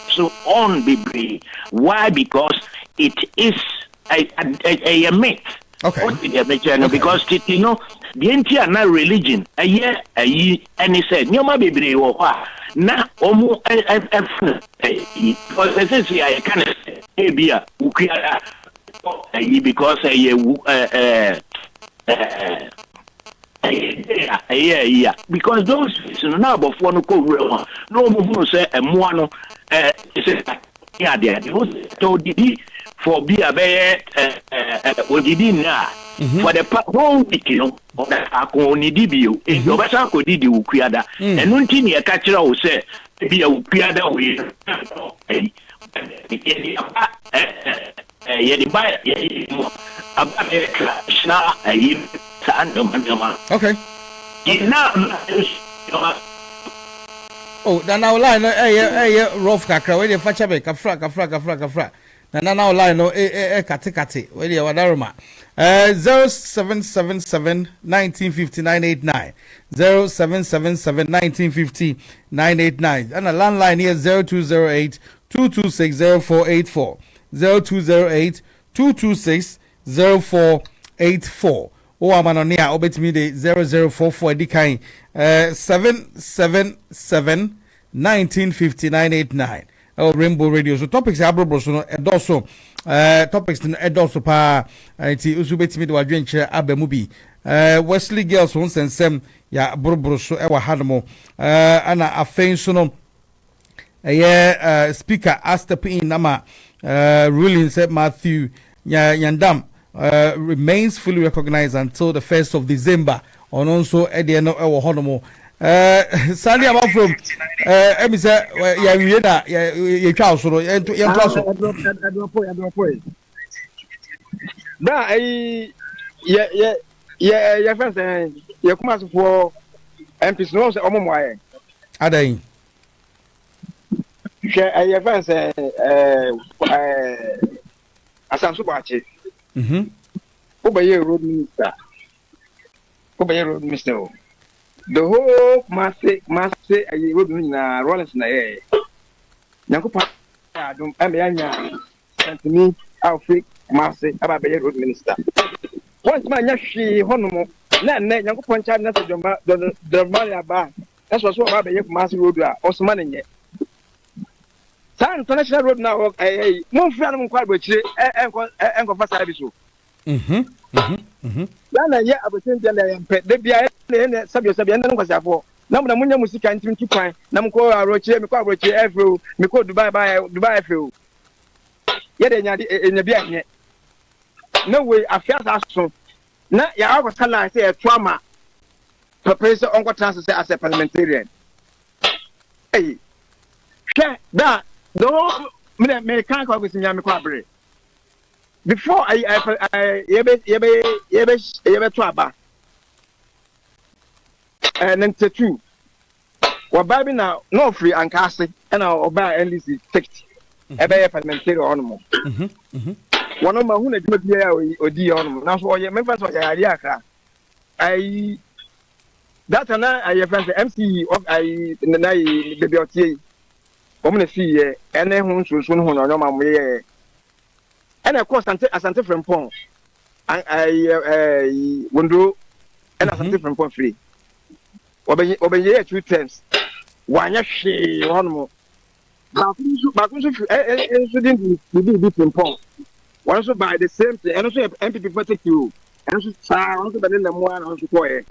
so on be why? Because it is a myth. Because you know the entire religion and he said nyoma bebre wo ha na omu because they say I can bia ukria because because those now before no go real no mo say emo no say yeah there told for be a bear na for the whole week you know only dibio if you better could did you creada and nothing you catch it say be a creada way okay oh then our line rough kakra where the facha be kafra na now line no kati where the wadaroma 0777 1950 0777 1950 989 and a landline here 0208 226 0484 0208 226 0484 o amanonia obetimi de 0044 edikan 777 1950 989 Rainbow Radio. So topics abroad so no edoso topics no edoso pa ti usubetimi de wadwenche abemu bi Wesley Girls on sensem ya brobro so e wa hadmo ana afenso no speaker step in nama ruling said Matthew Nyindam remains fully recognized until the 1st of December on also ediano e wa honomo Sunday about from Emisa Yarina, your child, so your class. Your friends, your commerce for MPs knows a woman. Why? Are they? Your friends, as I'm so much. Obey road minister. Obey road minister. The whole must say a road minister, Rollins na air. Yanko I don't sent me outfit, must say about the road minister. Once my yashi honomo, Nan, Yanko Poncha, the money about. That's what's about the Mass Road or some money yet. San International Road now, a more friend quite which and for service. Lana ya abutin da yan pe de bia ne sabio na kwasa fo na mo munya musika ntim tukwan na mo ko aroche me ko aroche efro me ko Dubai efro ye de nya bia nye no way afia so na ya akwa sala say e trauma prepare onko trans say as a parliamentarian hey she da do me kan ko gisinya me ko abre. Before I to aba and then two what baby now no free and casting and I'll buy NDC 60 a parliamentary ornament. One of my who or the ornament. Now for your members of Ayariga, that's an I friend MC of in the night baby woman see and then who soon no my and of course, Asante from Pong, I window and Asante from Pong free. Obey here 2 times. Why not she one more? But incident will be from Pong. One also by the same thing, and also MPP protect you, and also also by the one on the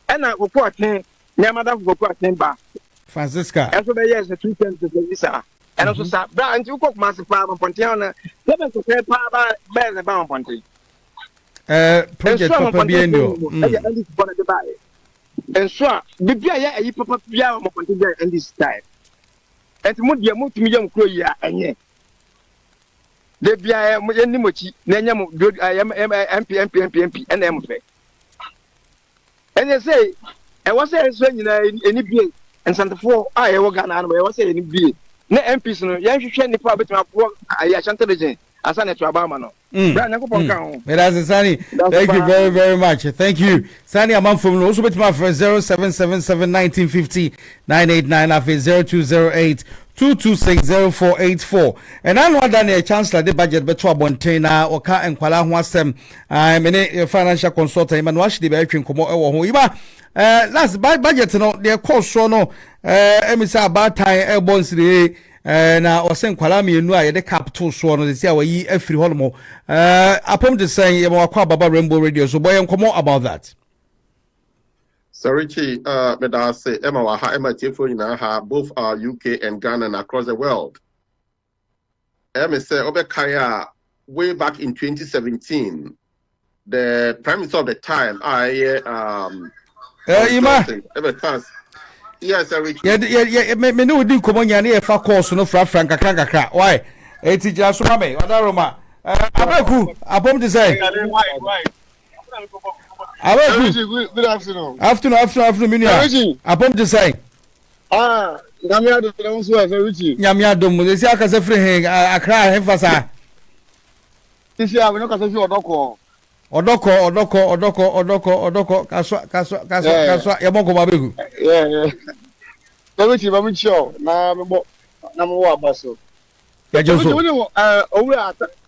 and I will put 10, Yamada will put 10 back. Francisca. And so yes, the 2 times the visa. And also, sir, and you cook massive power Pontiana, 7 to 10 power better than Bound Ponty. Project Papa Biendo. And so, the Bia, you papa Bia Ponty and this time. And to move your multi-million Koya and ye. The Bia Muchi, Nanyam, good, I am MP, and MFA. And they say, I was saying in any being, and Santa Fo, I was going on, I was saying in being. Ne MPs no yan hwehwe nipa betuma po ya chantelegen asane to abama no bra nyakopon kan ho Medase Sani, thank you very very much. Thank you Sani Amanfom no also betuma for 07771950 afi 020822608484 and I know that a chancellor the budget beto abonten na oka enkwala ho asem me financial consultant Emmanuel Ashidi be atwen komo e wo ho iba last budget no the cost so no emisa about time e bonsire na osen kwala mienu a ye de capital so no say ayi afiri holmo apom de say ye wakwa baba Rainbow Radio so boy enkomo about that. So Richie, Medase, Emma Waha, Emma Tifo, both are UK and Ghana and across the world. Emma said, Obekaya, way back in 2017, the Prime Minister of the time, yes, Richie. Yeah, me no di komo nyane e fa course no fra franka kakra. Why? E ti ja so mame, odaroma. Abeku, apom de say. Good afternoon. Afternoon, Minia. Apom to say. Nyamia do no so e Richie. Nyamia do mo se aka se free hen Accra hefasa. Isi a we no ka se fi odoko. Odoko kaswa ya bonko babeku. Yeah. Richie ba mi show na mo abaso. Ya joso.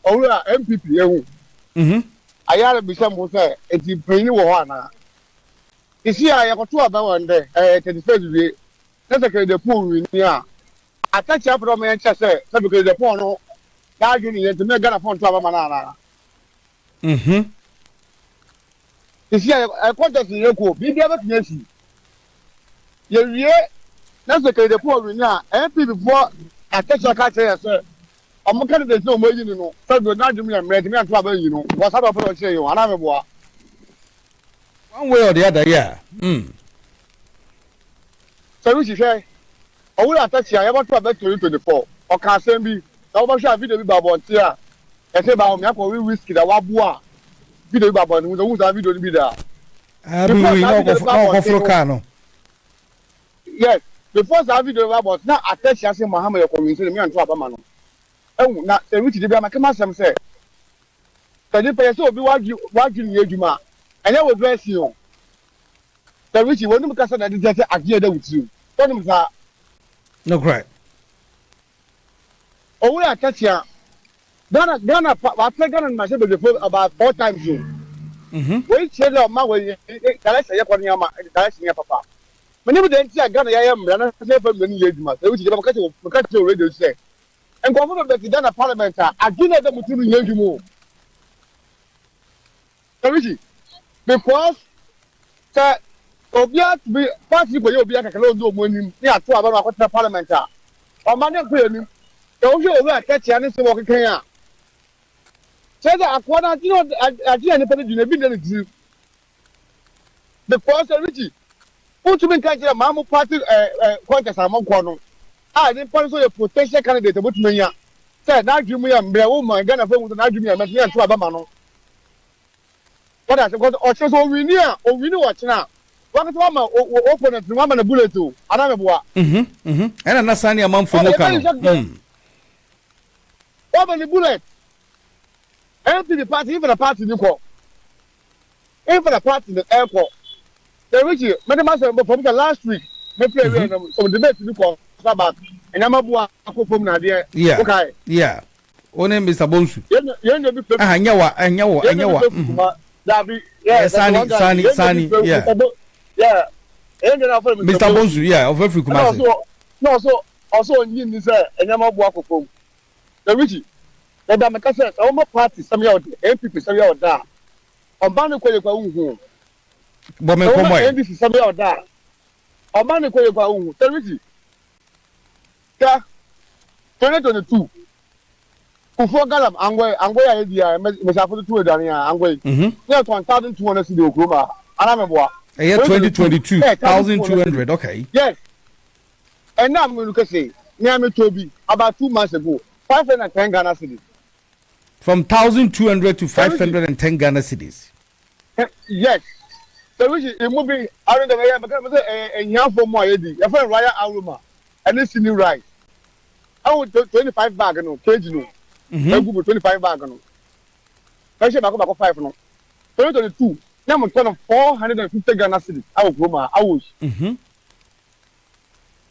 Owura MPP ehu. Ayara bisa mo say enti panyi wo ho ana. Isi a yakoto aba wonde 31st we secretary the pool we ni a attach up from en chese secretary the pool no ga gi ni enti me Ghana phone to aba mana ana. Isi a contest ni eko bi dia ba tinasi. Ye wie na secretary the pool we ni a MP before attach aka say I'm candidate no more, you know. So do not do me and make me and trouble, you know. What's up for say you? And I'm a boy. One way or the other, yeah. So we say, I will attach here. I want to about 2024. Or can send me. I want to share video with Babontia. I say about me. I will whiskey that wabua. Video with Babon. Who knows that video be there? Yes. Before that video about now attach here. Say Mahama your community. Me and two Abamano. Oh, now say which the Bama come some say. So the person will be watching you, Juma, and I will bless you. The which you want to cast that is agreed with you. No, great. Oh, we are touching Ghana, I play Ghana myself before about 4 times. Wait, say that my way, that's a papa. Whenever they see a Ghana, I am, and I say for many years, which is because you already say. And government of the Ghana Parliament, I do not have to hear you more. Because, sir, Obia to be party for you, Obia can do when you are 2 hours of the Parliament. Or money clearing, don't you ever catch any walking here? Say that I do not, I didn't independent. The first Richie, who to be catching a Mamu party contest among Quano. I didn't point a potential candidate about me. Said, now give me a woman, Ghana phone with an argument, and to Abamano. What I said, because we knew what now. What Mama open it to Mama a bullet too. I don't know what. And I'm not signing a month for Mokano. Open the bullet. Empty the party, even a party you call. Even a party in the airport. They reach you, Madam Master, from the last week. Maybe some debate you call about. And I'm a from Nadia. Yeah. Okay. Yeah. Only Mr. Bonsu. Yeah, Sani, yeah. Yeah. Mr. Bonsu, yeah, of every command. Also, in this, and I'm a walk of home. The Richie, the Damacasa, almost party, some of the MPP, some of that. On Banaquay, but MPP, some of that. On Banaquay, the Richie. 2022. Before Galam, Angway idea, Mr. 2 Angway. Yeah, 1,200 city Oklahoma. I remember. Yeah, 2022, 1,200. Okay. Yes. And now I'm going to say, Miami Toby, about 2 months ago, 510 Ghana cities. From 1,200 to 510 Ghana cities. Yes. So which is moving around the way because a young for more AD. Your friend Raya Aruma, and this new right. I want 25 bag no, cage no. 25 bag no. Fashion back about 5 no. 2022. Now I'm turning 450 Ghana cities. I will go I was.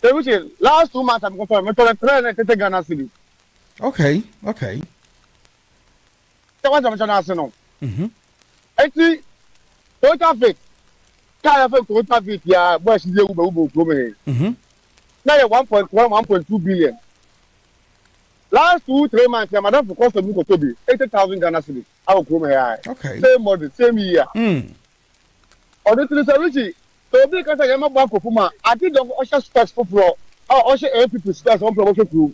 So which is last 2 months I'm going to 350 Ghana cities. Okay. So what I'm trying to say actually, total fit. Total fit, yeah, boy, she's a Uber. Now you're 1.2 billion. Last 2-3 months, Madam for cost of Muko Toby, 80,000 Ghana cities. I will come here. Okay. Same model, same year. Or the Richie, so because I am a bank of Puma, I did not usher specs for floor, or usher MPP specs on promotion crew.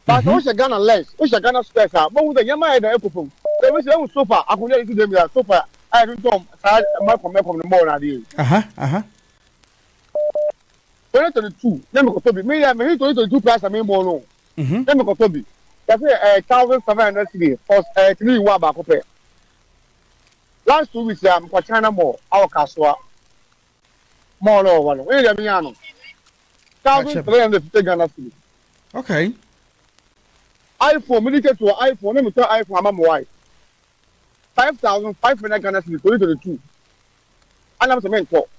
But I usher Ghana less, usher Ghana specs are, but with the Yama and the Epopum. There was a sofa, I could let them here, sofa. I don't know, I from the morning idea. 2022, let me go to me, I'm here 2022 plus a main mono. Let me go to be. That's 1,700 cities for 3 Waba Cope. Last 2 weeks, I'm for China more, our Casua. More or one. Wait a minute. 1,350 Ghana cities. Okay. iPhone, military to iPhone, let me tell iPhone, I'm wife. 5,500 Ghana cities, 2022. And I'm the main talk.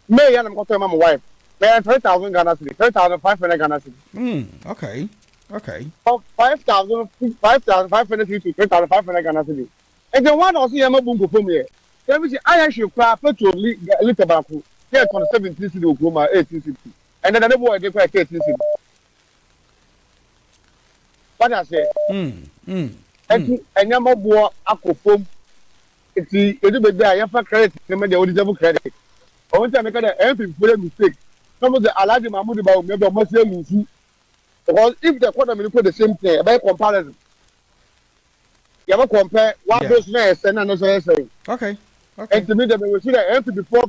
May I'm going to tell my wife. May 3,000 Ghana cities, 3,500 Ghana cities. Okay. 5,500 cities to 3,500 Ghana cities. And then one also I'm a bungo for me. I actually cry petrol little back. Yeah, 17 cities, Oklahoma, 18 cities. And then another boy, they cry 13 cities. What I say? And you're more aquaphone. It's a little bit there. You have credit, the original credit. I want to make an MP for a mistake. Some of the Alaji Mahmoud about maybe a Muslim. Because if the economy put the same thing, by comparison, you have to compare one person and another. Okay. And to me, we see the MP before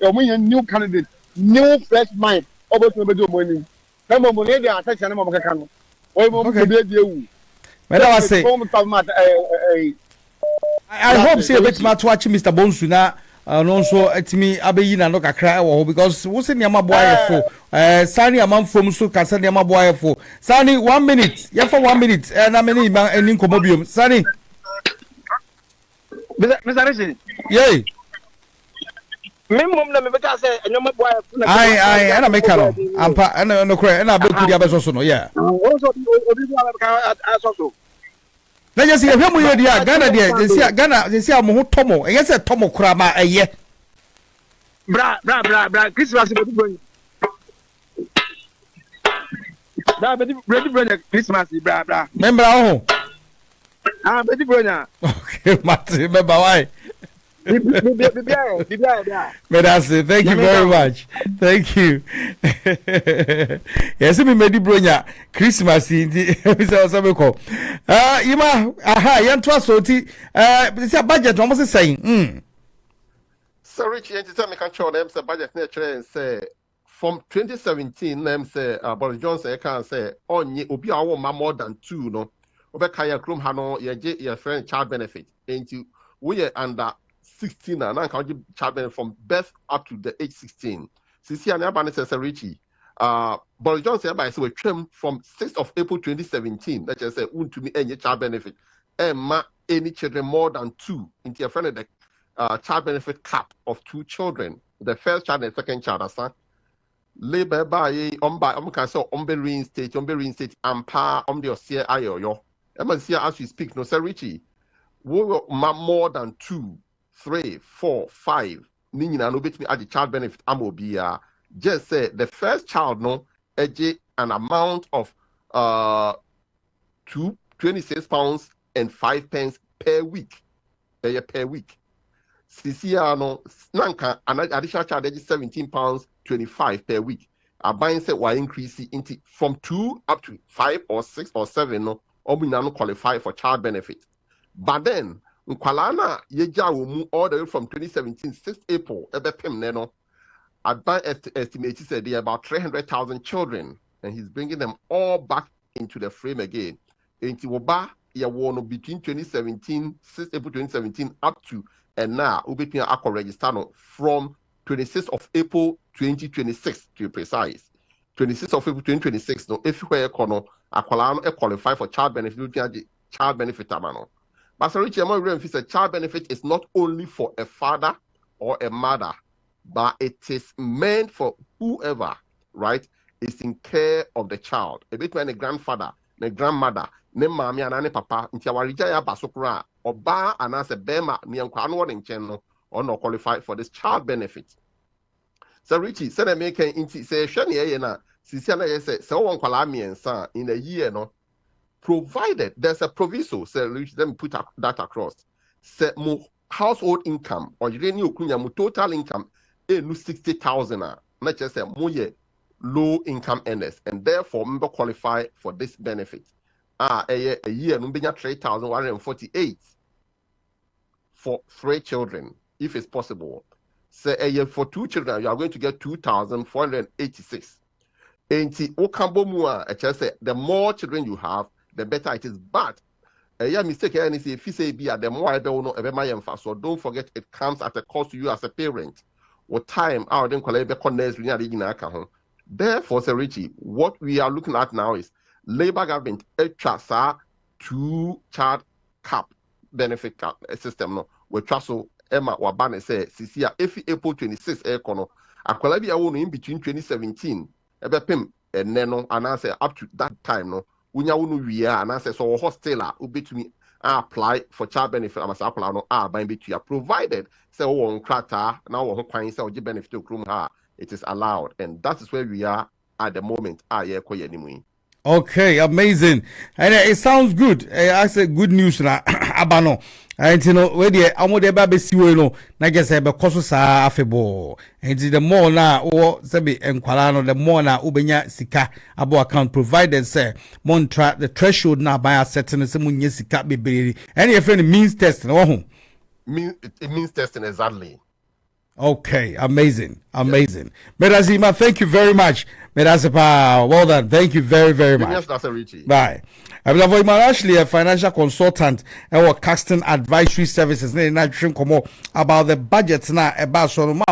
a new candidate new fresh mind about to do money. Come on, money, they are attached and I'm going to be you. I say, I hope say a bit much watching Mr. Bonsuna. And also at me Abeyin and Accra because what's in Yama boy for Sani among from so Casani Yama boy for Sani 1 minute, yeah for 1 minute, and I'm any man and incomobium. Sani Mr. Rishi. Yay. I and I make a and no cry and I bet the others also no, yeah. Let us see a him with the Ghana, they see Ghana, they see a Mohotomo, and yes, a Tomo Krama, a ye. Bra, Christmas, ready, Christmas, bra. Remember, oh, I'm ready, brother. Okay, Martin, remember why? Medase, thank you very much. Thank you. Yes, me medi bronya Christmas inti bisa osabeko. Ima yanto asoti this budget almost saying. So Richie, and tell me can show them say budget nature and say from 2017 them say Boris Johnson can say onye obi awo ma more than 2 no. Obekaya krom ha no ye friend child benefit. Enti we under 16 and now can give child benefit from birth up to the age 16. Sisi and Abane says Richie. Boris Johnson by so trim from 6th of April 2017. That just say to me any child benefit. And any children more than 2 into a friend of the child benefit cap of 2 children. The first child and second child as labor by can say reinstate ampa the osia ayo. As we speak, no sir Richie. We were more than 2, 3, 4, 5. Nina no bet me at the child benefit amobia. Just say the first child no an amount of 26 pounds and 5 pence per week. Per week. Sisia no nanka an additional child is 17 pounds 25 per week. A buying set will increase into from 2 up to 5 or 6 or 7 no no qualify for child benefit. But then Nkwalana yeja mu all the way from 2017 6th April ebepem neno advance estimates said there are about 300,000 children and he's bringing them all back into the frame again. Enti woba ya wono between 2017 6th April 2017 up to and now ubetun akọ register no from 26th of April 2026 to be precise. 26th of April 2026 no if where kono akwala no qualify for child benefit child benefit amano. But Richie, a child benefit is not only for a father or a mother, but it is meant for whoever, right, is in care of the child. A bit when a grandfather, a grandmother, ne mami and ne papa, into our Rijaya Basokura, or ba and as a bema, Nianquan in channel, or not qualified for this child benefit. So Richie said, I make an initiation here, Sisiana said, so one Kwalami and son in a year, no. Provided there's a proviso, so let me put that across. Say household income or total income 60,000 not just say more low income earners and therefore member qualify for this benefit. A year no 3,148 for 3 children if it's possible. Say a year for 2 children you are going to get 2,486. And the more children you have, the better it is. But mistake if you say the more I don't know so don't forget it comes at a cost to you as a parent. What time our then collect therefore, Sir Richie, what we are looking at now is Labour government a 2 child cap benefit cap system no we so Emma Wabane say Sisia if April 26 kono akwala bi awo no in between 2017 ebepem eneno and answer up to that time no unya wonu wiya and answer so hostela ubetumi apply for child benefit amasa apply no ban betua provided say wo nkrata na wo ho kwan say oje benefit okrum ha it is allowed and that is where we are at the moment Okay, amazing. And it sounds good. I say good news na abano. And you know where the amode ba be siwe no na just be koso sa afebo. And the more na o sabi enkwala no the more na ubenya sika abo account provided say montra the threshold na by a certain say munye sika bebrere. And your friend means test no ho. It means testing exactly. Okay, amazing. Medazima, thank you very much. Medazipa, well done. Thank you very, very much. Yes, that's Richie. Bye. I'm actually a financial consultant or casting advisory services. About the budget now. About the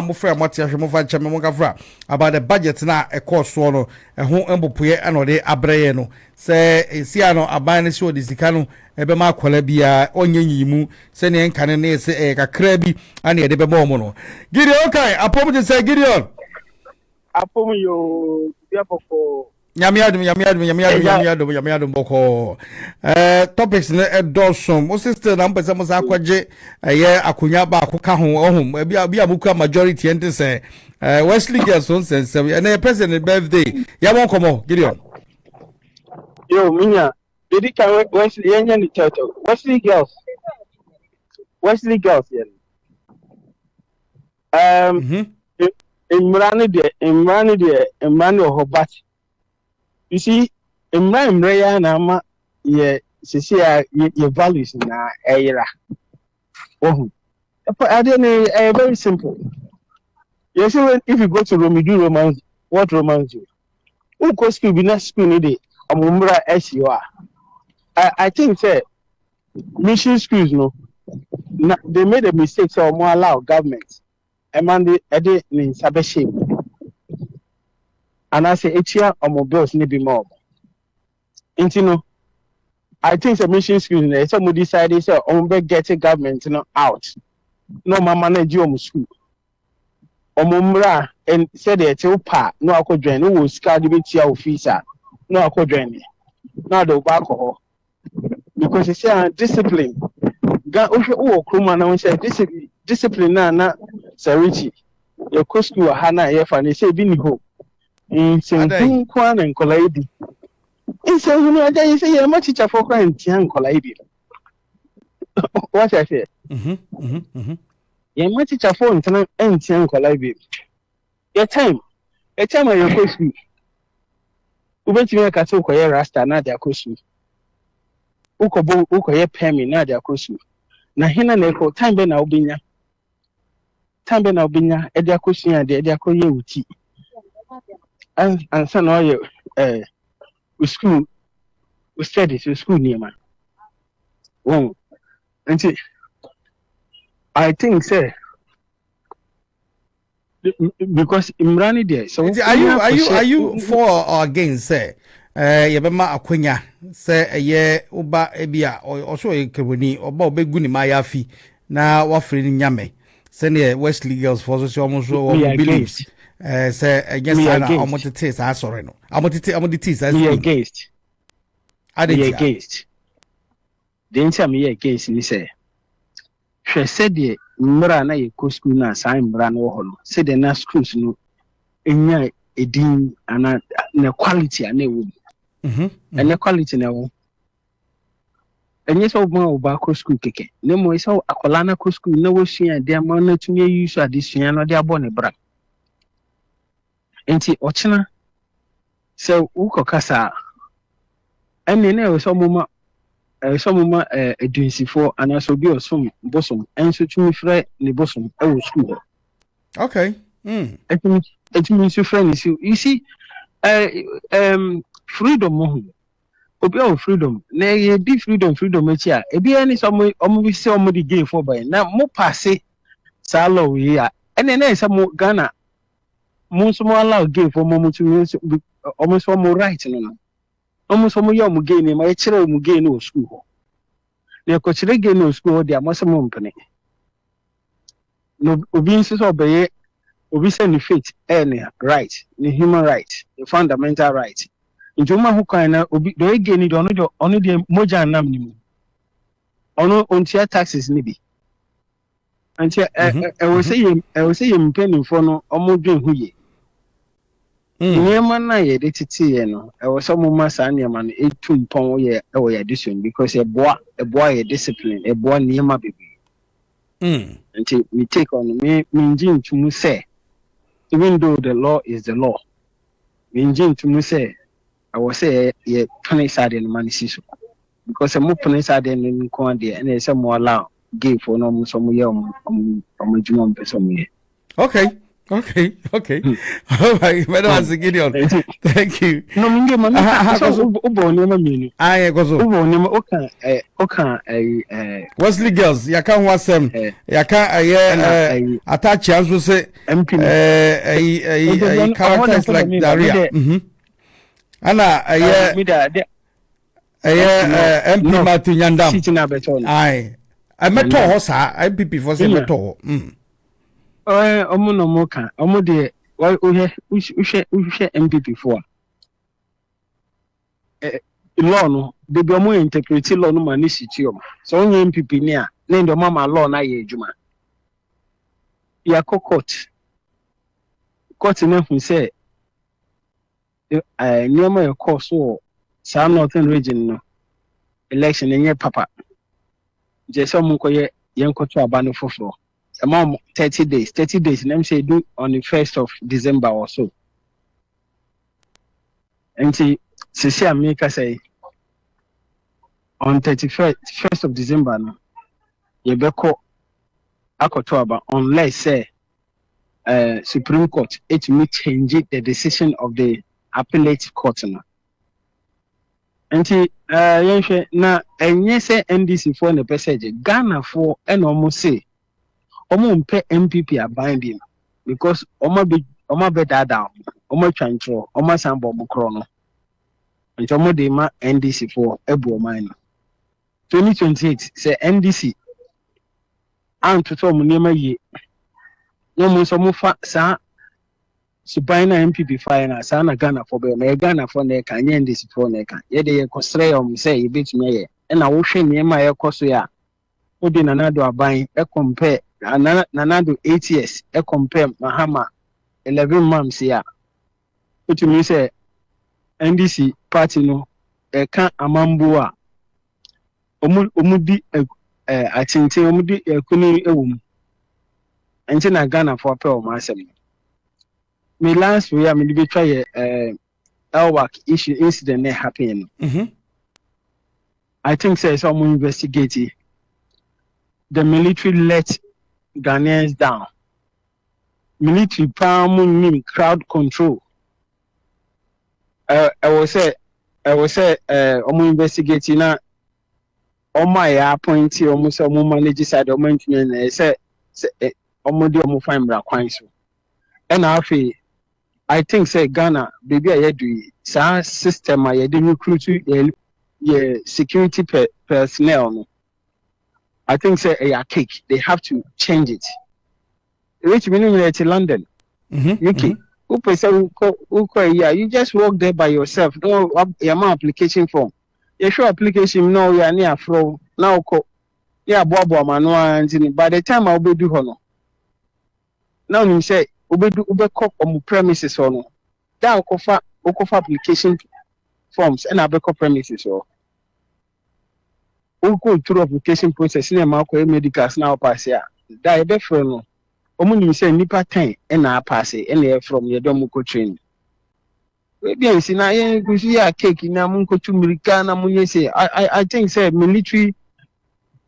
budget now. A course one. A home embupuye anode abrayeno. Say siano abane so disikano. Ebema kwalebia onye yimu. Se ne kanene se kakrebi ani edebe mono. Gideon, okay. Apomu to say Gideon. Apomu yo biapoko. Yamiadum boko. Topics ne dosom. Mo sister na mpesa mo sa kwaje ye akunya ba akoka ho ohum. Bia buka majority ente say Wesley Girls on sense and the president birthday. Ya won komo Gideon. Yo minya. Did can Wesley yen the title. Wesley Girls yen. Imrani Hobat. You see, Imran Nama ye values na era. Oh, I didn't very simple. You see, if you go to Rome, you do romance. What romance you? Who goes to be not school need it? I think say mission schools no. They made a mistake, so more allow government. Amanda Eddie in Sabashim. And I say, each year, or bills need be more. And I think the mission school, somebody decided, say, get a government out. No, my manager, school. Omumbra, and said, it's your part, no, I could drain, who was scarred with your officer. No, I could drain me. Now the alcohol. Because it's a discipline. Discipline na Sarichi. Your school Hana Yefan say Biniho. In St. Kwan and Colaidi. And so you say you're much teacher for crying Tian Colaidi. What I say? You're much teacher for and Tian Colaidi. Your time I your school. Ubeti me kato ko ye rasta na dia kosu. Uko ye pemi na dia kosu. Na hina na eko time be na obinya e dia kosu ya dia koye uti. And san no ye school we study school near man. And I think say because Imrani there. So are you for or against say yebema akwenya say ye uba ebia also ekewoni oba obegu ni mayafi na wafre ni nyame say ne Wesley Girls for so almost believes say against na omotete sa sorry no amotete sa against against the answer me against ni say she said the mra na ye ko school na sai mra no ho no say the na schools no enya edin ana na quality ana ewo and quality na wo enye so ba ko school keke na mo so akola na ko school na wo sua de ma na tumi use adesua no de abo ne bra enti ochina so uko kasa ene na so mo ma adunsifo anaso bi osom bosom enso tumi frɛ ne bosom e wo school. Okay. It means your friend is you see freedom mo obi o freedom na ye bi freedom echi a ebi ani so mo bi se mo di game for by na mo passe sa law we a ene na se mo Ghana mo so mo allow game for mo tumi o so mo right no almost some young again, my children again no school. They are coached again no school, they are most company. No obedience obey, obedience the faith, any right, the human right, the fundamental right. In Juma who kind of the again, it only the Moja and Namni. On tier taxes, maybe. Until I will say, I'm penning for no almost doing who ye. Na ye de titi no e wo so mo masa na ma no etum pon ye e wo addition because a boy ye discipline a boy niema baby until we take on me njin to say even though the law is the law njin to say I will say ye punish side in man siso because a mo punish side in ko ade and e say mo allow give for no so mo ye jumon person mo ye. Okay. All right, Madam Gideon. Thank you. No, Wesley Girls, you can't watch them. You can't attach chance to say MP characters like Daria. Anna, MP Matthew Nyindam. I met her, MPP for Senator. Omo no mo kan omo de uhwe MPP for law no de bi omo interpret law no ma ni sitiom so onye MPP ni a na ndo mama law na ye adwuma ya court na hu say niam e course so sa northern region no election enye papa je so mo koye yenkoto aba no foforo among 30 days. 30 days, let me say, do on the 1st of December or so. And see, America say, on 1st of December, no, you better Akotoaba, unless, say, Supreme Court, it may change the decision of the appellate court. No. And see, now, and yes, NDC for the passage, Ghana for, and almost say, Omo mpe MPP abandon because omo be down omo twantro omo sambo mukro no nti omo de ma NDC for ebu oman 2028 say NDC antoto omo nema ye no mo so mo fa sa subaina MPP final sa na Ghana for be na Ghana for na ka nye NDC for na ka ye de ye kosre om say ye betumi ye na wo hwe nema ye koso ya odi na nado aban e compare Nanado 8 years, I compare Mahama 11 months here. Which means say NDC party no can amambua omudi I think omudi kuni ewum. Enti na Ghana for pay o masem. Me last year me dey try El-Wak issue incident that happened. I think say someone investigate the military let Ghanaians down. Military power mean crowd control. I was say investigating na my appointee almost manage side maintenance say omo find bra kwan so. And I think say Ghana baby I do sa system I dey recruit security personnel no. I think say a cake. They have to change it. Which meaning it's London, UK. You just walk there by yourself. No, your application form. You show application. No, you are near flow. Now, bobo manual. By the time I'll be do hono. Now you say ube cock on premises hono. That okofa application forms and abeko premises or. Go through application process in a medicals now pass here. Die be from Omu say nipa 10 and I pass it and from your domuko train. Maybe I see now you cake in Amunko to Mirikana Munye say I think say military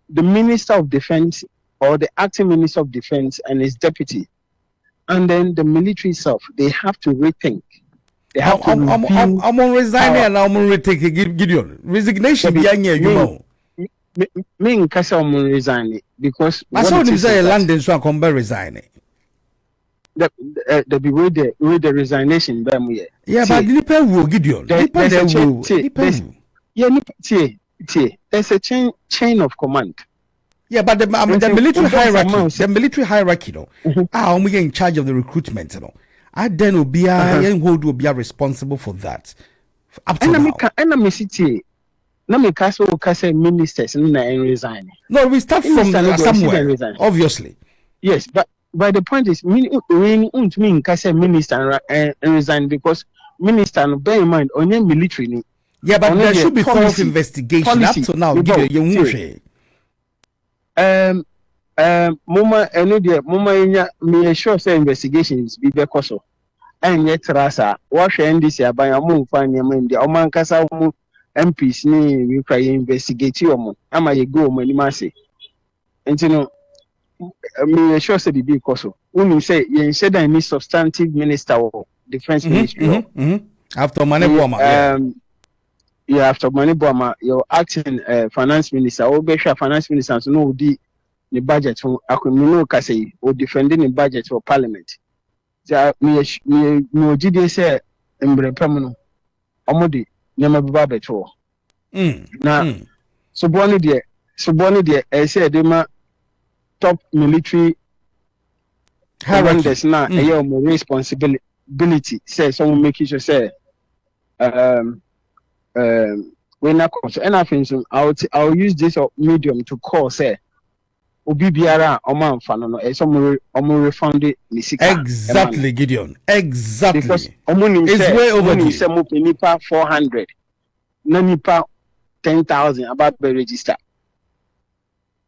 the Minister of Defense or the acting Minister of Defense and his deputy and then the military itself they have to rethink. They have to I'm on resigning and I'm on retake Gideon. Resignation be you know. Me in Casa resign because I saw him say London so I come back resign. The way the resignation by me. Yeah, but Nipa will Gideon. There's a chain of command. Yeah, but the military hierarchy, no. I'm in charge of the recruitment, you know. I then will be responsible for that. Up to now. No, me say ministers and resign. No, we start from somewhere. Obviously, yes, but the point is, me say minister and resign because minister. No, bear in mind, only military. Yeah, but there should be thorough investigation up to now. Mama, me sure say investigations be because of. And yet, Rasa, wash NDC by a move find your mind. The Oman Casa. MPs ni we try investigate you ama ye go mani mase enti no me sure say be because when you say you said I need substantive minister or defense ministry. After money Boma, yeah, after money Boma, your acting finance minister or Besha finance minister so no the budget for Akuno Kase or defending the budget for parliament. Me GD say Embre Permanent Omodi Yama Babeto. Now, so Bonnie dear, I said, Dema top military horrendous now, a year more responsibility. Say, someone make it say, when I call, and I think I'll use this medium to call, say, Obibiara, Oman Fano, some refunded exactly, Gideon, exactly. Because it's way overdue. Say, Nipa 400, no Nipa 10,000 about the register.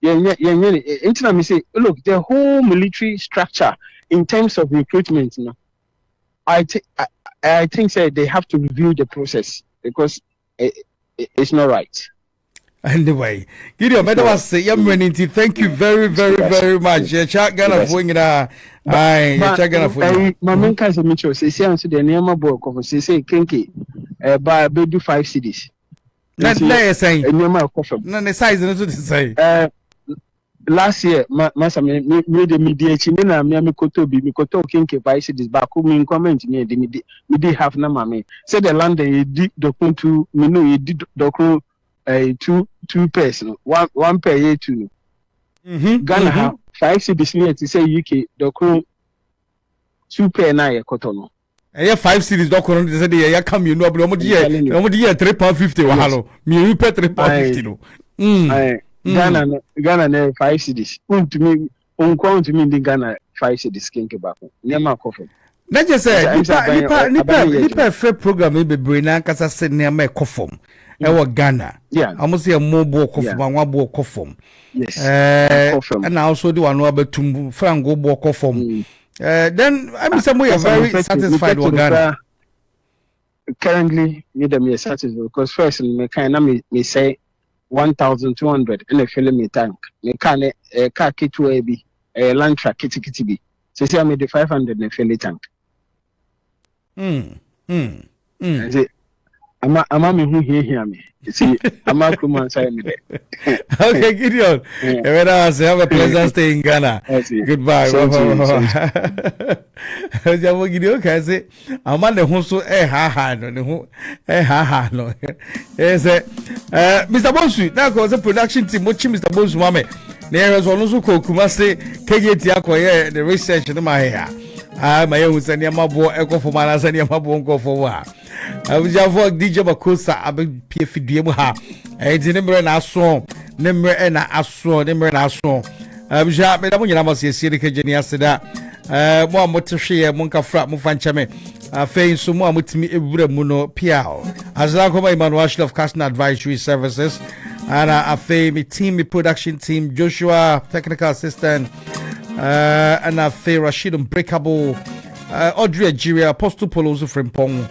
Internet me say, look, the whole military structure in terms of recruitment, you know, I think say they have to review the process because it's not right. Anyway, Gideon, better was say, thank you very, very, very much. Chat Ghana for you now. Aye, chat Ghana for you. My main case of Mitchell say, answer the Niama board of say, Kinky, by do 5 cities. That's saying, no, the size is to say. Last year, Master made the media chimina, Miamikoto, Mikoto, Kinky, 5 cities, back whom in comment me, we did have no mammy. Said the land they did document to Minu, you did document two person, one per year two. Ghana have 5 cities near to say UK document 2 per night a cotton. I have 5 cities document they said yeah come you know but almost year £3.50 wahalo me pay £3.50 Ghana 5 cities to me the Ghana 5 cities kinke back nema coffee na just say nipa fair program e be na kasa se nema kofom e wo Ghana almost say mobile kofom anwa bo kofom yes and also the one abetum frango bo kofom then I'm somewhere very satisfied with Ghana. Currently, me satisfied because first me say 1,200 in a film tank. Me can a car kit to be a land truck kitty be. So say I made the 500 in a film tank. I'm who hear me. See, I'm a woman side me there. Okay, Gideon. Have a pleasant stay in Ghana. Goodbye. Gideon can say, I'm on the who no. Yes, Mr. Bonsu, now goes a production team, watching Mr. Bonsu Mame. There is also Kumase, KJT, the research in my hair. My own senior mabo, echo for my senior mabo, go for what. I was your voice, DJ Bakosa, I be PFD ha. It's a number and a song, number and a song, number and a song. I was up, but I want to see the Kajania Seda. More motor share, Monka Frat, Mufanchame. Fain so more with me, Muno Piao. As I come, Emmanuel of Casting Advisory Services, and I fame team, production team, Joshua, technical assistant, and I fame Rashid Unbreakable, Audrey Nigeria, Apostle Poloso from Pong.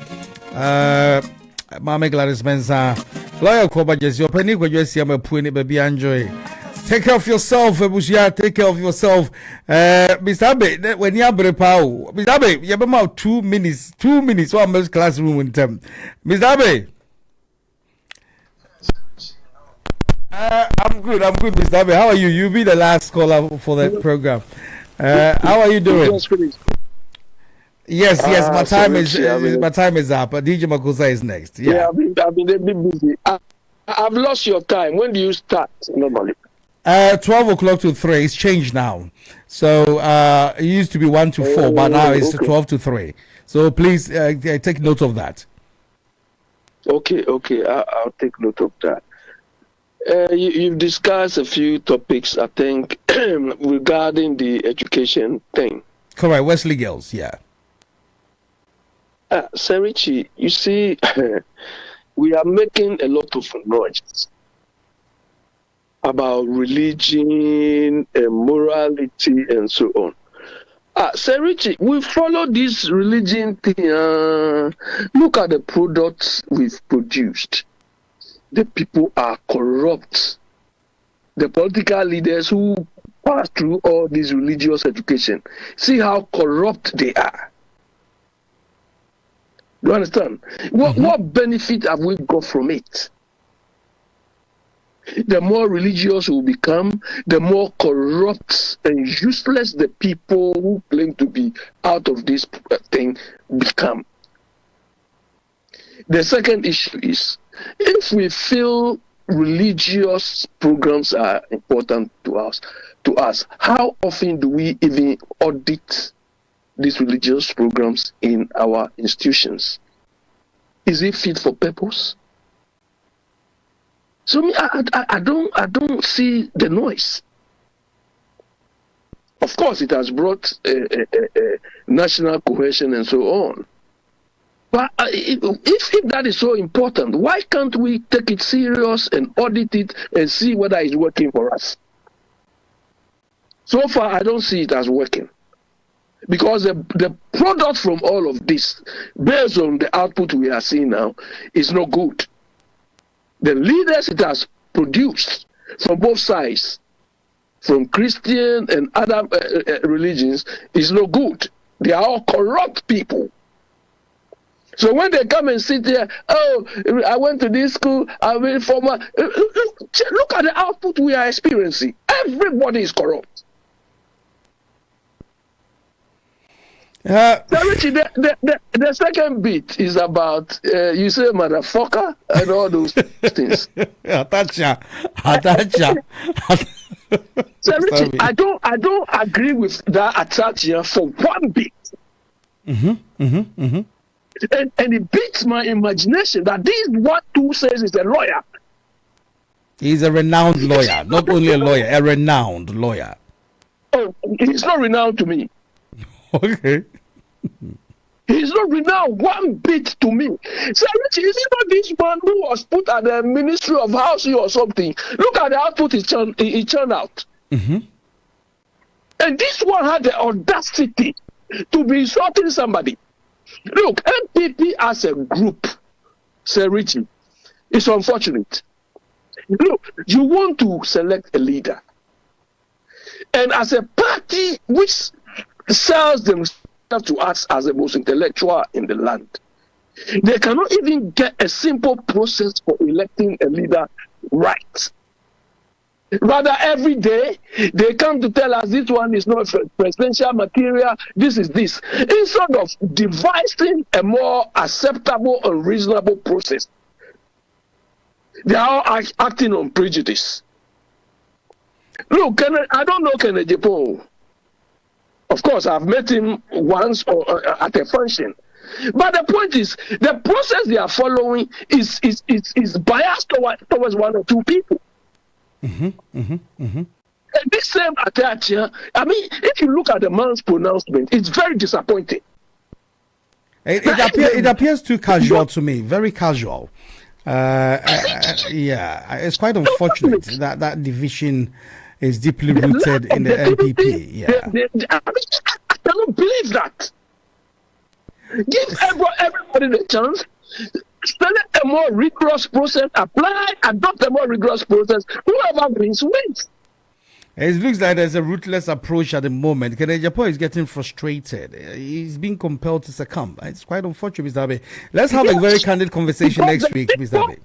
Mama Gladys Menza, Lawyer Koba Jesse, opening when you see I'm a pony baby enjoy. Take care of yourself, Bushia, take care of yourself. Mr. Abe, when you have a pow, Mr. Abe, you have about 2 minutes, 2 minutes, one most classroom in term. Mr. Abe. I'm good, Mr. Abe. How are you? You'll be the last caller for the program. How are you doing? Yes, my time is up. DJ Makusa is next. Yeah, I've been a bit busy. I've lost your time. When do you start normally? 12 o'clock to 3. It's changed now. So it used to be 1 to 4, but now it's 12 to 3. So please take note of that. Okay. I'll take note of that. You've discussed a few topics, I think, regarding the education thing. Correct. Wesley Girls, yeah. Sir Richie, you see, we are making a lot of noise about religion and morality and so on. Sir Richie, we follow this religion thing. Look at the products we've produced. The people are corrupt. The political leaders who pass through all this religious education, see how corrupt they are. You understand? What benefit have we got from it? The more religious we become, the more corrupt and useless the people who claim to be out of this thing become. The second issue is, if we feel religious programs are important to us, how often do we even audit these religious programs in our institutions? Is it fit for purpose? So I don't see the noise. Of course, it has brought national cohesion and so on. But if that is so important, why can't we take it serious and audit it and see whether it's working for us? So far, I don't see it as working. Because the product from all of this, based on the output we are seeing now, is not good. The leaders it has produced from both sides, from Christian and other religions, is no good. They are all corrupt people. So when they come and sit there, oh, I went to this school, I went for my... Look at the output we are experiencing. Everybody is corrupt. The second bit is about you say motherfucker and all those things. So Richie, I don't agree with that attraction for one bit. And it beats my imagination that this what two says is a lawyer. He's a renowned lawyer, not only a lawyer, a renowned lawyer. Oh, he's not renowned to me. Okay. He's not renowned one bit to me. So, Richie, is it not this one who was put at the Ministry of Housing or something? Look at the output he churned out. And this one had the audacity to be insulting somebody. Look, NPP as a group, Sir Richie, it's unfortunate. Look, you want to select a leader. And as a party which sells themselves to us as the most intellectual in the land, they cannot even get a simple process for electing a leader right. Rather, every day they come to tell us this one is not presidential material, this is this, instead of devising a more acceptable and reasonable process. They are all acting on prejudice. Look, I don't know Kennedy Paul. Of course, I've met him once at a function. But the point is, the process they are following is biased towards one or two people. And this same attack here, I mean, if you look at the man's pronouncement, it's very disappointing. It appears too casual to me, very casual. Yeah, it's quite unfortunate that division is deeply rooted in the NPP. Yeah. I cannot believe that. Give everybody the chance. Select a more rigorous process. Adopt a more rigorous process. Whoever wins, wins. It looks like there's a ruthless approach at the moment. Kenejapo is getting frustrated. He's being compelled to succumb. It's quite unfortunate, Mr. Abe. Let's have a very candid conversation next week, Mr. Abe.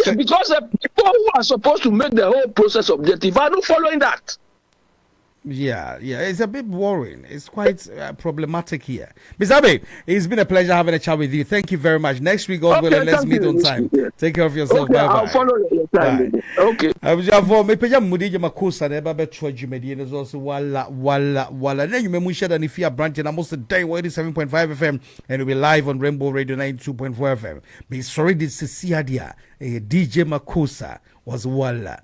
Yeah, because the people who are supposed to make the whole process objective are not following that. Yeah, it's a bit worrying. It's quite problematic here. Mr. Abe, it's been a pleasure having a chat with you. Thank you very much. Next week, God willing, let's meet on time. Take care of yourself. Okay, Bye-bye. I'll follow your time. Bye. Okay. Wala. Then you may share that if you are branching almost a day, 87.5 FM, and we'll be live on Rainbow Radio 92.4 FM. Be sorry, this is Siadia. DJ Makusa was Wala.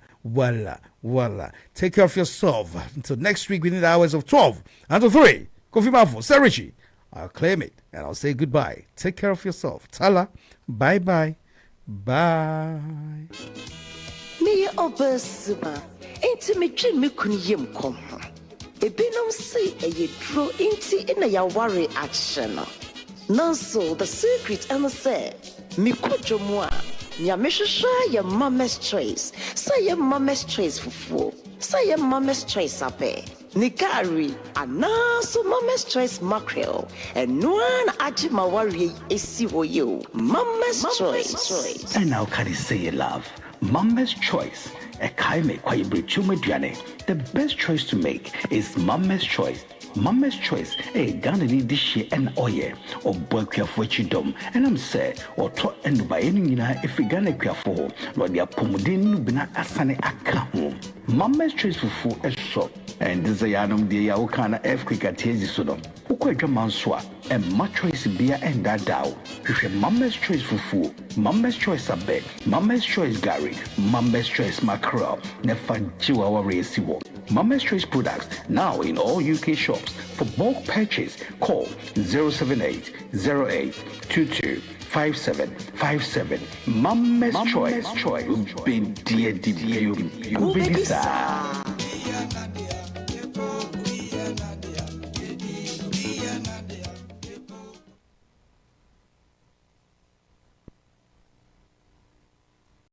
Take care of yourself. Until next week, within the hours of 12 and 3. Kofi Mafo, Sir Richie. I'll claim it and I'll say goodbye. Take care of yourself. Tala. Bye. Me obesima. Enti me dream me kun yem kom. Ebinom say ye draw inti in a worry action. Nanso the secret and say me kojomwa. Ya mishasha ya mama's choice. Say ya mama's choice for Say a mama's choice ape. Nigari, anaso mama's choice mackerel. And one ajimawari esiwo you. Mama's choice. And now can you say love? Mama's choice. A kaime kwa ibrichume diane. The best choice to make is Mama's choice. Mama's choice, Ghana need this year and oye, or boy for chidom, and I'm say, or to end by any if we Ghana for Lord ya Pomodin bina asane akamu. Mama's choice for food is so, and this yanum de yaukana F quick at Sodom. Ukweka manswa, and my choice beer and that dow. If Mama's choice for food, Mama's choice a bed, Mama's choice Gary, Mama's choice mackerel, never Chihuahua racibo. Mama's Choice products now in all UK shops. For bulk purchase, call 078-0822-5757. Mama's Choice. Been dear, you be